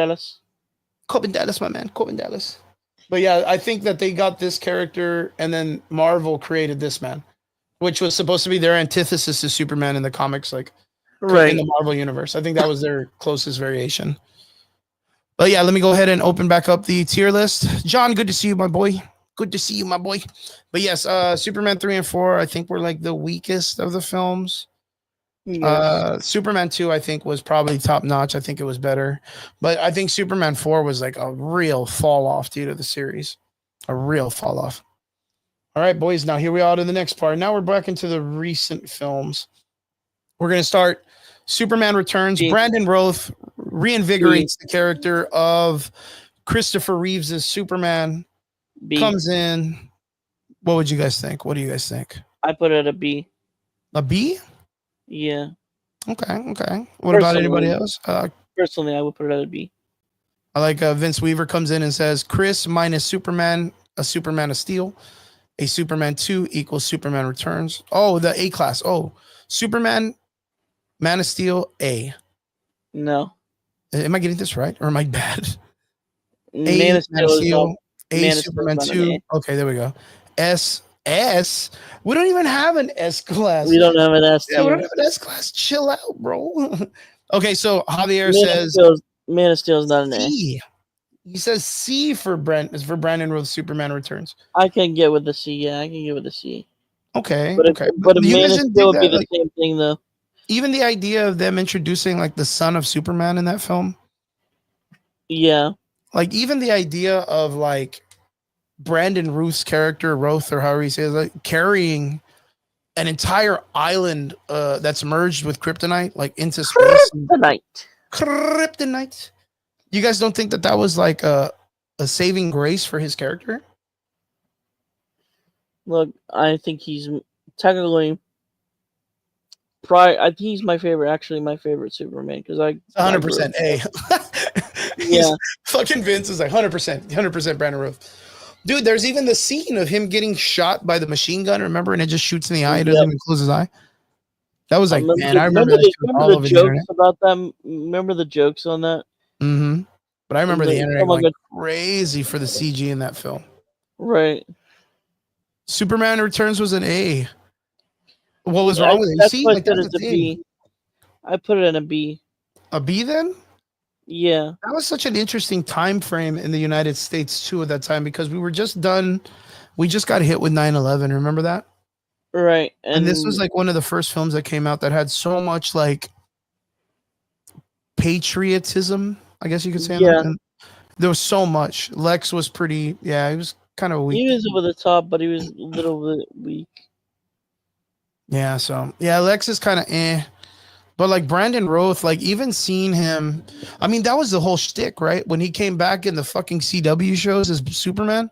Dallas, my man, Corbin Dallas. But yeah, I think that they got this character, and then Marvel created this man, which was supposed to be their antithesis to Superman in the comics, like in the Marvel universe. I think that was their closest variation. But yeah, let me go ahead and open back up the tier list. John, good to see you, my boy. Good to see you, my boy. But yes, Superman 3 and 4, I think were like the weakest of the films. Yes. Superman 2, I think, was probably top notch. I think it was better. But I think Superman 4 was like a real fall off, dude, of the series. A real fall off. All right, boys. Now here we are to the next part. Now we're back into the recent films. We're going to start Superman Returns. Brandon Routh reinvigorates the character of Christopher Reeves as Superman. Comes in. What would you guys think? What do you guys think? I put it at a B. A B? Yeah. Okay. What about anybody else? Personally, I would put it at a B. I like Vince Weaver comes in and says, Chris minus Superman, a Superman of Steel. A Superman 2 equals Superman Returns. Oh, the A class. Oh, Superman, Man of Steel, A. No. Am I getting this right or am I bad? Man of Steel. A Superman 2. Okay, there we go. S. We don't even have an S class. We don't have an S. Yeah, we don't have an S class. Chill out, bro. Okay, so Javier says Man of Steel is not an A. C. He says C for Brandon Routh Superman Returns. I can get with the C. Yeah, I can get with the C. Okay. But a Man of Steel would be the same thing, though. Even the idea of them introducing like the son of Superman in that film. Yeah. Like even the idea of like Brandon Routh's character, Roth or however he says, like carrying an entire island that's merged with kryptonite, like into space. Kryptonite. You guys don't think that was like a saving grace for his character? Look, I think he's technically. I think he's my favorite. Actually, my favorite Superman because 100% A. Yeah, fucking Vince is like 100% Brandon Routh. Dude, there's even the scene of him getting shot by the machine gun. Remember, and it just shoots in the eye. It doesn't even close his eye. That was like, I remember the jokes about them. Remember the jokes on that? Mm-hmm. But I remember the internet going crazy for the CG in that film. Right. Superman Returns was an A. What was wrong with it? That's why I put it a B. I put it in a B. A B then? Yeah. That was such an interesting time frame in the United States too at that time because we just got hit with 9/11. Remember that? Right. And this was like one of the first films that came out that had so much like patriotism, I guess you could say. Yeah. There was so much. Lex was pretty, he was kind of weak. He was over the top, but he was a little bit weak. Yeah, so Lex is kind of but like Brandon Routh, like even seeing him, I mean that was the whole shtick, right? When he came back in the fucking CW shows as Superman,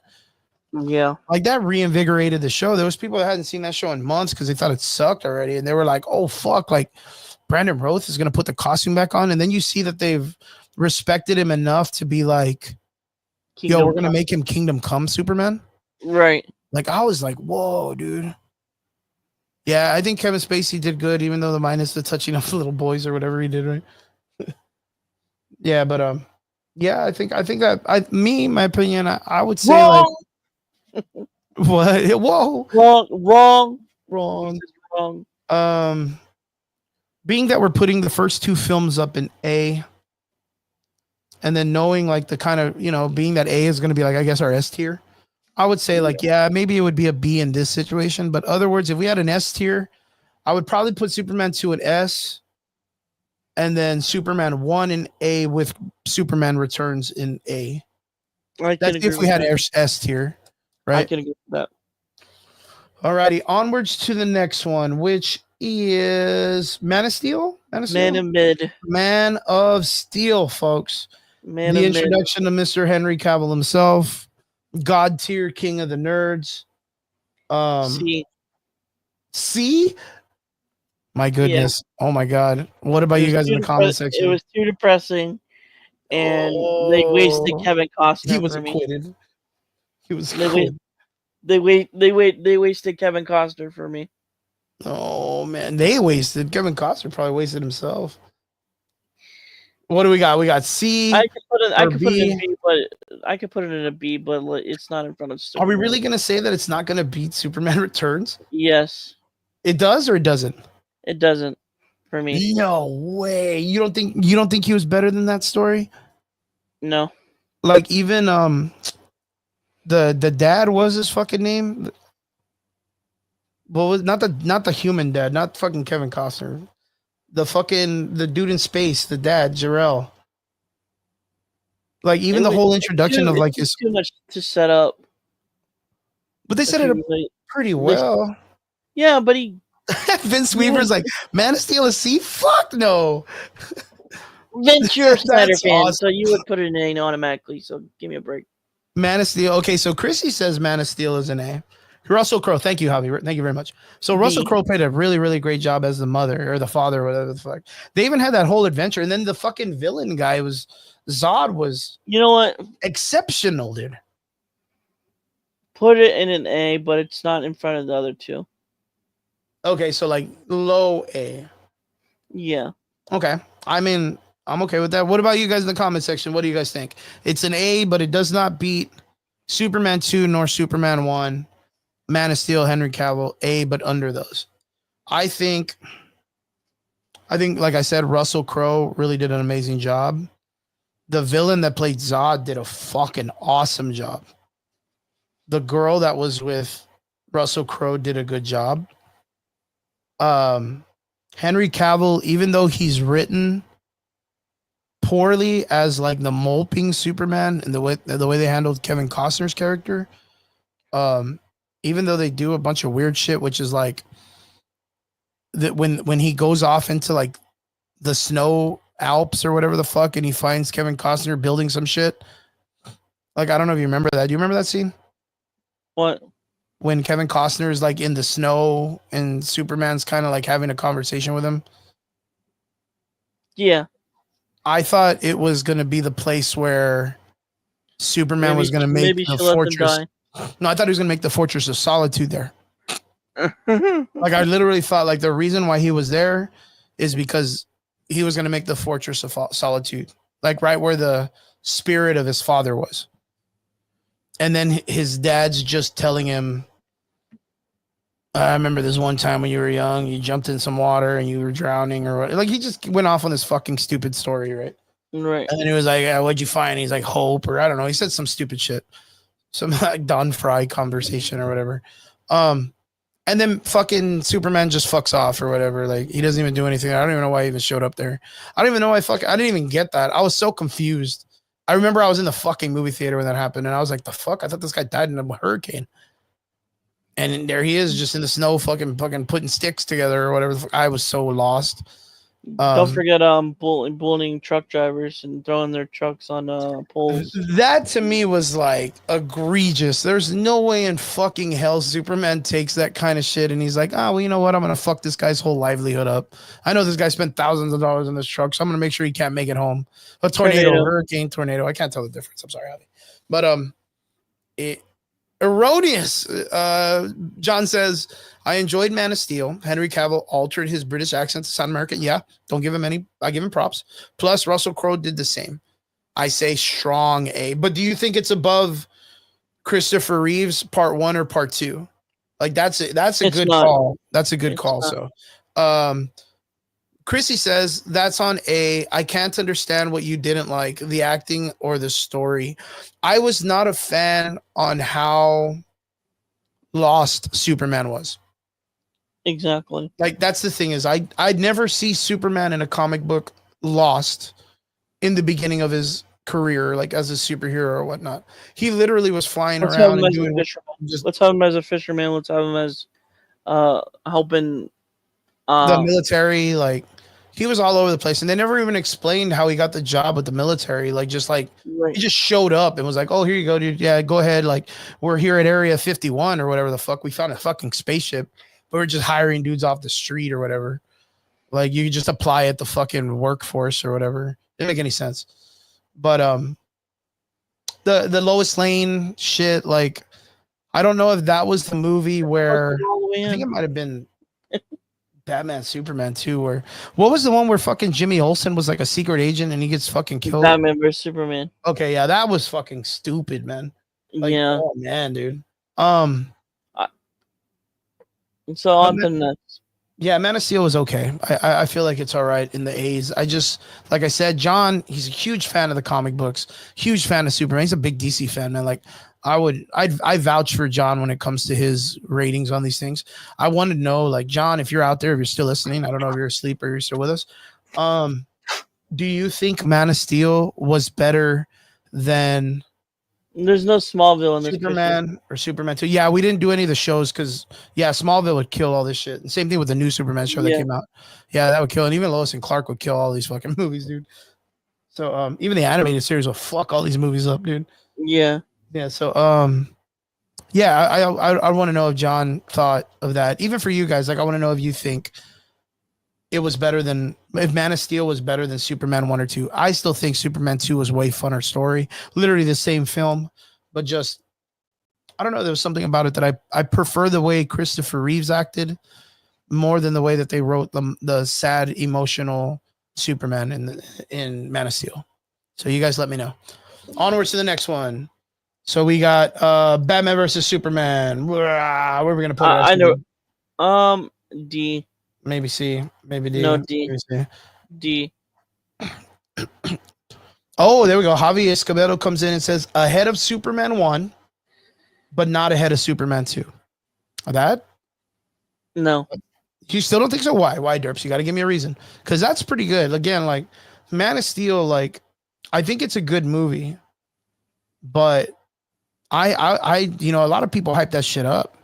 yeah, like that reinvigorated the show. There was people that hadn't seen that show in months because they thought it sucked already, and they were like, "Oh fuck!" Like Brandon Routh is gonna put the costume back on, and then you see that they've respected him enough to be like, "Yo, we're gonna make him Kingdom Come Superman." Right. Like I was like, "Whoa, dude." Yeah, I think Kevin Spacey did good, even though the minus the touching of the little boys or whatever he did, right? Yeah, but I think that my opinion, I would say wrong. Like what? Whoa, wrong. Being that we're putting the first two films up in A, and then knowing like the kind of being that A is going to be like I guess our S tier. I would say like, yeah, maybe it would be a B in this situation. But other words, if we had an S tier, I would probably put Superman 2 in S and then Superman 1 in A with Superman Returns in A. I can That's agree if we with had that. S tier, I right? can agree with that. Alrighty, onwards to the next one, which is Man of Steel. Man of Man Steel. of mid. Man of Steel, folks. Man The of mid. introduction of Mr. Henry Cavill himself, God tier king of the nerds. See, C. My yeah, goodness. Oh my God. What about it you was guys in too the comment it section? was too depressing, and they wasted Oh, Kevin he Costner was for me. acquitted. He was They wait, acquitted. they wasted Kevin Costner for me. Oh man, they wasted. Kevin Costner probably wasted himself. What do we got? We got C I or could put it in B. B, but I could put it in a B, but it's not in front of Are we Superman. really gonna say that it's not gonna beat Superman Returns? Yes, It does or it doesn't? it doesn't for me. No way. You don't think he was better than that story? No, Like even the dad was his fucking name. Well, was not the human dad, not fucking Kevin Costner. The dude in space, the dad, Jarrell. Like even the whole introduction of it like took his, too much to set up. but they If set it up you really, pretty they, well. yeah, but he Vince you Weaver's would like, Man of Steel is C? Fuck no. Vince, you're a Snyder That's fan, so awesome. you would put it in A automatically. So give me a break. Man of Steel. Okay, so Chrissy says Man of Steel is an A. Russell Crowe. Thank you, Javi. Thank you very much. So Russell B. Crowe played a really, really great job as the mother or the father or whatever the fuck. They even had that whole adventure. And then the fucking villain guy was Zod was You know what? exceptional, dude. Put it in an A, but it's not in front of the other two. Okay, so like low A. Yeah. Okay. I mean, I'm okay with that. What about you guys in the comment section? What do you guys think? It's an A, but it does not beat Superman 2 nor Superman 1. Man of Steel, Henry Cavill, A, but under those. I think, like I said, Russell Crowe really did an amazing job. The villain that played Zod did a fucking awesome job. The girl that was with Russell Crowe did a good job. Henry Cavill, even though he's written poorly as like the moping Superman and the way they handled Kevin Costner's character, even though they do a bunch of weird shit, which is like that when he goes off into like the snow Alps or whatever the fuck, and he finds Kevin Costner building some shit. Like I don't know if you remember that. Do you remember that scene? What? When Kevin Costner is like in the snow and Superman's kind of like having a conversation with him. Yeah. I thought it was going to be the place where Superman was going to make the fortress. No, I thought he was going to make the Fortress of Solitude there. Like I literally thought like the reason why he was there is because he was going to make the Fortress of Solitude, like right where the spirit of his father was. And then his dad's just telling him, I remember this one time when you were young, you jumped in some water and you were drowning or what. Like he just went off on this fucking stupid story, right? Right. And then he was like, what'd you find? He's like, hope, or I don't know. He said some stupid shit. Some like Don Fry conversation or whatever. And then fucking Superman just fucks off or whatever. Like he doesn't even do anything. I don't even know why he even showed up there. I don't even know why I didn't even get that. I was so confused. I remember I was in the fucking movie theater when that happened, and I was like, the fuck? I thought this guy died in a hurricane. And there he is just in the snow fucking putting sticks together or whatever. I was so lost. Don't forget bullying truck drivers and throwing their trucks on poles. That to me was like egregious. There's no way in fucking hell Superman takes that kind of shit and he's like, oh, well, you know what? I'm gonna fuck this guy's whole livelihood up. I know this guy spent thousands of dollars on this truck, so I'm gonna make sure he can't make it home. A tornado. Hurricane, tornado. I can't tell the difference. I'm sorry, Javi. But erroneous. John says, I enjoyed Man of Steel. Henry Cavill altered his British accent to sound American. Yeah, don't give him any. I give him props. Plus, Russell Crowe did the same. I say strong A. But do you think it's above Christopher Reeve's part 1 or part 2? Like that's a good call. That's a good call. So, Chrissy says that's on A. I can't understand what you didn't like, the acting or the story. I was not a fan on how lost Superman was. Exactly. Like that's the thing is I'd never see Superman in a comic book lost in the beginning of his career, like as a superhero or whatnot. He literally was flying Let's have around him and as a doing fisherman. just Let's have him as a fisherman. Let's have him as helping. the military. Like he was all over the place, and they never even explained how he got the job with the military. Like just like Right. he just showed up and was like, "Oh, here you go, dude. Yeah, go ahead. Like we're here at Area 51 or whatever the fuck. We found a fucking spaceship, but we're just hiring dudes off the street or whatever. Like you just apply at the fucking workforce or whatever. Didn't make any sense. But the Lois Lane shit, like I don't know if that was the movie where I think it might have been Batman Superman 2 or what was the one where fucking Jimmy Olsen was like a secret agent and he gets fucking killed? Batman vs Superman. Okay, yeah, that was fucking stupid, man. Like, Yeah. oh man, dude. So on to next. Yeah, Man of Steel was okay. I feel like it's all right in the A's. I just like I said, John, he's a huge fan of the comic books, huge fan of Superman. He's a big DC fan, man. Like I vouch for John when it comes to his ratings on these things. I want to know, like, John, if you're out there, if you're still listening, I don't know if you're asleep or you're still with us. Do you think Man of Steel was better than There's no Smallville in this Superman or Superman 2? Yeah, we didn't do any of the shows because Smallville would kill all this shit. And same thing with the new Superman show that came out. Yeah, that would kill. And even Lois and Clark would kill all these fucking movies, dude. So even the animated series will fuck all these movies up, dude. Yeah. Yeah. So I want to know if John thought of that. Even for you guys, like I want to know if you think it was better than if Man of Steel was better than Superman 1 or 2. I still think Superman 2 was way funner story. Literally the same film, but just I don't know. There was something about it that I prefer the way Christopher Reeves acted more than the way that they wrote the sad, emotional Superman in Man of Steel. So you guys let me know. Onwards to the next one. So we got Batman versus Superman. Where are we gonna put it? I know. D. Maybe C. Maybe D. No, D. Maybe D. Oh, there we go. Javi Escobedo comes in and says ahead of Superman 1, but not ahead of Superman 2. That? No. You still don't think so? Why? Why, Derps? You got to give me a reason. Because that's pretty good. Again, like Man of Steel, like I think it's a good movie, but I a lot of people hype that shit up.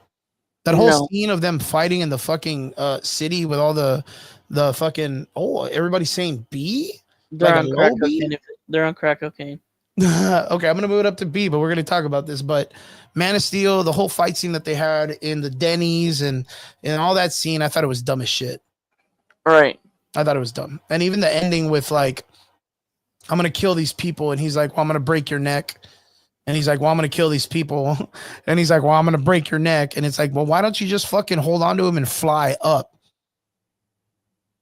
That whole scene of them fighting in the fucking city with all the fucking everybody's saying B. They're like on crack cocaine. They're on crack cocaine. Okay, I'm gonna move it up to B, but we're gonna talk about this. But Man of Steel, the whole fight scene that they had in the Denny's and all that scene, I thought it was dumb as shit. Right. I thought it was dumb. And even the ending with like, I'm gonna kill these people, and he's like, well, I'm gonna break your neck. And he's like, well, I'm going to kill these people. And he's like, well, I'm going to break your neck. And it's like, well, why don't you just fucking hold on to him and fly up?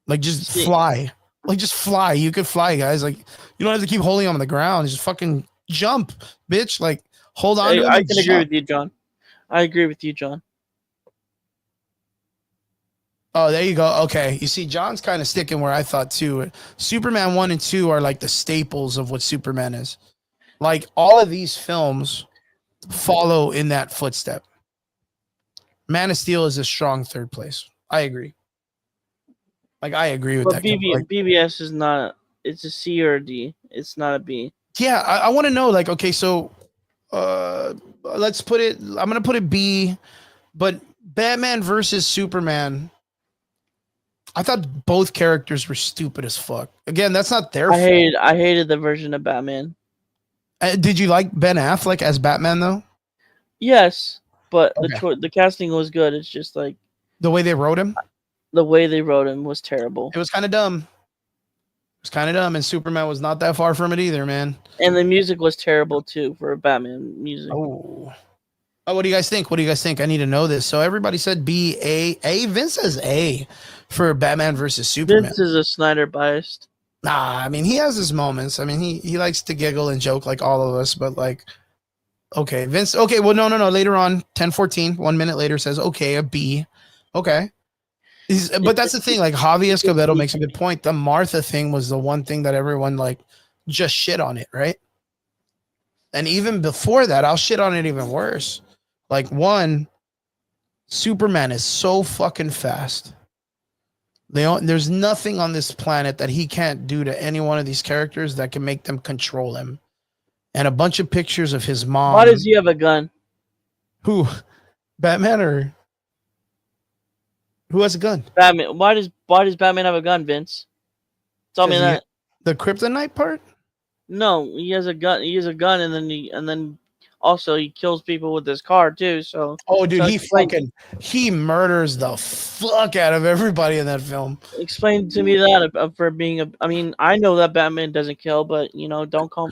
Like, just fly. Like, just fly. You could fly, guys. Like, you don't have to keep holding him on the ground. Just fucking jump, bitch. Like, hold on to him. I can agree with you, John. I agree with you, John. Oh, there you go. Okay. You see, John's kind of sticking where I thought, too. Superman 1 and 2 are like the staples of what Superman is. Like all of these films follow in that footstep. Man of Steel is a strong third place. I agree. Like I agree with that. BBS is not. It's a C or a D. It's not a B. Yeah, I want to know. Like, okay, so let's put it. I'm gonna put it B. But Batman versus Superman. I thought both characters were stupid as fuck. Again, that's not their fault. I hated the version of Batman. Did you like Ben Affleck as Batman though? Yes, but the casting was good. It's just like the way they wrote him. The way they wrote him was terrible. It was kind of dumb. It was kind of dumb, and Superman was not that far from it either, man. And the music was terrible too for Batman music. Oh, what do you guys think? What do you guys think? I need to know this. So everybody said B, A. Vince says A for Batman versus Superman. Vince is a Snyder biased. Nah, I mean, he has his moments. I mean, he likes to giggle and joke like all of us, but like, okay, Vince, okay, well, no. Later on, 10:14, 1 minute later says, okay, a B. Okay. But that's the thing. Like Javi Escobedo makes a good point. The Martha thing was the one thing that everyone like just shit on it, right? And even before that, I'll shit on it even worse. Like one, Superman is so fucking fast. There's nothing on this planet that he can't do to any one of these characters that can make them control him. And a bunch of pictures of his mom. Why does he have a gun? Who? Batman or who has a gun? Batman. Why does Batman have a gun, Vince? Tell me that. The kryptonite part? No, he has a gun. He has a gun, and then also he kills people with his car too. So dude, he murders the fuck out of everybody in that film. Explain to me that for being a. I mean, I know that Batman doesn't kill, but don't call.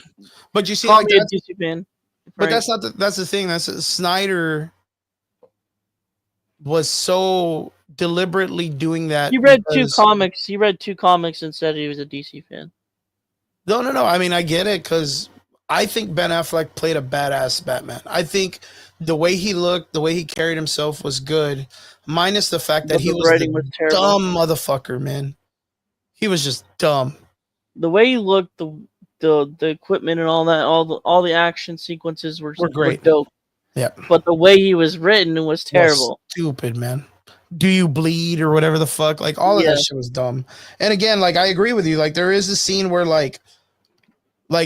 But you see, call like me a DC fan. But that's the thing. Snyder was so deliberately doing that. He read two comics. He read two comics and said he was a DC fan. No. I mean, I get it because I think Ben Affleck played a badass Batman. I think the way he looked, the way he carried himself was good, minus the fact that he was a dumb motherfucker, man. He was just dumb. The way he looked, the equipment and all that, all the action sequences were great, dope. Yeah. But the way he was written was terrible. Stupid, man. Do you bleed or whatever the fuck? Like all of that shit was dumb. And again, like I agree with you. Like there is a scene where like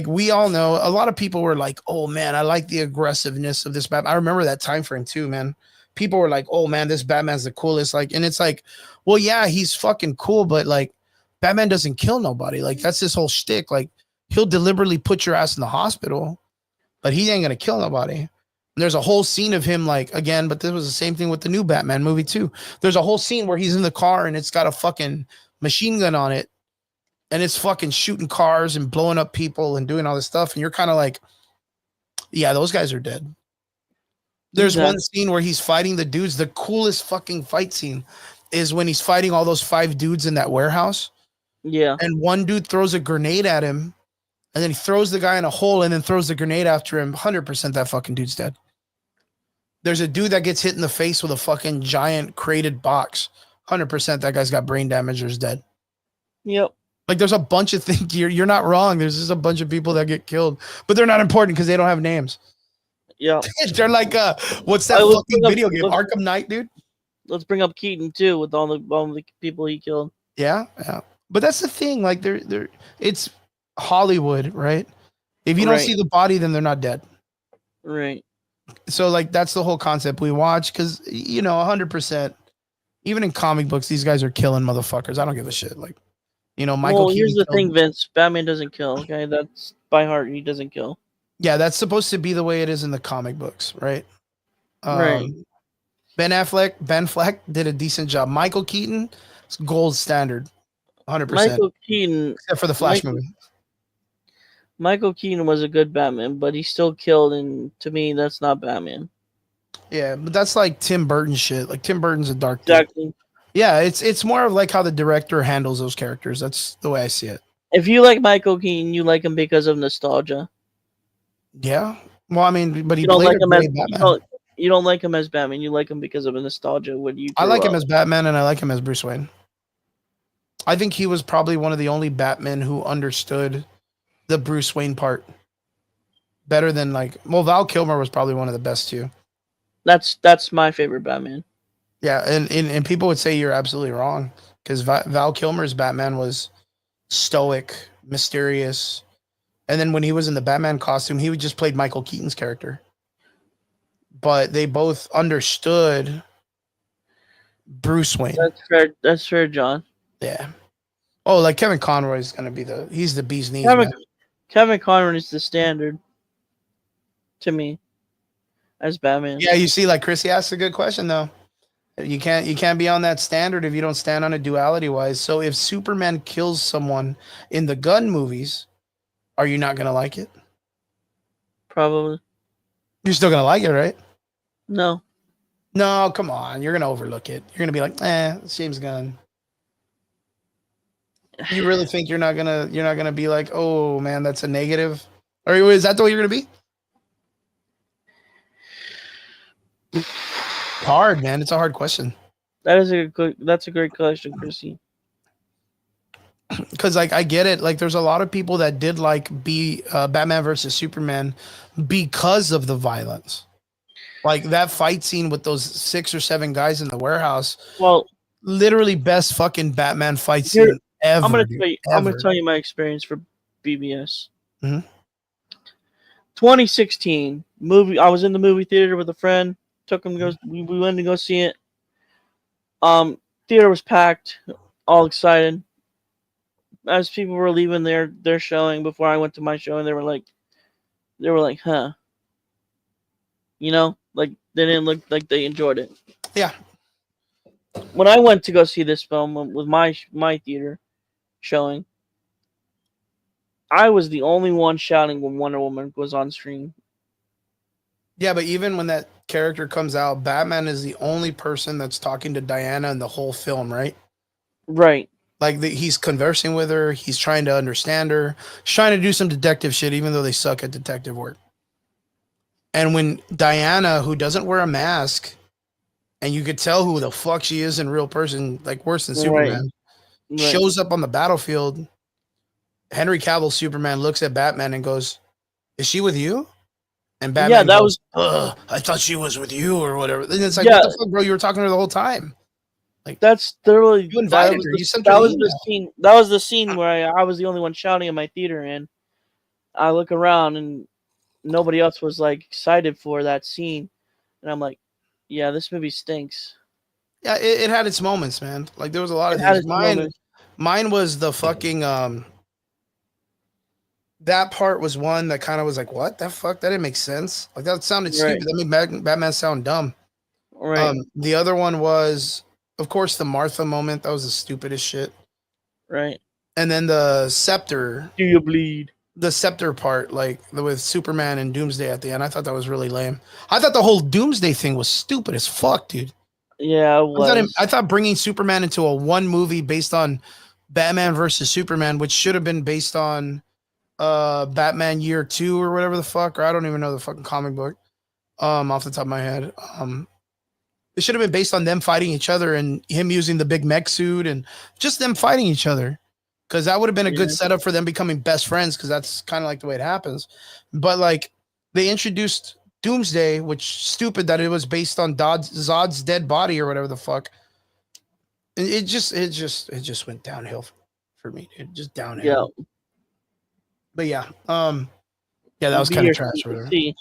we all know a lot of people were like, oh man, I like the aggressiveness of this Batman. I remember that time frame too, man. People were like, oh man, this Batman's the coolest. Like, and it's like, well, yeah, he's fucking cool, but like Batman doesn't kill nobody. Like that's his whole shtick. Like he'll deliberately put your ass in the hospital, but he ain't gonna kill nobody. And there's a whole scene of him, like again, but this was the same thing with the new Batman movie too. There's a whole scene where he's in the car and it's got a fucking machine gun on it, and it's fucking shooting cars and blowing up people and doing all this stuff. And you're kind of like, yeah, those guys are dead. There's one scene where he's fighting the dudes. The coolest fucking fight scene is when he's fighting all those 5 dudes in that warehouse. Yeah. And one dude throws a grenade at him, and then he throws the guy in a hole and then throws the grenade after him. 100% that fucking dude's dead. There's a dude that gets hit in the face with a fucking giant crated box. 100% that guy's got brain damage or is dead. Yep. Like there's a bunch of things. You're not wrong. There's just a bunch of people that get killed, but they're not important because they don't have names. Yeah. They're like, what's that fucking video game? Arkham Knight, dude. Let's bring up Keaton too with all the people he killed. Yeah. But that's the thing. Like it's Hollywood, right? If you don't see the body, then they're not dead. Right. So like that's the whole concept we watch because 100%. Even in comic books, these guys are killing motherfuckers. I don't give a shit. Like, Michael. Well, here's the thing, Vince. Batman doesn't kill. Okay, that's by heart. He doesn't kill. Yeah, that's supposed to be the way it is in the comic books, right? Right. Ben Fleck did a decent job. Michael Keaton, gold standard, 100%. Michael Keaton, except for the Flash movie. Michael Keaton was a good Batman, but he still killed, and to me, that's not Batman. Yeah, but that's like Tim Burton shit. Like Tim Burton's a dark exactly. Dude. Yeah, it's more of like how the director handles those characters. That's the way I see it. If you like Michael Keaton, you like him because of nostalgia. Yeah. Well, I mean, but he don't played like him as Batman. You don't like him as Batman. You like him because of a nostalgia. I like him as Batman, and I like him as Bruce Wayne. I think he was probably one of the only Batmen who understood the Bruce Wayne part better than Val Kilmer was probably one of the best too. That's my favorite Batman. Yeah, and people would say you're absolutely wrong because Val Kilmer's Batman was stoic, mysterious, and then when he was in the Batman costume, he just played Michael Keaton's character. But they both understood Bruce Wayne. That's fair. That's fair, John. Yeah. Oh, like Kevin Conroy is gonna be he's the bee's knees. Kevin Conroy is the standard to me as Batman. Yeah, you see, like Chrissy asked a good question though. You can't be on that standard if you don't stand on it duality wise. So if Superman kills someone in the gun movies, are you not gonna like it? Probably. You're still gonna like it, right? No. No, come on. You're gonna overlook it. You're gonna be like, it's James Gunn. You really think you're not gonna be like, oh man, that's a negative? Or is that the way you're gonna be? Hard, man. It's a hard question. That's a great question, Chrissy. Because like I get it. Like there's a lot of people that did like Batman versus Superman because of the violence. Like that fight scene with those 6 or 7 guys in the warehouse, Well, literally best fucking Batman fight here scene ever, dude. I'm gonna Ever. tell you my experience for BBS. Mhm. 2016 movie. I was in the movie theater with a friend. Took him to go. We went to go see it. Theater was packed. All excited. As people were leaving their showing before I went to my showing, they were like, huh, like they didn't look like they enjoyed it. Yeah. When I went to go see this film with my theater showing, I was the only one shouting when Wonder Woman was on screen. Yeah, but even when that character comes out, Batman is the only person that's talking to Diana in the whole film, right? Right. Like he's conversing with her, he's trying to understand her, he's trying to do some detective shit, even though they suck at detective work. And when Diana, who doesn't wear a mask, and you could tell who the fuck she is in real person, like worse than Right. Superman, Right. shows up on the battlefield, Henry Cavill's Superman looks at Batman and goes, "Is she with you?" And Batman Yeah, that goes, was "Ugh, I thought she was with you or whatever." And it's like, yeah. what the fuck, bro? You were talking to her the whole time. That's literally You invited her. You sent her that the was the email. scene. That was the scene where I was the only one shouting in my theater, and I look around and nobody else was like excited for that scene, and I'm like, yeah, this movie stinks. Yeah, it had its moments, man. Like there was a lot of It had things. its moments. Mine was the fucking that part was one that kind of was like, what the fuck? That didn't make sense. Like that sounded Right. stupid. That made Batman sound dumb. Right. The other one was, of course, the Martha moment. That was the stupidest shit. Right. And then Do you bleed? the scepter part, like with Superman and Doomsday at the end. I thought that was really lame. I thought the whole Doomsday thing was stupid as fuck, dude. Yeah, it was. I thought bringing Superman into a one movie based on Batman versus Superman, which should have been based on Batman Year 2 or whatever the fuck, or I don't even know the fucking comic book off the top of my head. It should have been based on them fighting each other and him using the big mech suit and just them fighting each other. Because that would have been a good Yeah. setup for them becoming best friends, because that's kind of like the way it happens. But like they introduced Doomsday, which stupid that it was based on Zod's dead body or whatever the fuck. It just went downhill for me. It just downhill. Yeah. But yeah, yeah, that was Be kind of your trash or whatever. see.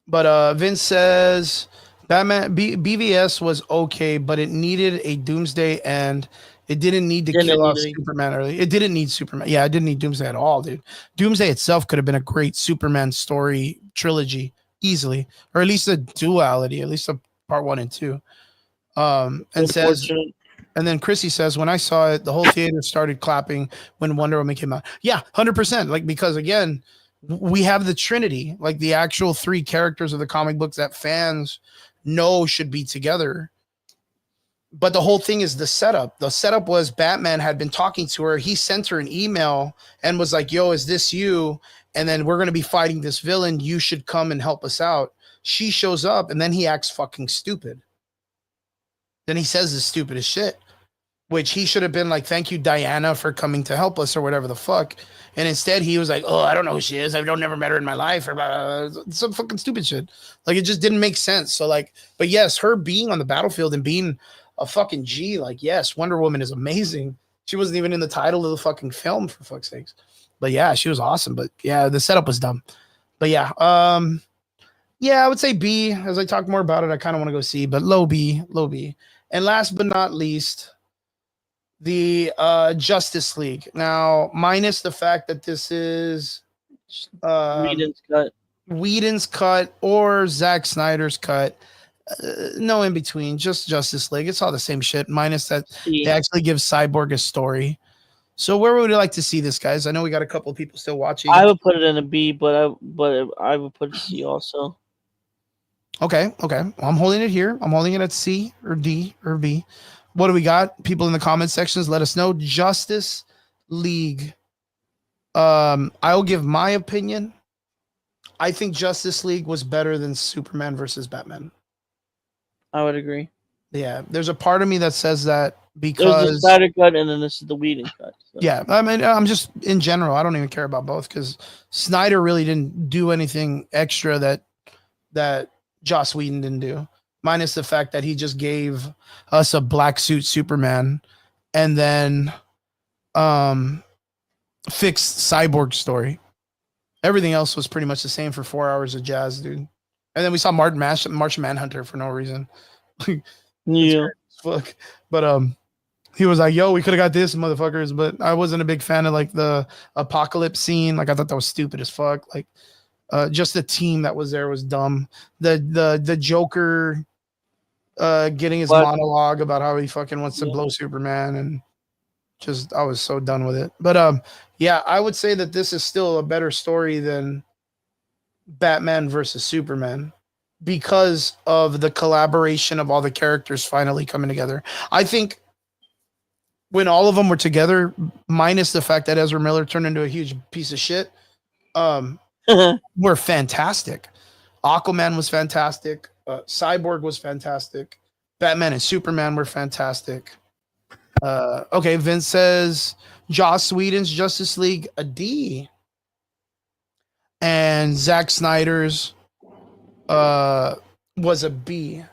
But Vince says BVS was okay, but it needed a Doomsday and it didn't need to kill off Superman early. It didn't need Superman. Yeah, it didn't need Doomsday at all, dude. Doomsday itself could have been a great Superman story trilogy easily, or at least a duality, at least a part 1 and 2. And says, and then Chrissy says, when I saw it, the whole theater started clapping when Wonder Woman came out. Yeah, 100%. Like, because again, we have the Trinity, like the actual 3 characters of the comic books that fans know should be together. But the whole thing is the setup. The setup was Batman had been talking to her. He sent her an email and was like, yo, is this you? And then we're going to be fighting this villain. You should come and help us out. She shows up and then he acts fucking stupid. Then he says the stupidest shit, which he should have been like, thank you, Diana, for coming to help us or whatever the fuck. And instead he was like, oh, I don't know who she is. I've never met her in my life or blah, blah, blah. Some fucking stupid shit. Like it just didn't make sense. So like, but yes, her being on the battlefield and being a fucking G, like, yes, Wonder Woman is amazing. She wasn't even in the title of the fucking film, for fuck's sakes. But yeah, she was awesome. But yeah, the setup was dumb. But yeah, yeah, I would say B. As I talk more about it, I kind of want to go C, but low B, low B. And last but not least, the Justice League. Now, minus the fact that this is Whedon's cut or Zack Snyder's cut. No in between, just Justice League. It's all the same shit, minus that they actually give Cyborg a story. So where would you like to see this, guys? I know we got a couple of people still watching. I would put it in a B, but I would put it C also. Okay. Well, I'm holding it here. I'm holding it at C or D or B. What do we got? People in the comment sections, let us know. Justice League. I'll give my opinion. I think Justice League was better than Superman versus Batman. I would agree. Yeah, there's a part of me that says that There's the because Snyder cut, and then this is the Whedon cut. So. yeah, I mean, I'm just in general, I don't even care about both because Snyder really didn't do anything extra that Joss Whedon didn't do, minus the fact that he just gave us a black suit Superman and then um fixed Cyborg story. Everything else was pretty much the same for 4 hours of jazz, dude. And then we saw Martian Manhunter for no reason. It's Yeah. great as fuck. But he was like, "Yo, we could have got this, motherfuckers." But I wasn't a big fan of like the apocalypse scene. Like I thought that was stupid as fuck. Like, just the team that was there was dumb. The Joker, getting his But monologue about how he fucking wants to Yeah. blow Superman, and just I was so done with it. But yeah, I would say that this is still a better story than Batman versus Superman because of the collaboration of all the characters finally coming together. I think when all of them were together, minus the fact that Ezra Miller turned into a huge piece of shit, were fantastic. Aquaman was fantastic. Cyborg was fantastic. Batman and Superman were fantastic. Okay, Vince says Joss Whedon's Justice League a D, and Zack Snyder's was a B.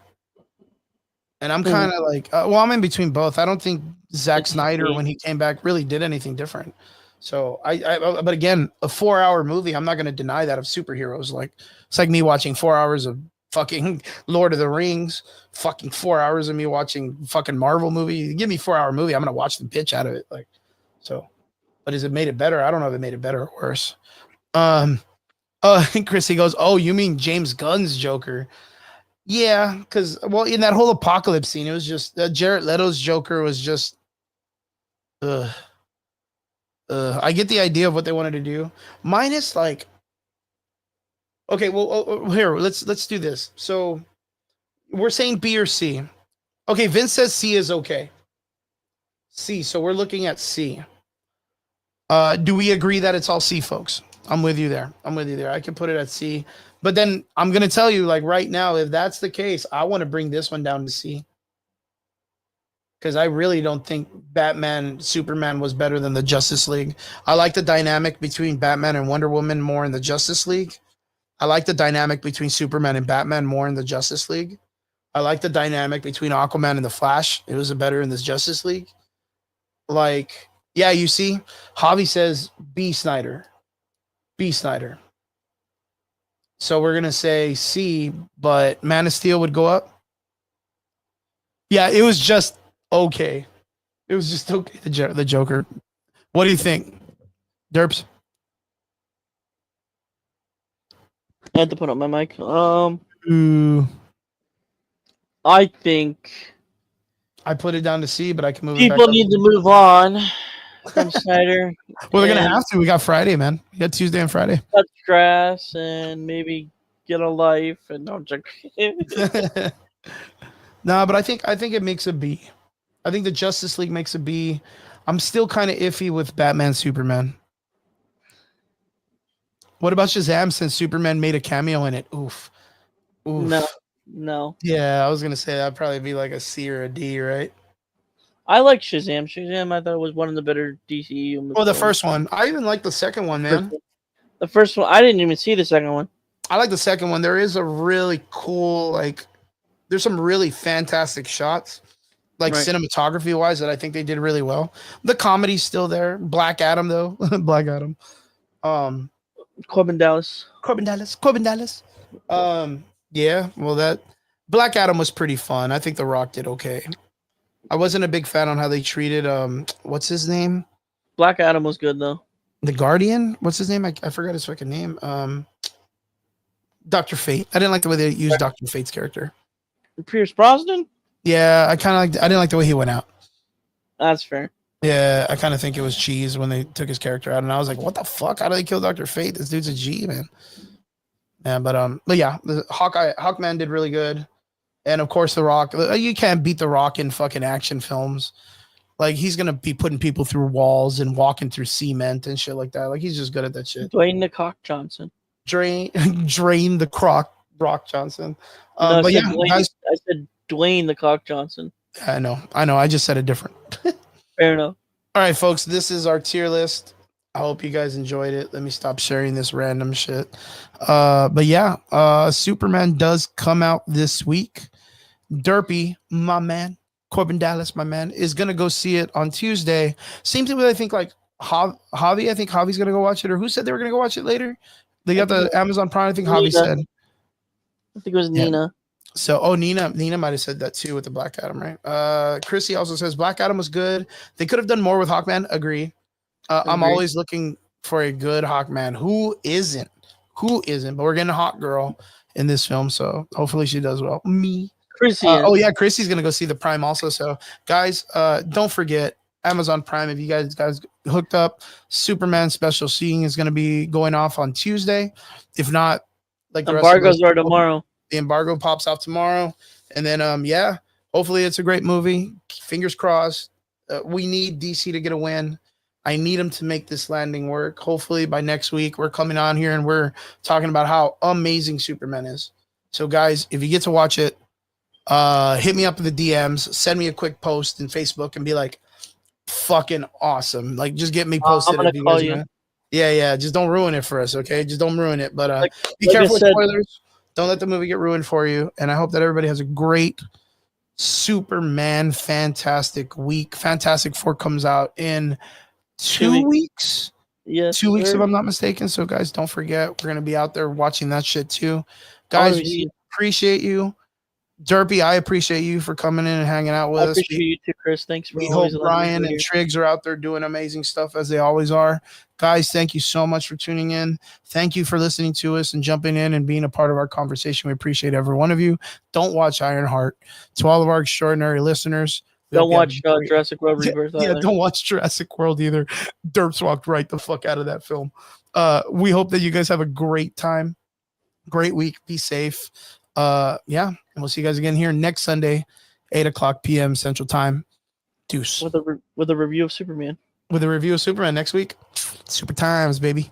And I'm kind of like, well, I'm in between both. I don't think Zack Snyder, when he came back, really did anything different. So but again, a 4-hour movie, I'm not going to deny that of superheroes. Like, it's like me watching 4 hours of fucking Lord of the Rings, fucking 4 hours of me watching fucking Marvel movie. Give me a 4-hour movie, I'm going to watch the pitch out of it. Like, so, but has it made it better? I don't know if it made it better or worse. Chrissy goes, "Oh, you mean James Gunn's Joker?" Yeah, because well, in that whole apocalypse scene, it was just Jared Leto's Joker was just. I get the idea of what they wanted to do, minus like. Okay, well, here let's do this. So, we're saying B or C. Okay, Vince says C is okay. C, so we're looking at C. Do we agree that it's all C, folks? I'm with you there. I can put it at C. But then I'm going to tell you, like right now, if that's the case, I want to bring this one down to C. Because I really don't think Batman, Superman was better than the Justice League. I like the dynamic between Batman and Wonder Woman more in the Justice League. I like the dynamic between Superman and Batman more in the Justice League. I like the dynamic between Aquaman and the Flash. It was better in this Justice League. Like, yeah, you see, Javi says B Snyder. B Snyder. So we're gonna say C, but Man of Steel would go up. Yeah, it was just okay. It was just okay. The Joker. What do you think, Derps? I had to put up my mic. Ooh, I think I put it down to C, but I can move it back people up. need to move on from Snyder. Well, they're gonna have to. We got Friday, man. We got Tuesday and Friday. Cut grass and maybe get a life and don't check. No, but I think it makes a B. I think the Justice League makes a B. I'm still kind of iffy with Batman Superman. What about Shazam since Superman made a cameo in it? Oof. No. Yeah, I was gonna say that'd probably be like a C or a D, right? I like Shazam. Shazam, I thought was one of the better DCU movies. Well, the first one. I even like the second one, man. The first one, I didn't even see the second one. I like the second one. There is a really cool, like, there's some really fantastic shots, like cinematography wise, that I think they did really well. The comedy's still there. Black Adam, though. Black Adam. Corbin Dallas. Yeah, well, that Black Adam was pretty fun. I think The Rock did okay. I wasn't a big fan on how they treated what's his name? Black Adam was good though. The Guardian? What's his name? I forgot his fucking name. Dr. Fate. I didn't like the way they used Dr. Fate's character. Pierce Brosnan? Yeah, I didn't like the way he went out. That's fair. Yeah, I kind of think it was cheese when they took his character out, and I was like, "What the fuck? How do they kill Dr. Fate? This dude's a G, man." Yeah, but yeah, the Hawkman did really good, and of course, The Rock. You can't beat The Rock in fucking action films. Like, he's gonna be putting people through walls and walking through cement and shit like that. Like, he's just good at that shit. Dwayne the Cock Johnson. Drain the Rock Johnson. No, but yeah, Dwayne, guys, I said Dwayne the Cock Johnson. I know. I just said it different. Fair enough. All right, folks, this is our tier list. I hope you guys enjoyed it. Let me stop sharing this random shit. But yeah, Superman does come out this week. Derpy, my man, Corbin Dallas, my man, is gonna go see it on Tuesday. Seems to be, I think, like Javi. I think Javi's gonna go watch it, or who said they were gonna go watch it later? They got the Amazon Prime. I think Javi said. I think it was Nina. So, Nina might have said that too with the Black Adam, right? Chrissy also says Black Adam was good. They could have done more with Hawkman. Agree. I'm always looking for a good Hawkman. Who isn't? But we're getting a Hawk Girl in this film, so hopefully she does well. Me. Chrissy. Oh yeah, Chrissy's gonna go see the Prime also. So guys, don't forget Amazon Prime. If you guys hooked up, Superman special seeing is gonna be going off on Tuesday. If not, like the embargoes are tomorrow. The embargo pops out tomorrow, and then yeah, hopefully it's a great movie. Fingers crossed. We need DC to get a win. I need them to make this landing work. Hopefully by next week we're coming on here and we're talking about how amazing Superman is. So guys, if you get to watch it, hit me up in the DMs, send me a quick post in Facebook and be like, fucking awesome. Like, just get me posted. I'm gonna call you. Yeah. Just don't ruin it for us, okay? Just don't ruin it. But be careful with spoilers. Don't let the movie get ruined for you. And I hope that everybody has a great Superman fantastic week. Fantastic Four comes out in 2 weeks. Yes, 2 weeks if I'm not mistaken. So guys, don't forget, we're gonna be out there watching that shit too. Guys, we appreciate you. Derpy, I appreciate you for coming in and hanging out with us. I appreciate you too, Chris. Thanks for we hope Brian and Triggs are out there doing amazing stuff as they always are. Guys, thank you so much for tuning in. Thank you for listening to us and jumping in and being a part of our conversation. We appreciate every one of you. Don't watch Ironheart. To all of our extraordinary listeners, don't watch Jurassic World Rebirth. Yeah, don't watch Jurassic World either. Derps walked right the fuck out of that film. We hope that you guys have a great time, great week. Be safe. Yeah, and we'll see you guys again here next Sunday, 8:00 p.m. Central Time. Deuce. With a review of Superman. With a review of Superman next week. Super times, baby.